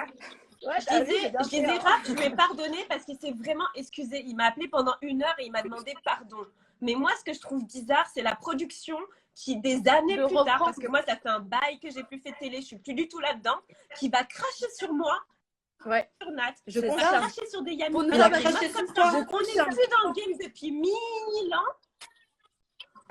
Ouais, Je disais, Raph, je lui ai pardonné parce qu'il s'est vraiment excusé. Il m'a appelé pendant 1 heure et il m'a demandé pardon. Mais moi, ce que je trouve bizarre, c'est la production qui, des années De plus tard, reprendre. parce que moi, ça fait un bail que j'ai plus fait télé, je suis plus du tout là-dedans, qui va cracher sur moi, Ouais. sur Nat, Je qui va confirme. cracher sur des Yami. Pour nous Il a avoir craché dit sur ça, toi. je On n'est confirme. plus dans le game depuis 1000 ans.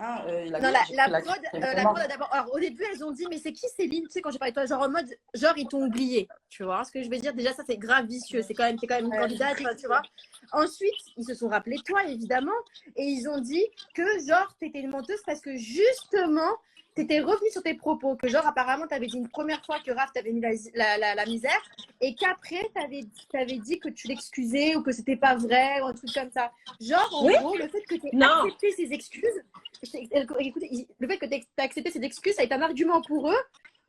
Ah, il a Non, dit la qu'il a prod, quitté. la prod a d'abord. Alors, au début, elles ont dit, mais c'est qui Céline? Tu sais, quand j'ai parlé de toi, genre en mode, genre, ils t'ont oublié. Tu vois ce que je veux dire? Déjà, ça, c'est grave vicieux. T'es quand même une candidate, tu vois. Ensuite, ils se sont rappelés de toi, évidemment, et ils ont dit que, genre, t'étais une menteuse parce que, justement, t'étais revenue sur tes propos, que, genre, apparemment, t'avais dit une première fois que Raph t'avait mis la misère, et qu'après, t'avais dit que tu l'excusais ou que c'était pas vrai, ou un truc comme ça. Genre, en gros, le fait que t'aies Non. accepté ces excuses, écoute, le fait que tu as accepté ces excuses, ça a été un argument pour eux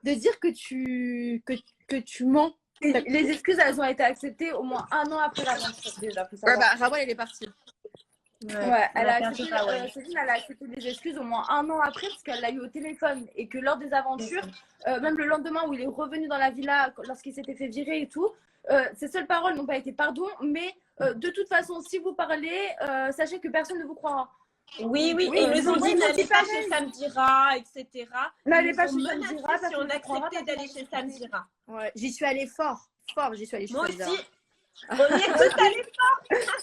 de dire que tu mens. Les excuses, elles ont été acceptées au moins 1 an après l'aventure déjà. Faut savoir. Rawal, elle est partie. Ouais, elle a on a accepté, perdu ça, ouais. Céline, elle a accepté des excuses au moins 1 an après parce qu'elle l'a eu au téléphone et que lors des aventures, même le lendemain où il est revenu dans la villa lorsqu'il s'était fait virer et tout, ses seules paroles n'ont pas été pardon, mais de toute façon, si vous parlez, sachez que personne ne vous croira. Oui, Oui, et ils nous ont oui, dit moi, n'allez c'est pas pareil. chez Samdira, etc. N'allez Ils pas nous ont chez menacé Samdira, si personne on ne croira, acceptait d'aller personne chez ne Samdira. Ouais, j'y suis allée fort, j'y suis allée. Moi je suis aussi, allée. on y est tous allés.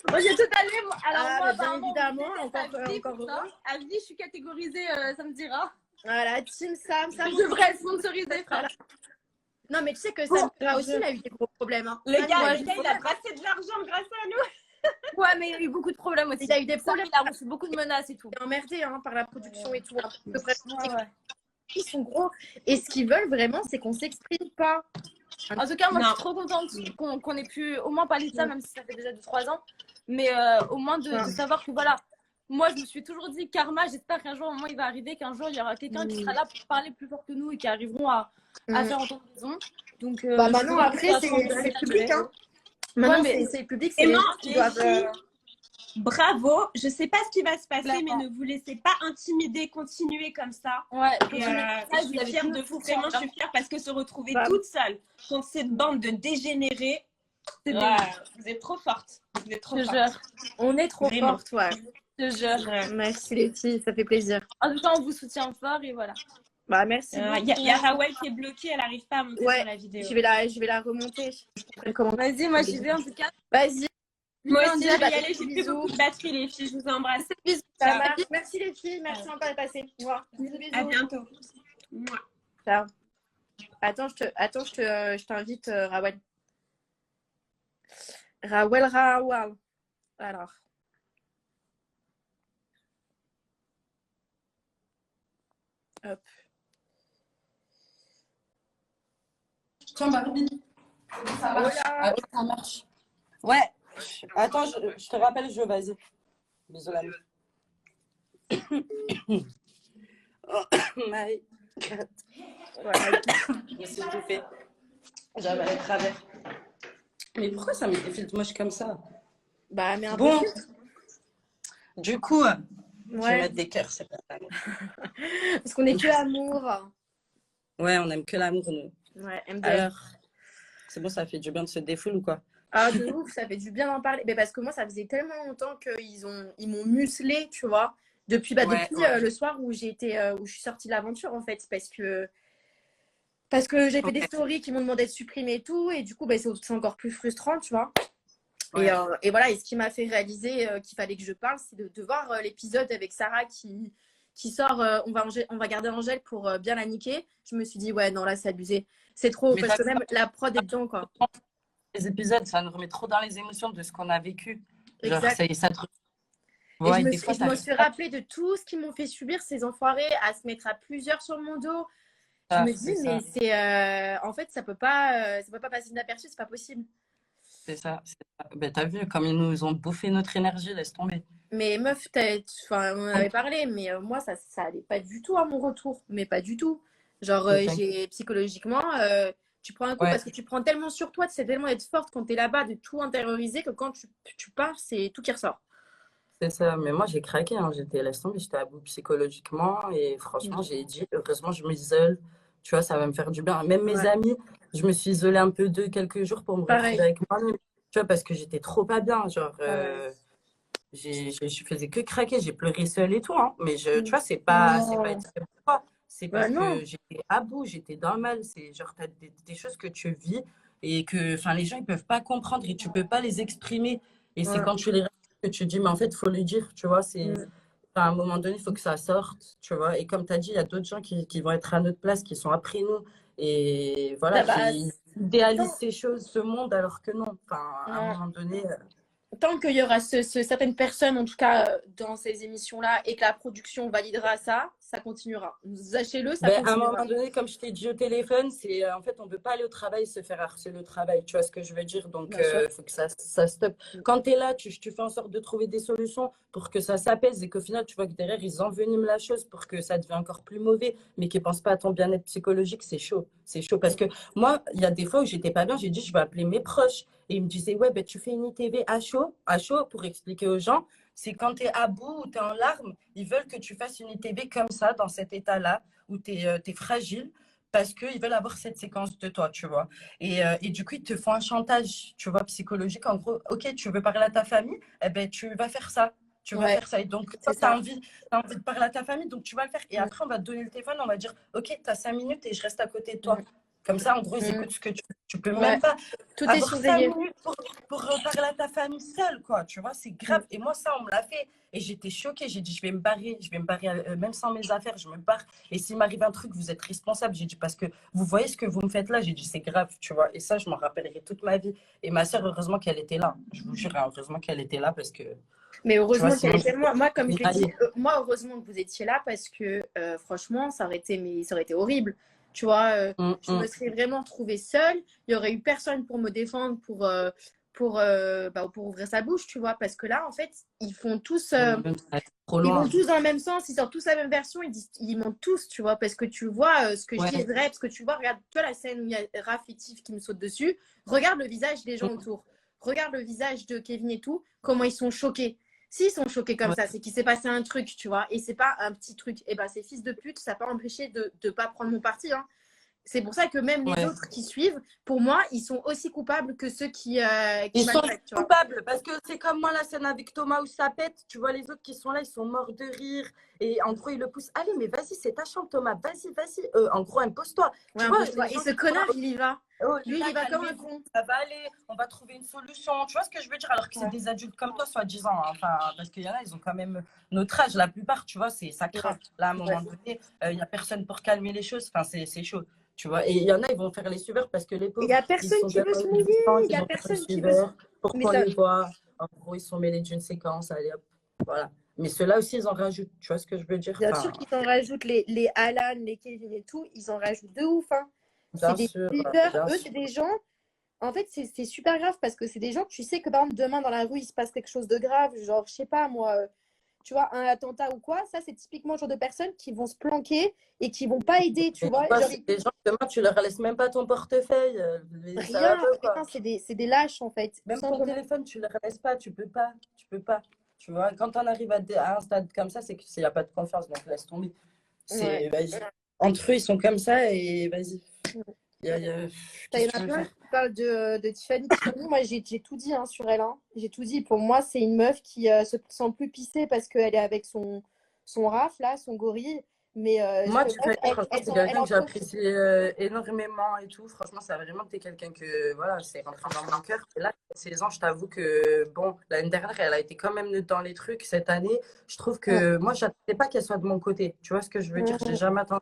Moi, j'ai tout allé. Alors, Ah, moi, bah, bien apparemment, évidemment, on encore déteste Avdi pour ça. heureux. Avdi, je suis catégorisée, ça me dira. Voilà, Team Sam, Je devrais être sponsorisée, frère. Non, mais tu sais que Sam Dira aussi, il a eu des gros problèmes. Hein. Le Sam, gars, moi, il a brassé de l'argent grâce à nous. Ouais, mais il y a eu beaucoup de problèmes aussi. Il y a eu des problèmes. Il a reçu beaucoup de menaces et tout. Il est emmerdé hein, par la production et tout. Ouais. Ils sont gros. Et ce qu'ils veulent vraiment, c'est qu'on s'exprime pas. En tout cas, moi, je Non. suis trop contente qu'on ait pu au moins parler de ça, même si ça fait déjà 2-3 ans. Mais au moins de savoir que voilà, moi, je me suis toujours dit, karma, j'espère qu'un jour, au moment, il va arriver, qu'un jour, il y aura quelqu'un qui sera là pour parler plus fort que nous et qui arriveront à faire entendre raison. Donc, maintenant, après, c'est public. Hein. Maintenant, c'est public. C'est Vraiment, qui les doivent. filles, bravo. Je sais pas ce qui va se passer, Clairement. mais ne vous laissez pas intimider. Continuez comme ça. ouais, Et, je suis fière de vous. Vraiment, je suis fière parce que se retrouver Bah, toute seule contre cette bande de dégénérés, vous êtes trop forte. Vous êtes trop Je forte. jure. On est trop Vraiment. fortes, ouais. Je jure. Ouais. Merci les filles, ça fait plaisir. En tout cas, on vous soutient fort et voilà. Bah, merci. Il y a Rawal qui est bloquée, elle n'arrive pas à monter sur la vidéo. Je vais la remonter. Vas-y, moi, j'y vais en tout cas. Vas-y. Moi Bisous, aussi, je vais y Angèle. aller. J'ai plus Bisous. beaucoup de batterie, les filles. Je vous embrasse. Bisous. Ça Ciao. marche. Merci les filles, merci encore de passer. Au revoir. Bisous, À bisous. bientôt. Mouah. Ciao. Attends, je t'invite, Rawel. Rawel. Alors. Hop. Tiens, Barbie. Ça marche. Ah oui, ça marche. Ouais. Attends, je te rappelle, vas-y. Bisous, la Oh my God. Voilà. Je me suis étouffée. J'avais les travers. Mais pourquoi ça met des filtres moches comme ça? Bah, mais un Bon, peu. du coup, je vais Ouais. mettre des cœurs. C'est pas mal. Parce qu'on est que amour. Ouais, on aime que l'amour, nous. Ouais, MDR. Alors, c'est bon, ça fait du bien de se défouler ou quoi? Ah, de ouf, ça fait du bien d'en parler. Mais parce que moi, ça faisait tellement longtemps ils m'ont muselé, tu vois. Depuis Ouais, depuis ouais. le soir où où je suis sortie de l'aventure, en fait. Parce que j'ai fait des Ouais. stories qui m'ont demandé de supprimer et tout. Et du coup, bah, c'est encore plus frustrant, tu vois. Ouais. Et voilà, et ce qui m'a fait réaliser qu'il fallait que je parle, c'est de voir l'épisode avec Sarah qui sort. On va garder Angèle pour bien la niquer. Je me suis dit, ouais, non, là, c'est abusé. C'est trop, Mais parce que même la prod est dedans, quoi. Les épisodes, ça nous remet trop dans les émotions de ce qu'on a vécu. Genre, Exact. ça te... Et Ouais, je me des fois, je me suis rappelé de tout ce qu'ils m'ont fait subir, ces enfoirés, à se mettre à plusieurs sur mon dos. Je me dis, mais c'est. En fait, ça peut pas passer inaperçu, c'est pas possible. C'est ça. Ben, t'as vu, comme ils nous ont bouffé notre énergie, laisse tomber. Mais meuf, enfin, on en avait parlé, mais moi, ça allait pas du tout à mon retour. Mais pas du tout. Genre, psychologiquement, tu prends un coup parce que tu prends tellement sur toi, tu sais tellement être forte quand t'es là-bas, de tout intérioriser, que quand tu pars, c'est tout qui ressort. C'est ça. Mais moi, j'ai craqué. Hein. Laisse tomber, j'étais à bout psychologiquement. Et franchement, j'ai dit, heureusement, je m'isole. Tu vois, ça va me faire du bien. Même mes amis, je me suis isolée un peu d'eux quelques jours pour me retrouver avec moi-même. Tu vois, parce que j'étais trop pas bien. Genre, je faisais que craquer. J'ai pleuré seule et tout. Hein. Mais tu vois, c'est pas extrême pour toi. C'est parce que j'étais à bout, j'étais dans le mal. C'est genre, t'as des choses que tu vis et que les gens, ils peuvent pas comprendre et tu peux pas les exprimer. Et c'est quand tu les que tu dis, mais en fait, il faut le dire, tu vois. À un moment donné, il faut que ça sorte, tu vois. Et comme tu as dit, il y a d'autres gens qui vont être à notre place, qui sont après nous. Et voilà, qui idéalisent ces choses, ce monde, alors que non. Enfin, à un moment donné... Tant qu'il y aura certaines personnes, en tout cas, dans ces émissions-là, et que la production validera ça, ça continuera. Sachez-le, ça continuera. À un moment donné, comme je t'ai dit au téléphone, c'est en fait, on ne peut pas aller au travail et se faire harceler au travail. Tu vois ce que je veux dire? Donc, il faut que ça stoppe. Quand tu es là, tu fais en sorte de trouver des solutions pour que ça s'apaise et qu'au final, tu vois que derrière, ils enveniment la chose pour que ça devienne encore plus mauvais, mais qu'ils ne pensent pas à ton bien-être psychologique. C'est chaud. C'est chaud parce que moi, il y a des fois où j'étais pas bien, j'ai dit, je vais appeler mes proches. Et ils me disaient, ouais, ben, tu fais une ITV à chaud, pour expliquer aux gens. C'est quand tu es à bout ou tu es en larmes, ils veulent que tu fasses une ITV comme ça, dans cet état-là, où tu es fragile, parce qu'ils veulent avoir cette séquence de toi, tu vois. Et du coup, ils te font un chantage, tu vois, psychologique. En gros, OK, tu veux parler à ta famille, eh ben, tu vas faire ça. Tu vas faire ça. Et donc, tu as envie de parler à ta famille, donc tu vas le faire. Et après, on va te donner le téléphone, on va dire, OK, tu as 5 minutes et je reste à côté de toi. Comme ça, en gros, ils écoutent ce que tu peux Ouais. même pas Tout est avoir 5 surveillé. minutes pour parler à ta famille seule, quoi. Tu vois, c'est grave. Et moi, ça, on me l'a fait. Et j'étais choquée. J'ai dit, je vais me barrer, même sans mes affaires, je me barre. Et s'il m'arrive un truc, vous êtes responsable. J'ai dit, parce que vous voyez ce que vous me faites là. J'ai dit, c'est grave, tu vois. Et ça, je m'en rappellerai toute ma vie. Et ma soeur, heureusement qu'elle était là. Je vous jure, hein, heureusement qu'elle était là parce que, Mais tu heureusement vois, qu'elle sinon, était là. Moi, comme je l'ai dit, allez. moi, heureusement que vous étiez là parce que franchement, ça aurait été horrible. Tu vois, je me serais vraiment retrouvée seule. Il n'y aurait eu personne pour me défendre, pour ouvrir sa bouche, tu vois. Parce que là, en fait, ils font tous, Trop ils loin. vont tous dans le même sens, ils sortent tous la même version, ils montent tous, tu vois. Parce que tu vois, ce que je dis est vrai, parce que tu vois, regarde, toi, la scène où il y a Raph et Tiff qui me sautent dessus, regarde le visage des gens autour. Regarde le visage de Kevin et tout, comment ils sont choqués. S'ils sont choqués comme ça, c'est qu'il s'est passé un truc, tu vois, et c'est pas un petit truc. Et ben, ces fils de pute, ça n'a pas empêché de ne pas prendre mon parti, hein. C'est pour ça que même les autres qui suivent, pour moi, ils sont aussi coupables que ceux qui Ils sont maltraitent, tu vois. coupables parce que c'est comme moi la scène avec Thomas où ça pète. Tu vois les autres qui sont là, ils sont morts de rire. Et en gros, ils le poussent. Allez, mais vas-y, c'est ta chambre, Thomas. Vas-y, vas-y. En gros, impose-toi. Ouais, Tu vois, et ce connard, il y va. Lui, il y va comme un calmez-vous, con. ça va aller. On va trouver une solution. Tu vois ce que je veux dire? Alors que c'est des adultes comme toi, soi-disant. Hein. Enfin, parce qu'il y en a, ils ont quand même notre âge. La plupart, tu vois, ça craint. Là, à un moment donné, il n'y a personne pour calmer les choses. Enfin, c'est chaud. Tu vois, et il y en a, ils vont faire les suiveurs parce que les pauvres, Il n'y a ils personne sont qui veut se mouiller. Il n'y a personne qui veut se mouiller. pour qu'on les voit. En gros, ils sont mêlés d'une séquence. Allez, hop, voilà. Mais ceux-là aussi, ils en rajoutent. Tu vois ce que je veux dire? Bien sûr qu'ils en rajoutent, les Alan, les Kevin et tout, ils en rajoutent de ouf. Hein. C'est des suiveurs. Eux, c'est des gens. En fait, c'est super grave parce que c'est des gens que tu sais que par exemple, demain dans la rue, il se passe quelque chose de grave. Genre, je sais pas, moi, tu vois, un attentat ou quoi. Ça, c'est typiquement le genre de personnes qui vont se planquer et qui vont pas aider, tu vois. Genre, les gens, demain, tu leur laisses même pas ton portefeuille. rien, c'est des lâches en fait. Même ton téléphone, tu leur laisses pas. Tu peux pas. Tu peux pas. Tu vois, quand on arrive à un stade comme ça, c'est qu'il n'y a pas de confiance. Donc, laisse tomber. Vas-y. Entre eux, ils sont comme ça et vas-y. Il y en a plein qui parlent de Tiffany. Tiffany, moi, j'ai tout dit hein, sur elle. Hein. J'ai tout dit. Pour moi, c'est une meuf qui se sent plus pissée parce qu'elle est avec son Raph, là, son gorille. Mais moi, Tiffany, franchement, c'est quelqu'un que j'apprécie énormément et tout. Franchement, ça a vraiment été quelqu'un que, voilà, c'est rentré dans mon cœur. Et là, 16 ans, je t'avoue que, bon, l'année dernière, elle a été quand même dans les trucs. Cette année, je trouve que moi, je n'attendais pas qu'elle soit de mon côté. Tu vois ce que je veux dire? Je n'ai jamais attendu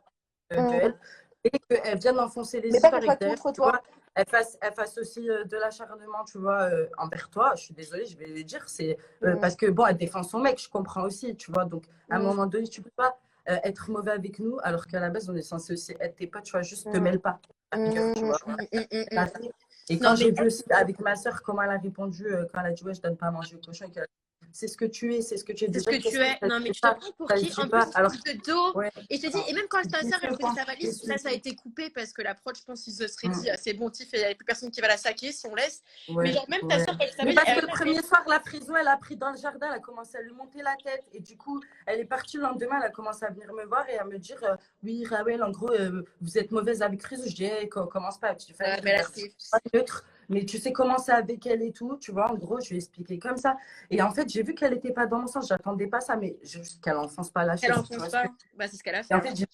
d'elle. Et qu'elle vienne enfoncer les histoires et que, tu vois, elle fasse aussi de l'acharnement, tu vois, envers toi. Je suis désolée, je vais le dire. C'est parce que, bon, elle défend son mec, je comprends aussi, tu vois. Donc, à un moment donné, tu ne peux pas être mauvais avec nous, alors qu'à la base, on est censé aussi être tes potes, tu vois, juste te mêle pas. Tu vois. Et quand j'ai vu aussi avec ma soeur comment elle a répondu quand elle a dit ouais, je donne pas à manger au cochon, c'est ce que tu es, c'est ce que tu es. C'est ce que tu es. Non, mais tu te prends pour qui? En plus, alors, de dos. Et je te dis, et même quand ta soeur, elle faisait sa valise, ça a été coupé parce que la prod, je pense qu'ils se seraient dit, c'est bon, Tiff, il n'y a plus personne qui va la saquer si on laisse. Mais genre, même ta soeur, elle savait. Parce que le premier soir, la frison, elle a pris dans le jardin, elle a commencé à lui monter la tête. Et du coup, elle est partie le lendemain, elle a commencé à venir me voir et à me dire oui, Rawel, en gros, vous êtes mauvaise avec Frison. Je dis, hey, commence pas. Tu fais neutre. Mais tu sais comment c'est avec elle et tout, tu vois, en gros, je lui ai expliqué comme ça. Et en fait, j'ai vu qu'elle n'était pas dans mon sens, j'attendais pas ça, mais juste qu'elle n'enfonce pas la chose. Elle n'enfonce pas, bah, c'est ce qu'elle a fait. Et en fait, j'ai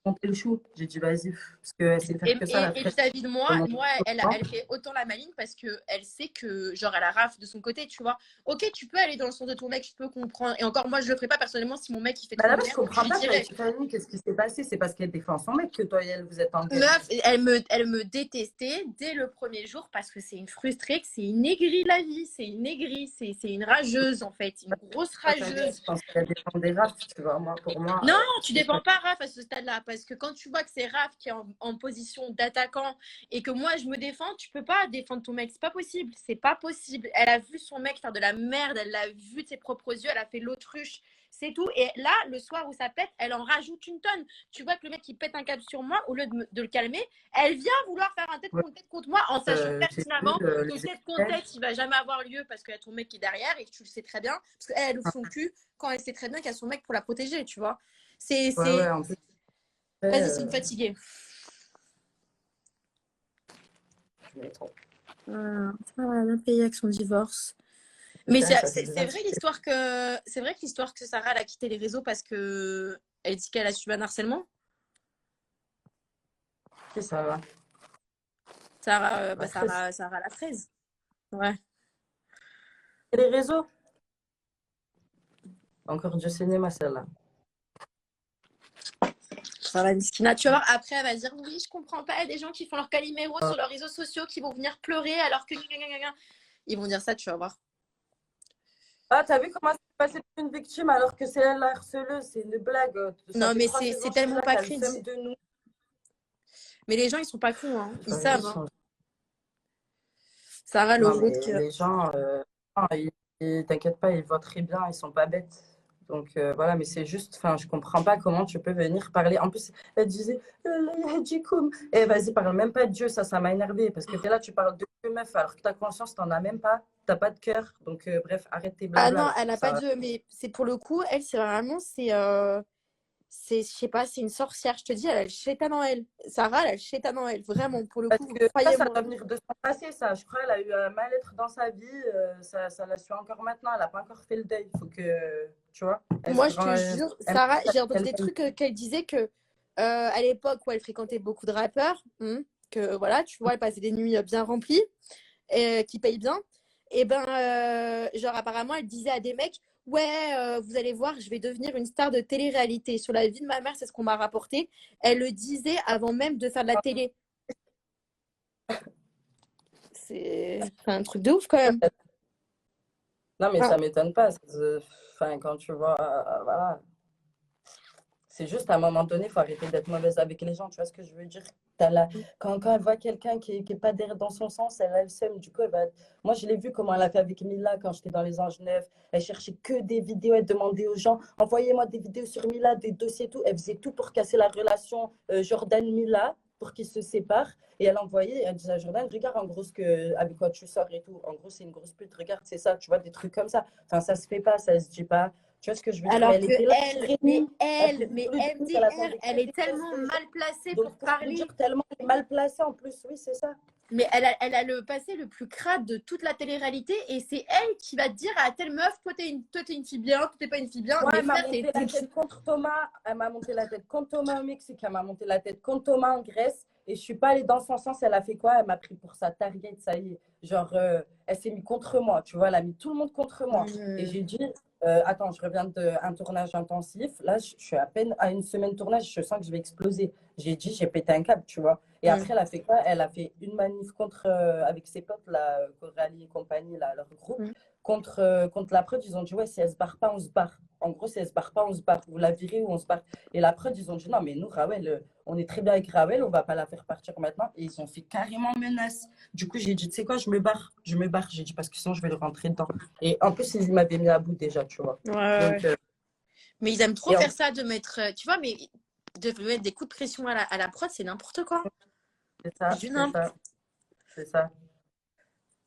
monté le chou, j'ai dit vas-y, parce qu'elle sait faire que ça. Et vis-à-vis de moi, elle fait autant la maligne parce qu'elle sait que, genre, elle a Raph de son côté, tu vois. Ok, tu peux aller dans le sens de ton mec, je peux comprendre. Et encore, moi, je le ferai pas personnellement si mon mec il fait trop de merde. Je comprends pas, Tiffany, qu'est-ce qui s'est passé? C'est parce qu'elle défend son mec que toi et elle, vous êtes en guerre. Meuf, elle me détestait dès le premier jour parce que c'est une frustrée, que c'est une aigrie de la vie, c'est une aigrie, c'est une rageuse en fait, une grosse rageuse. Je pense qu'elle défend des Raph, tu vois, moi, pour moi. Non, tu défends pas Raph à ce stade-là parce que quand tu vois que c'est Raph qui est en position d'attaquant et que moi je me défends, tu peux pas défendre ton mec, c'est pas possible, c'est pas possible. Elle a vu son mec faire de la merde, elle l'a vu de ses propres yeux, elle a fait l'autruche. C'est tout. Et là, le soir où ça pète, elle en rajoute une tonne. Tu vois que le mec, il pète un câble sur moi, au lieu de le calmer, elle vient vouloir faire un tête contre moi en sachant pertinemment que tête contre tête, il va jamais avoir lieu parce qu'il y a ton mec qui est derrière et que tu le sais très bien. Parce qu'elle ouvre son cul quand elle sait très bien qu'il y a son mec pour la protéger, tu vois. Vas-y, c'est une fatiguée. Elle a payé avec son divorce. Mais c'est vrai l'histoire que Sarah elle a quitté les réseaux parce que elle dit qu'elle a subi un harcèlement. C'est ça va. Sarah la fraise. Ouais. Et les réseaux? Encore du cinéma, celle-là. Sarah Miskina. Tu vas voir, après, elle va dire oui, je comprends pas. Il y a des gens qui font leur caliméro sur leurs réseaux sociaux qui vont venir pleurer alors que. Ils vont dire ça, tu vas voir. Ah, t'as vu comment c'est passé pour une victime alors que c'est elle la harceleuse? C'est une blague. Non, mais c'est tellement pas crédible. De nous. Mais les gens, ils sont pas cons, hein. Ils Enfin, savent. Hein. Sarah, le non, gros mais de cœur. les gens, t'inquiète pas, ils voient très bien, ils sont pas bêtes. Donc voilà, mais c'est juste, enfin, je comprends pas comment tu peux venir parler. En plus, elle disait, eh, vas-y, parle même pas de Dieu, ça m'a énervé. Parce que t'es là, tu parles de Dieu, meuf, alors que ta conscience, t'en as même pas, t'as pas de cœur. Donc bref, arrête tes blabla. Ah non, elle a pas de. Mais c'est pour le coup, elle, c'est vraiment. Je sais pas, c'est une sorcière, je te dis, elle a le chétan en elle. Sarah, elle a le chétan en elle, vraiment, pour le coup. Parce que ça doit venir de son passé, ça. Je crois qu'elle a eu un mal-être dans sa vie, ça la suit encore maintenant, elle n'a pas encore fait le deuil. Il faut que, tu vois. Moi, je te jure, Sarah, j'ai entendu des trucs qu'elle disait que à l'époque où elle fréquentait beaucoup de rappeurs, que voilà, tu vois, elle passait des nuits bien remplies, qui payent bien. Et genre, apparemment, elle disait à des mecs, ouais, vous allez voir, je vais devenir une star de télé-réalité. Sur la vie de ma mère, c'est ce qu'on m'a rapporté. Elle le disait avant même de faire de la télé. C'est un truc de ouf quand même. Non, mais ça m'étonne pas. Enfin, quand tu vois, voilà. C'est juste à un moment donné, il faut arrêter d'être mauvaise avec les gens. Tu vois ce que je veux dire? Quand elle voit quelqu'un qui est pas derrière dans son sens, elle a le seum. Du coup, moi, je l'ai vu comment elle a fait avec Mila quand j'étais dans les Anges Neufs. Elle cherchait que des vidéos. Elle demandait aux gens, envoyez-moi des vidéos sur Mila, des dossiers et tout. Elle faisait tout pour casser la relation Jordan-Mila, pour qu'ils se séparent. Et elle envoyait, elle disait à Jordan, regarde en gros avec quoi tu sors et tout. En gros, c'est une grosse pute. Regarde, c'est ça. Tu vois, des trucs comme ça. Enfin, ça se fait pas, ça se dit pas. Tu vois ce que je veux dire? Alors elle que était là, MDR, elle est tellement mal placée pour parler. Dire tellement mal placée en plus, oui, c'est ça. Mais elle a le passé le plus crade de toute la télé-réalité et c'est elle qui va te dire à telle meuf, toi t'es une fille bien, toi t'es pas une fille bien. Ouais, mais elle m'a monté la tête contre Thomas, elle m'a monté la tête contre Thomas au Mexique, elle m'a monté la tête contre Thomas en Grèce et je suis pas allée dans son sens. Elle a fait quoi? Elle m'a pris pour sa target, ça y est. Genre, elle s'est mise contre moi, tu vois, elle a mis tout le monde contre moi. Et j'ai dit, attends, je reviens d'un tournage intensif. Là, je suis à peine à une semaine de tournage, je sens que je vais exploser. J'ai dit, j'ai pété un câble, tu vois. Et après, elle a fait quoi? Elle a fait une manif avec ses potes, là, Coralie et compagnie, là, leur groupe, contre la prod. Ils ont dit, ouais, si elle se barre pas, on se barre. En gros, si elle se barre pas, on se barre. Vous la virez ou on se barre. Et la prod, ils ont dit, non, mais nous, Rawel, on est très bien avec Rawel, on va pas la faire partir maintenant. Et ils ont fait carrément menace. Du coup, j'ai dit, tu sais quoi, je me barre. J'ai dit, parce que sinon, je vais le rentrer dedans. Et en plus, ils m'avaient mis à bout déjà, tu vois. Ouais. Donc, mais ils aiment trop faire ça, de mettre, tu vois, mais de mettre des coups de pression à la prod, c'est n'importe quoi. C'est ça, c'est ça.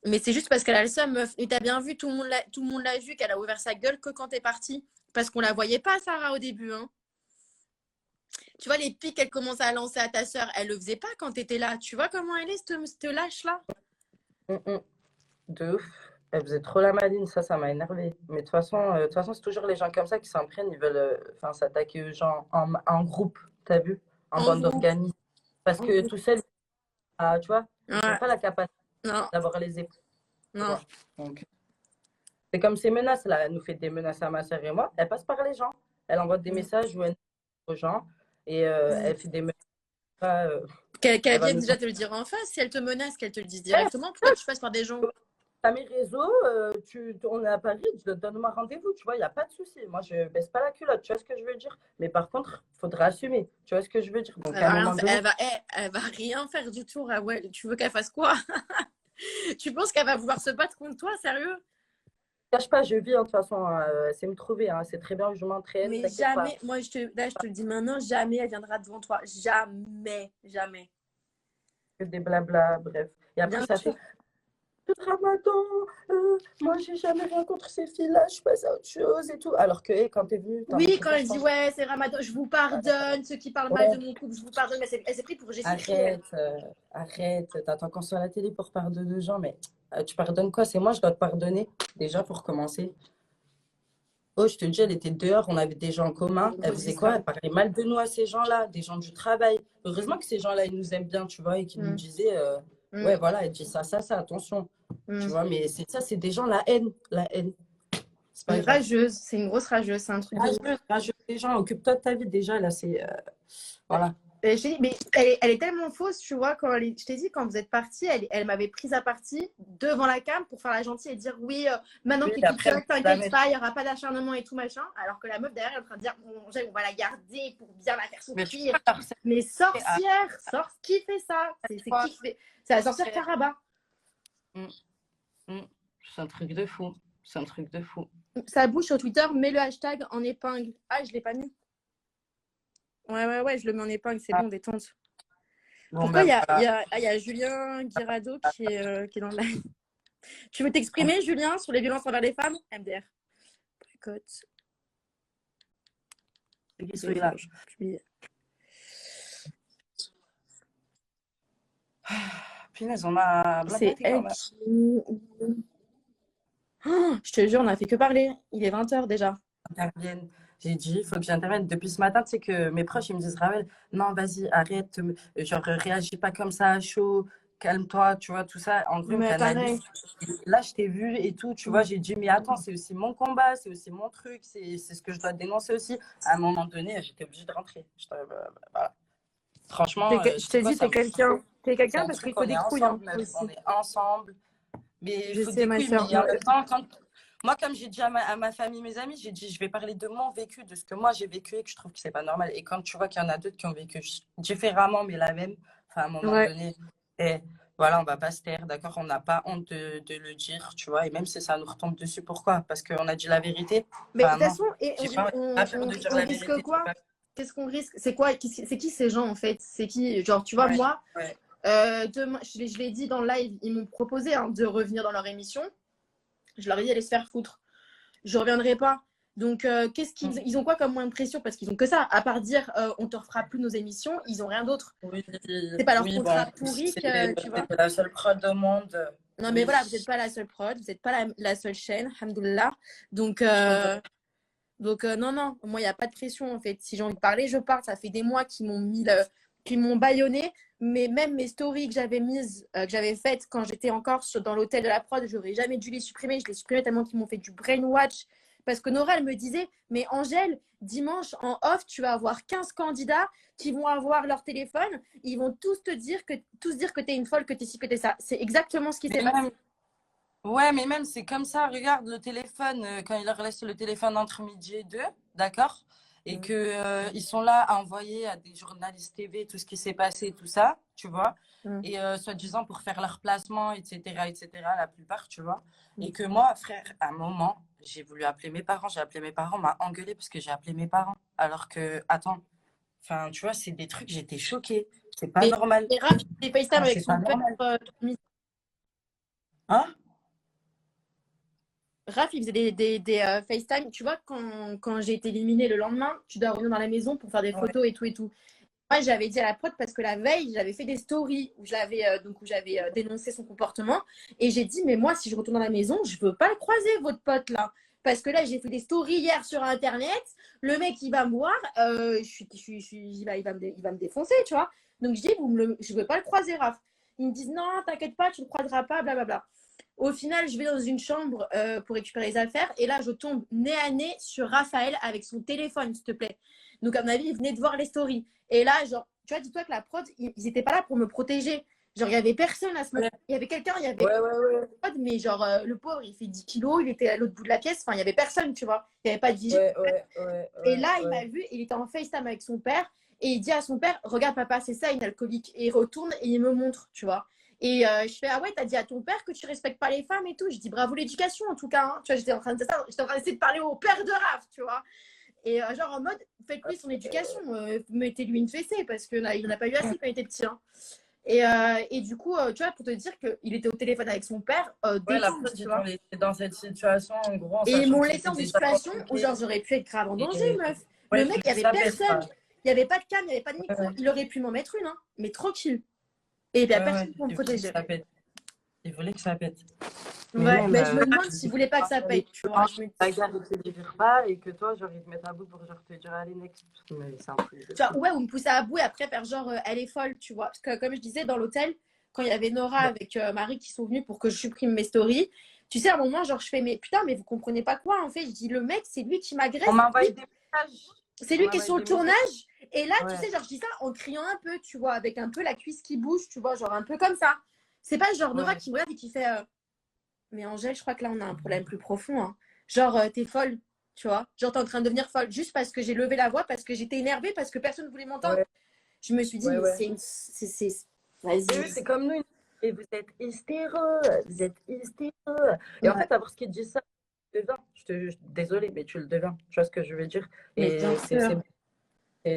Mais c'est juste parce qu'elle a le seum, meuf. Et t'as bien vu, tout le monde l'a vu, qu'elle a ouvert sa gueule que quand t'es partie. Parce qu'on la voyait pas, Sarah, au début. Hein. Tu vois, les pics qu'elle commençait à lancer à ta sœur, elle le faisait pas quand t'étais là. Tu vois comment elle est, cette lâche-là? De ouf. Elle faisait trop la maline, ça m'a énervé. Mais de toute façon, c'est toujours les gens comme ça qui s'en prennent, ils veulent s'attaquer aux gens en groupe, t'as vu? En bande organisée. Parce que tout seul, tu vois, ils n'ont pas la capacité d'avoir les épaules. Non. Donc, c'est comme ces menaces là, elle nous fait des menaces à ma sœur et moi, elle passe par les gens. Elle envoie des messages aux gens et elle fait des menaces. Qu'elle vienne déjà te le dire en face, si elle te menace, qu'elle te le dise directement, pourquoi tu passes par des gens? À mes réseaux, on est à Paris, donne-moi rendez-vous, tu vois, il n'y a pas de souci. Moi, je baisse pas la culotte, tu vois ce que je veux dire. Mais par contre, il faudra assumer, tu vois ce que je veux dire. Donc, elle va rien faire du tout, Rawel. Tu veux qu'elle fasse quoi? Tu penses qu'elle va vouloir se battre contre toi, sérieux? Je cache pas, je vis, de toute façon, c'est me trouver, c'est très bien, je m'entraîne. Mais jamais, moi, je te le dis maintenant, jamais elle viendra devant toi. Jamais. Que des blabla, bref. Et après, ça fait... Le Ramadan, moi j'ai jamais rien contre ces filles-là, je passe à autre chose et tout. Alors que quand t'es venue. Oui, quand elle dit ouais, c'est Ramadan, je vous pardonne, ceux qui parlent mal de mon couple, je vous pardonne, mais elle s'est pris pour Jésus-Christ. Arrête, t'attends qu'on soit à la télé pour pardonner aux gens, mais tu pardonnes quoi? C'est moi, je dois te pardonner, déjà pour commencer. Oh, je te dis, elle était dehors, on avait des gens en commun. Elle faisait quoi? Elle parlait mal de nous à ces gens-là, des gens du travail. Heureusement que ces gens-là, ils nous aiment bien, tu vois, et qu'ils nous disaient. Ouais, voilà, elle dit ça, attention. Tu vois, mais c'est des gens, la haine. C'est pas Une grave. rageuse, c'est une grosse rageuse, c'est un truc de... Rageuse, des gens, occupe-toi de ta vie déjà, là, c'est... voilà. Je t'ai dit, mais elle est tellement fausse, tu vois, je t'ai dit, quand vous êtes partis, elle m'avait prise à partie devant la cam pour faire la gentille et dire oui, maintenant que t'es toute seule, t'inquiète pas, il n'y aura pas d'acharnement et tout machin. Alors que la meuf derrière elle est en train de dire bon, Angèle, on va la garder pour bien la faire souffrir. Mais sorcière, qui fait ça? C'est qui fait? C'est la sorcière Caraba. C'est un truc de fou. Ça bouge sur Twitter, mets le hashtag en épingle. Ah, je l'ai pas mis. Ouais, je le mets en épingle, c'est bon, détente. Bon, pourquoi il y a Julien Guirado qui est dans le live. Tu veux t'exprimer, Julien, sur les violences envers les femmes? MDR. Boycott. Punaise, on a... C'est elle qui... Oh, je te jure, on n'a fait que parler. Il est 20h déjà. Intervienne. J'ai dit, il faut que j'intervienne. Depuis ce matin, tu sais que mes proches, ils me disent, Rawel, non, vas-y, arrête, genre, réagis pas comme ça, chaud, calme-toi, tu vois, tout ça. En gros, là, je t'ai vu et tout, tu vois, j'ai dit, mais attends, c'est aussi mon combat, c'est aussi mon truc, c'est ce que je dois dénoncer aussi. À un moment donné, j'étais obligée de rentrer. Voilà. Franchement, je te dis, t'es quelqu'un parce qu'il faut des couilles. On est ensemble. Mais il faut des couilles, mais en même temps, moi, comme j'ai dit à ma famille, mes amis, j'ai dit, je vais parler de mon vécu, de ce que moi j'ai vécu et que je trouve que c'est pas normal. Et quand tu vois qu'il y en a d'autres qui ont vécu différemment, mais la même, enfin, à un moment donné, et voilà, on va pas se taire, d'accord? On n'a pas honte de le dire, tu vois, et même si ça nous retombe dessus, pourquoi? Parce qu'on a dit la vérité. Mais de toute façon, on risque quoi? Qu'est-ce qu'on risque? C'est qui ces gens en fait? C'est qui? Genre, tu vois, moi, demain, je l'ai dit dans le live, ils m'ont proposé de revenir dans leur émission. Je leur ai dit d'aller se faire foutre. Je reviendrai pas. Donc, qu'est-ce qu'ils ils ont quoi comme moins de pression? Parce qu'ils ont que ça. À part dire on te refera plus nos émissions, ils ont rien d'autre. C'est pas leur contrat pourri que tu vois. C'est la seule prod au monde. Non, mais voilà, vous n'êtes pas la seule prod, vous n'êtes pas la seule chaîne, alhamdoulilah. Donc, non, moi, il n'y a pas de pression en fait. Si j'ai envie de parler, je parle. Ça fait des mois qu'ils m'ont bâillonné. Mais même mes stories que j'avais mises, que j'avais faites quand j'étais encore dans l'hôtel de la prod, j'aurais jamais dû les supprimer. Je les supprimais tellement qu'ils m'ont fait du brainwash. Parce que Nora, elle me disait, mais Angèle, dimanche en off, tu vas avoir 15 candidats qui vont avoir leur téléphone. Ils vont tous dire que tu es une folle, que tu es ci, que tu es ça. C'est exactement ce qui s'est passé. Ouais, mais même c'est comme ça. Regarde le téléphone, quand il leur laisse le téléphone entre midi et 2, d'accord? Et qu'ils sont là à envoyer à des journalistes TV tout ce qui s'est passé, tout ça, tu vois, et soi-disant pour faire leur placement, etc., la plupart, tu vois. Et que moi, frère, à un moment, j'ai voulu appeler mes parents, on m'a engueulé parce que j'ai appelé mes parents. Alors que, attends, enfin, tu vois, c'est des trucs, j'étais choquée. C'est pas normal. Et Raph, il fait FaceTime avec son père. Hein? Raph, il faisait des FaceTime. Tu vois, quand j'ai été éliminée le lendemain, tu dois revenir dans la maison pour faire des photos et tout. Moi, j'avais dit à la prod parce que la veille, j'avais fait des stories où j'avais dénoncé son comportement. Et j'ai dit, mais moi, si je retourne dans la maison, je veux pas le croiser, votre pote là. Parce que là, j'ai fait des stories hier sur Internet. Le mec, il va me voir. Il va me défoncer, tu vois. Donc, je dis, je veux pas le croiser, Raph. Ils me disent, non, t'inquiète pas, tu le croiseras pas, blablabla. Au final, je vais dans une chambre pour récupérer les affaires et là, je tombe nez à nez sur Raphaël avec son téléphone, s'il te plaît. Donc, à mon avis, il venait de voir les stories. Et là, genre, tu vois, dis-toi que la prod, ils n'étaient pas là pour me protéger. Genre, il n'y avait personne à ce moment. Il y avait quelqu'un, il y avait mais genre, le pauvre, il fait 10 kilos, il était à l'autre bout de la pièce. Enfin, il n'y avait personne, tu vois. Il n'y avait pas de vigile. Et là, il m'a vu, il était en FaceTime avec son père et il dit à son père, regarde, papa, c'est ça, une alcoolique. Et il retourne et il me montre, tu vois. Et je fais, ah ouais, t'as dit à ton père que tu respectes pas les femmes et tout. Je dis, bravo l'éducation en tout cas. Hein. Tu vois, j'étais en train d'essayer de parler au père de Raph, tu vois. Et genre en mode, faites-lui son éducation, mettez-lui une fessée parce que là, il n'en a pas eu assez quand il était petit. Hein. Et du coup, tu vois, pour te dire qu'il était au téléphone avec son père, dans cette situation, en gros. Et ils m'ont laissé dans une situation où genre j'aurais pu être grave en danger, meuf. Le mec, il n'y avait personne. Il n'y avait pas de cam, il n'y avait pas de micro. Il aurait pu m'en mettre une, hein, mais tranquille. Et il n'y a personne pour me protéger. Il voulait que ça pète. Ouais, mais je me demande s'il ne voulait pas que ça pète. Tu vois, la gare ne te délivre pas et que toi, genre, ils te mettent à bout pour genre, te dire allez, next. Mais c'est un peu... Ouais, ou me pousser à bout et après faire genre elle est folle, tu vois. Parce que comme je disais, dans l'hôtel, quand il y avait Nora avec Marie qui sont venus pour que je supprime mes stories. Tu sais, à un moment, genre, je fais, mais putain, mais vous comprenez pas quoi, en fait. Je dis, le mec, c'est lui qui m'agresse. On m'a envoyé des messages. C'est lui qui est sur le tournage. Et là, Ouais. tu sais, genre, je dis ça en criant un peu, tu vois, avec un peu la cuisse qui bouge, tu vois, genre un peu comme ça. C'est pas genre Nora Ouais. qui me regarde et qui fait mais Angèle, je crois que là, on a un problème plus profond. Hein. Genre, t'es folle, tu vois. Genre, t'es en train de devenir folle juste parce que j'ai levé la voix, parce que j'étais énervée, parce que personne ne voulait m'entendre. Ouais. Je me suis dit, Ouais, mais ouais. c'est une. Vas-y. Eux, c'est comme nous. Et vous êtes hystéreux. Vous êtes hystéreux. Et en Ouais. fait, à ce qu'ils disent ça, tu le deviens. Désolée, mais tu le deviens. Tu vois ce que je veux dire? Mais Et bien sûr.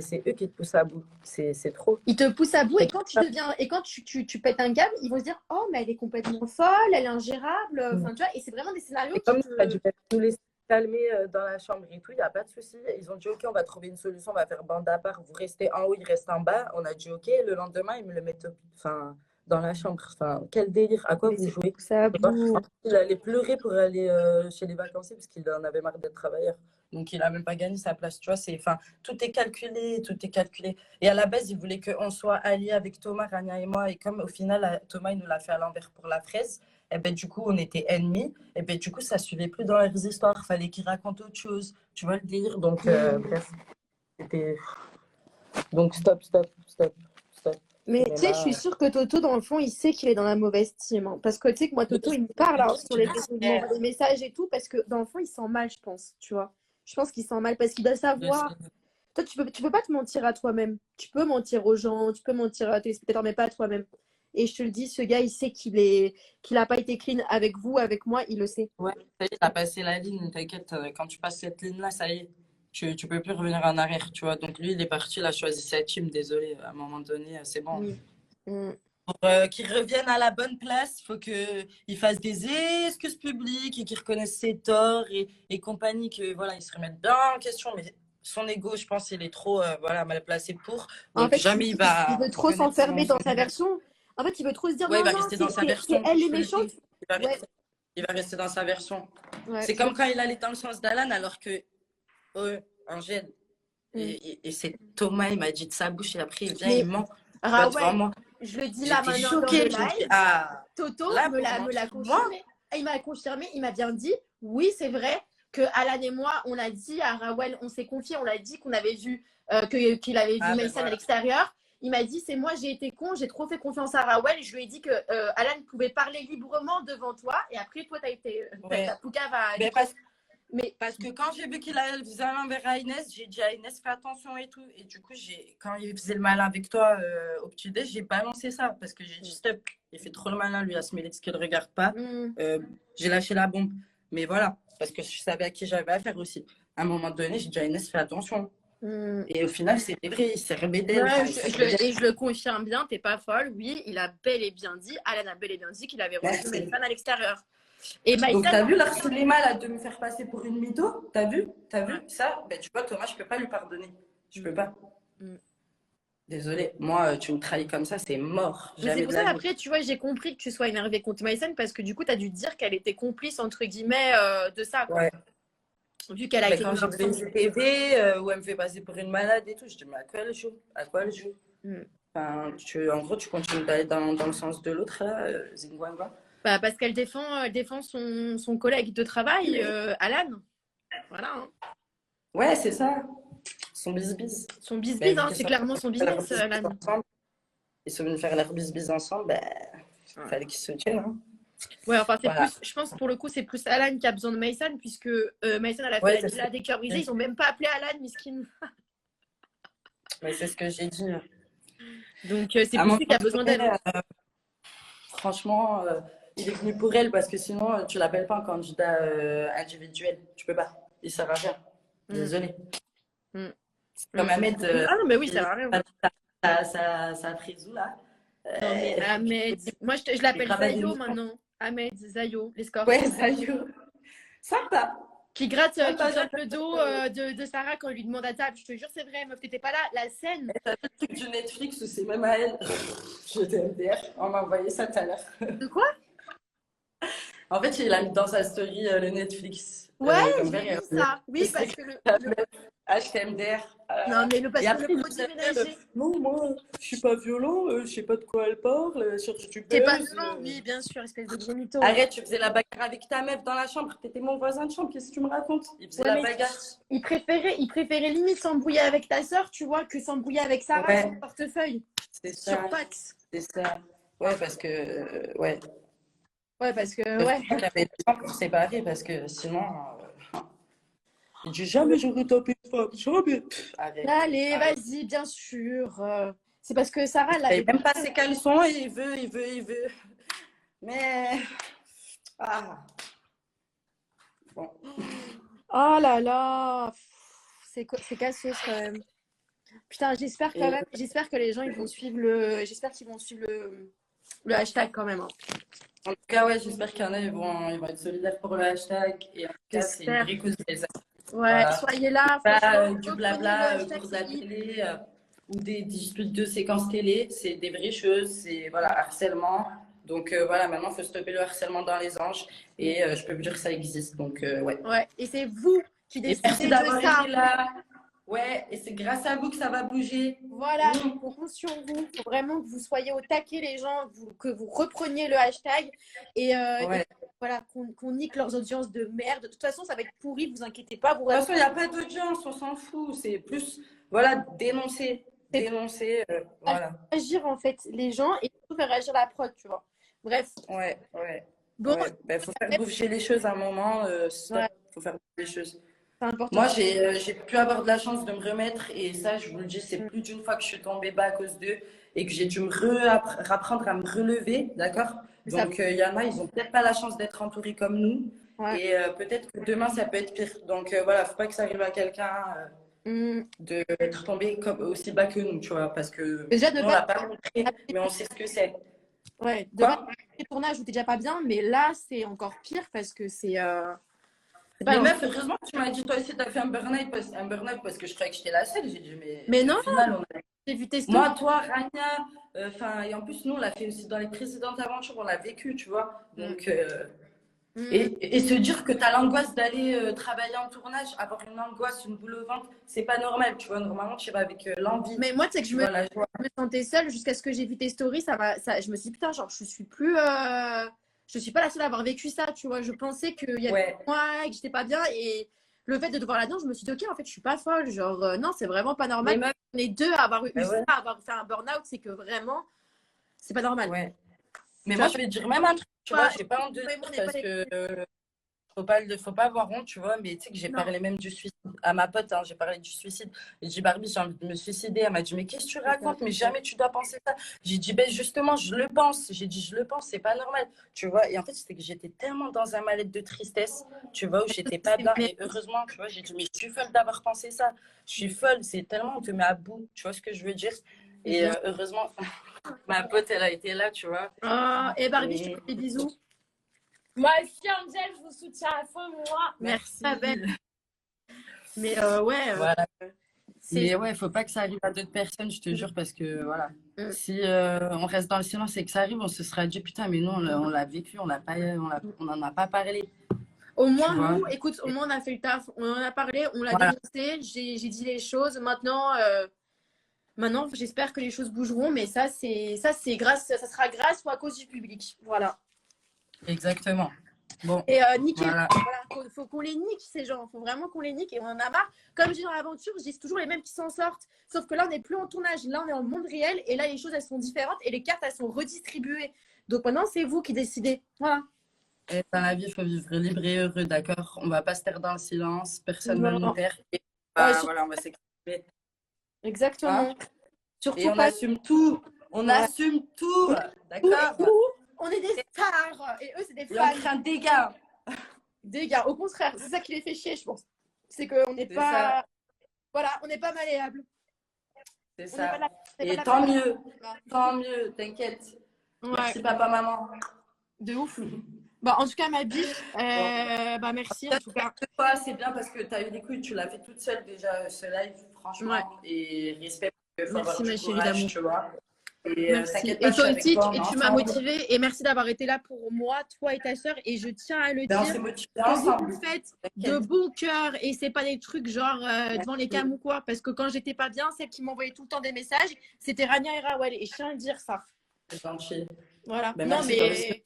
c'est eux qui te poussent à bout. C'est trop. Ils te poussent à bout et quand tu deviens. Et quand tu pètes un câble, ils vont se dire, oh, mais elle est complètement folle, elle est ingérable. Enfin, tu vois, et c'est vraiment des scénarios Et qui comme te. tu as dû nous laisser calmer dans la chambre et tout, il n'y a pas de souci. Ils ont dit, OK, on va trouver une solution, on va faire bande à part. Vous restez en haut, il reste en bas. On a dit, OK. Le lendemain, ils me le mettent dans la chambre. Enfin, quel délire. À quoi vous jouez? Ça Tu vois. boue. Il allait pleurer pour aller chez les vacanciers parce qu'il en avait marre d'être travailleur. Donc, il n'a même pas gagné sa place. Tu vois, tout est calculé, tout est calculé. Et à la base, il voulait qu'on soit alliés avec Thomas, Rania et moi. Et comme au final, Thomas, il nous l'a fait à l'envers pour la fraise, et ben, du coup, on était ennemis. Et ben, du coup, ça ne suivait plus dans leurs histoires. Il fallait qu'ils racontent autre chose. Tu vois le délire? Donc, bref, c'était. Donc, stop. Mais tu sais, là, je suis sûre que Toto, dans le fond, il sait qu'il est dans la mauvaise team. Hein. Parce que tu sais que moi, Toto, il me parle hein, sur les réseaux, il m'envoie des messages et tout, parce que dans le fond, il sent mal, je pense, tu vois. Je pense qu'il sent mal parce qu'il doit savoir. Toi, tu peux pas te mentir à toi-même. Tu peux mentir aux gens, tu peux mentir à tes spectateurs, mais pas à toi-même. Et je te le dis, ce gars, il sait qu'il a pas été clean avec vous, avec moi, il le sait. Ouais, ça y est, t'as passé la ligne, t'inquiète. Quand tu passes cette ligne-là, ça y est. Tu peux plus revenir en arrière, tu vois. Donc lui, il est parti, il a choisi sa team, désolé. À un moment donné, c'est bon. Pour qu'il revienne à la bonne place, il faut qu'il fasse des excuses publiques et qu'il reconnaisse ses torts et compagnie, que voilà, il se remette bien en question. Mais son ego, je pense, il est trop mal placé pour. Donc En fait, jamais il va. il veut trop s'enfermer dans sa version. En fait, il veut trop se dire Ouais, non, il va non, rester dans sa version. c'est elle les méchantes. Il va rester dans sa version. Ouais. C'est comme quand il allait dans le sens d'Alan, alors que Angèle. Et c'est Thomas, il m'a dit de sa bouche et après il vient, il ment. Raoul, je le dis là maintenant dans le live. Toto me l'a confirmé. Il m'a confirmé, il m'a bien dit, oui, c'est vrai que Alan et moi, on a dit à Raoul, on s'est confié, on l'a dit qu'on avait vu, qu'il avait vu Maïsan à l'extérieur. Il m'a dit, c'est moi, j'ai été con, j'ai trop fait confiance à Raoul. Je lui ai dit que Alan pouvait parler librement devant toi. Et après, toi, t'as été. Ta poucave à. Parce que quand j'ai vu qu'il faisait un malin vers Inès, j'ai dit à Inès, fais attention et tout. Et du coup, quand il faisait le malin avec toi au petit-déj, j'ai balancé ça. Parce que j'ai dit, stop, il fait trop le malin, lui, à se mêler de ce qu'il ne regarde pas. J'ai lâché la bombe. Mais voilà, parce que je savais à qui j'avais affaire aussi. À un moment donné, j'ai dit à Inès, fais attention. Et au final, c'était vrai, il s'est rebellé. Et je le confirme bien, t'es pas folle. Oui, il a bel et bien dit, Alan a bel et bien dit qu'il avait reçu mes fans à l'extérieur. Et donc, t'as vu l'harcèlement là de me faire passer pour une mytho? T'as vu ça? Ben, tu vois, Thomas, je peux pas lui pardonner. Je peux pas. Désolée, moi, tu me trahis comme ça, c'est mort. C'est pour ça, après, tu vois, j'ai compris que tu sois énervée contre Maïsan parce que du coup, t'as dû dire qu'elle était complice, entre guillemets, de ça. Quoi. Ouais. Vu qu'elle a été. Quand j'ai vu une TV où elle me fait passer pour une malade et tout, je dis, mais à quoi elle joue? Enfin, en gros, tu continues d'aller dans le sens de l'autre, là, zingwangwa. Bah, parce qu'elle défend son collègue de travail, Alan. Voilà. Hein. Ouais, c'est ça. Son bisbis. Son bisbis, hein, c'est clairement son business, Alan. Ils sont venus faire leur bisbis ensemble, il fallait qu'ils se tiennent. Hein. Ouais, enfin, plus, je pense pour le coup, c'est plus Alan qui a besoin de Maïsan, puisque Maïsan, elle a fait la villa des cœurs brisés. Ils n'ont même pas appelé Alan, miskin. Mais c'est ce que j'ai dit. Donc, c'est pour lui qui a besoin d'elle. Franchement, il est venu pour elle parce que sinon, tu l'appelles pas un candidat individuel. Tu peux pas. Il sert à rien. Désolée. Comme Ahmed. Ah non, mais oui, ça sert à rien. Ça frisou là. Non, mais Ahmed. Moi, je l'appelle Zayo maintenant. Ahmed, Zayo, les scores. Ouais, Zayo. Sympa. Qui gratte le dos de Sarah quand on lui demande à table. Je te jure, c'est vrai, meuf, t'étais pas là. La scène. T'as vu le truc du Netflix où c'est même à elle. J'étais MDR. On m'a envoyé ça tout à l'heure. De quoi? En fait, il a mis dans sa story le Netflix. Ouais, comme j'ai verre. vu ça. Oui, parce que HMDR. Non, mais parce Et que après, le vous produit savez, ménager. non, moi, je suis pas violent, je sais pas de quoi elle parle, elle cherche du T'es pas buzz. violent? Oui, bien sûr, espèce de gros mytho. Arrête, tu faisais la bagarre avec ta meuf dans la chambre, t'étais mon voisin de chambre, qu'est-ce que tu me racontes? Il faisait Ouais, la mais bagarre. il préférait limite s'embrouiller avec ta sœur, tu vois, que s'embrouiller avec Sarah sur Ouais, le portefeuille. c'est Sur ça, Pax. c'est ça. Ouais, parce que, ouais. Ouais, parce que, C'est ouais. vrai qu'il y avait des gens pour séparer, parce que sinon, il dit jamais j'aurais tapé une femme, jamais. Pff, arrête, Allez, arrête. vas-y, bien sûr. C'est parce que Sarah, elle Il savait avait. même pas ses caleçons et il veut. Mais, ah, bon. Oh là là. C'est cassos quand même. Putain, j'espère quand Et même. J'espère que les gens, ils vont suivre le. J'espère qu'ils vont suivre le hashtag quand même, hein. en tout cas, ouais, j'espère qu'il y en a, ils vont être solidaires pour le hashtag. Et en tout cas, c'est une J'espère. vraie cause des actes. Ouais, Voilà. soyez là, Pas franchement. du Reprenez le blabla hashtag, pour de la c'est hyper. télé ou des disputes de séquences télé. C'est des vraies choses. C'est voilà, harcèlement. Donc voilà, maintenant, il faut stopper le harcèlement dans les anges. Et je peux vous dire que ça existe. Donc ouais. Ouais, et c'est vous qui Et merci décidez de d'avoir ça. été là. Ouais, et c'est grâce à vous que ça va bouger. Voilà, donc on compte sur vous. Il faut vraiment que vous soyez au taquet, les gens, que vous repreniez le hashtag et Ouais. voilà, qu'on nique leurs audiences de merde. De toute façon, ça va être pourri, vous inquiétez pas. Vous De toute façon, il n'y a pas d'audience, on s'en fout. C'est plus, voilà, dénoncer. Dénoncer, voilà. agir en fait les gens et surtout faire agir la prod, tu vois. Bref. Ouais, ouais. Bon, Ouais. Ben, faut faire bouger les choses à un moment. Stop. ouais, Faut faire bouger les choses. c'est important. Moi, j'ai pu avoir de la chance de me remettre. Et ça, je vous le dis, c'est plus d'une fois que je suis tombée bas à cause d'eux. Et que j'ai dû me apprendre à me relever. D'accord? Donc, il y en a, ils n'ont peut-être pas la chance d'être entourés comme nous. Ouais. Et peut-être que demain, ça peut être pire. Donc, voilà, faut pas que ça arrive à quelqu'un. D'être tombé comme, aussi bas que nous, tu vois, parce que Déjà de on l'a pas montré, mais on sait ce que c'est. ouais, de Quoi? les tournages où t'es déjà pas bien, mais là c'est encore pire parce que c'est Mais meuf, heureusement que tu m'as dit toi aussi t'as fait un burn-out parce que je croyais que j'étais la seule. J'ai dit mais non, au final j'ai vu tes stories. moi, toi, Rania, et en plus nous on l'a fait aussi dans les précédentes aventures, on l'a vécu, tu vois. Donc et se dire que tu as l'angoisse d'aller travailler en tournage, avoir une angoisse, une boule au ventre, c'est pas normal, tu vois. Normalement, tu vas avec l'envie. Mais moi, tu sais que je la joie. me sentais seule jusqu'à ce que j'ai vu tes stories. Je me suis dit, putain, genre, je suis plus. Je suis pas la seule à avoir vécu ça, tu vois. Je pensais qu'il y avait moi, que j'étais pas bien. Et le fait de te voir là-dedans, je me suis dit, ok, en fait, je suis pas folle. Genre, non, c'est vraiment pas normal. Mais on est deux à avoir eu ouais. ça, à avoir fait un burn-out, c'est que vraiment, c'est pas normal. Ouais. Mais moi, je vais te dire même un truc, tu vois, j'ai pas honte de dire parce que faut pas avoir honte, tu vois, mais tu sais que j'ai parlé même du suicide à ma pote, hein, j'ai parlé du suicide. J'ai dit, Barbie, j'ai envie de me suicider. Elle m'a dit, mais qu'est-ce que tu racontes? Mais jamais tu dois penser ça. J'ai dit, ben justement, je le pense. J'ai dit, je le pense, c'est pas normal, tu vois. Et en fait, c'était que j'étais tellement dans un mal-être de tristesse, tu vois, où j'étais pas bien. Et heureusement, tu vois, j'ai dit, mais je suis folle d'avoir pensé ça. Je suis folle, c'est tellement, on te met à bout, tu vois ce que je veux dire? Et heureusement, ma pote, elle a été là, tu vois. Et Barbie, je te fais des bisous. Moi aussi, Angel, je vous soutiens à fond, moi. Merci, ma belle. Mais ouais. Voilà. Mais ouais, faut pas que ça arrive à d'autres personnes, je te jure, parce que voilà. Si on reste dans le silence et que ça arrive, on se sera dit putain, mais non, on l'a vécu, on n'en a pas parlé. Au moins, nous, écoute, au moins on a fait le taf, on en a parlé, on l'a dénoncé, j'ai dit les choses. Maintenant, j'espère que les choses bougeront, mais ça sera grâce ou à cause du public. Voilà. Exactement. Bon. Et niquer, voilà. Faut qu'on les nique, ces gens. Faut vraiment qu'on les nique et on en a marre. Comme je dis dans l'aventure, je dis c'est toujours les mêmes qui s'en sortent. Sauf que là, on n'est plus en tournage. Là, on est en monde réel et là, les choses, elles sont différentes et les cartes, elles sont redistribuées. Donc maintenant, c'est vous qui décidez. Voilà. Et dans la vie, il faut vivre libre et heureux, d'accord? On va pas se taire dans le silence. Personne ne nous perd. Et voilà, on va s'exprimer. Exactement. Surtout et on assume tout. On assume tout. D'accord? On est des stars et eux, c'est des fans. Et on craint des gars. Des gars, au contraire, c'est ça qui les fait chier, je pense. C'est qu'on n'est pas. Voilà, on n'est pas malléable. C'est ça. Et tant mieux. Tant mieux, t'inquiète. Merci, papa, maman. De ouf. Bah, en tout cas, ma biche, merci. En tout cas, c'est bien parce que tu as eu des couilles, tu l'as fait toute seule déjà, ce live, franchement. Et respect. Merci, ma chérie d'amour. Tu vois. Et Merci. t'inquiète Et pas, je suis toi avec aussi, toi, on est tu m'as ensemble. motivée et merci d'avoir été là pour moi, toi et ta sœur. Et je tiens à le Ben, on dire, s'est motivés que vous ensemble. le faites de T'inquiète. bon cœur et c'est pas des trucs genre devant les Merci. cams ou quoi. Parce que quand j'étais pas bien, celle qui m'envoyait tout le temps des messages, c'était Rania et Rawel. Et je tiens à le dire ça. C'est gentil. Voilà. Ben, Non, merci, toi aussi. mais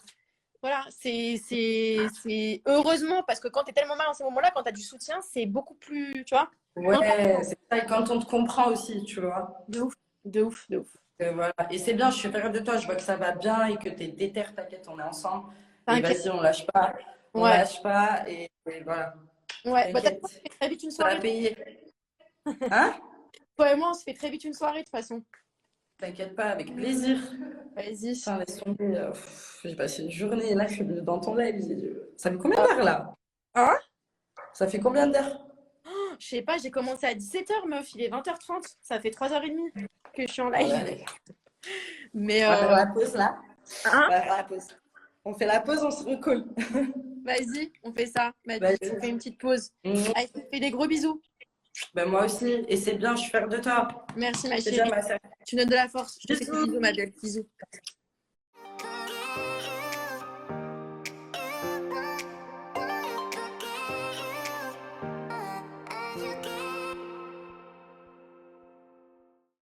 voilà, c'est heureusement parce que quand tu es tellement mal en ces moments-là, quand tu as du soutien, c'est beaucoup plus, tu vois, important. Ouais, c'est ça. Et quand on te comprend aussi, tu vois. De ouf, de ouf, de ouf. Voilà. Et c'est bien, je suis fière de toi. Je vois que ça va bien et que tu es déter, t'inquiète, on est ensemble. Et T'inquiète. vas-y, on lâche pas. On Ouais, lâche pas. Et voilà. ouais. Bah, T'inquiète. on se fait très vite une Ça va soirée. payer. Hein? Toi et moi, on se fait très vite une soirée de toute façon. T'inquiète pas, avec plaisir. Vas-y. Putain, laisse tomber. J'ai passé une journée. Là, je suis dans ton live. Ça fait combien d'heures là? Hein? Ça fait combien d'heures? Je sais pas, j'ai commencé à 17h, meuf. Il est 20h30. Ça fait 3h30 que je suis en Ah live. ouais. Mais On va faire la pause là. hein? On va faire la pause. On fait la pause, on se recolle. Vas-y, on fait ça. Vas-y, Vas-y. on fait une petite pause. Allez, je te fais des gros bisous. Ben, moi aussi. Et c'est bien, je suis fière de toi. Merci, ma C'est bien, chérie. ma sœur. Tu donnes de la force. Je te fais des Bisous. bisous, ma belle. Bisous.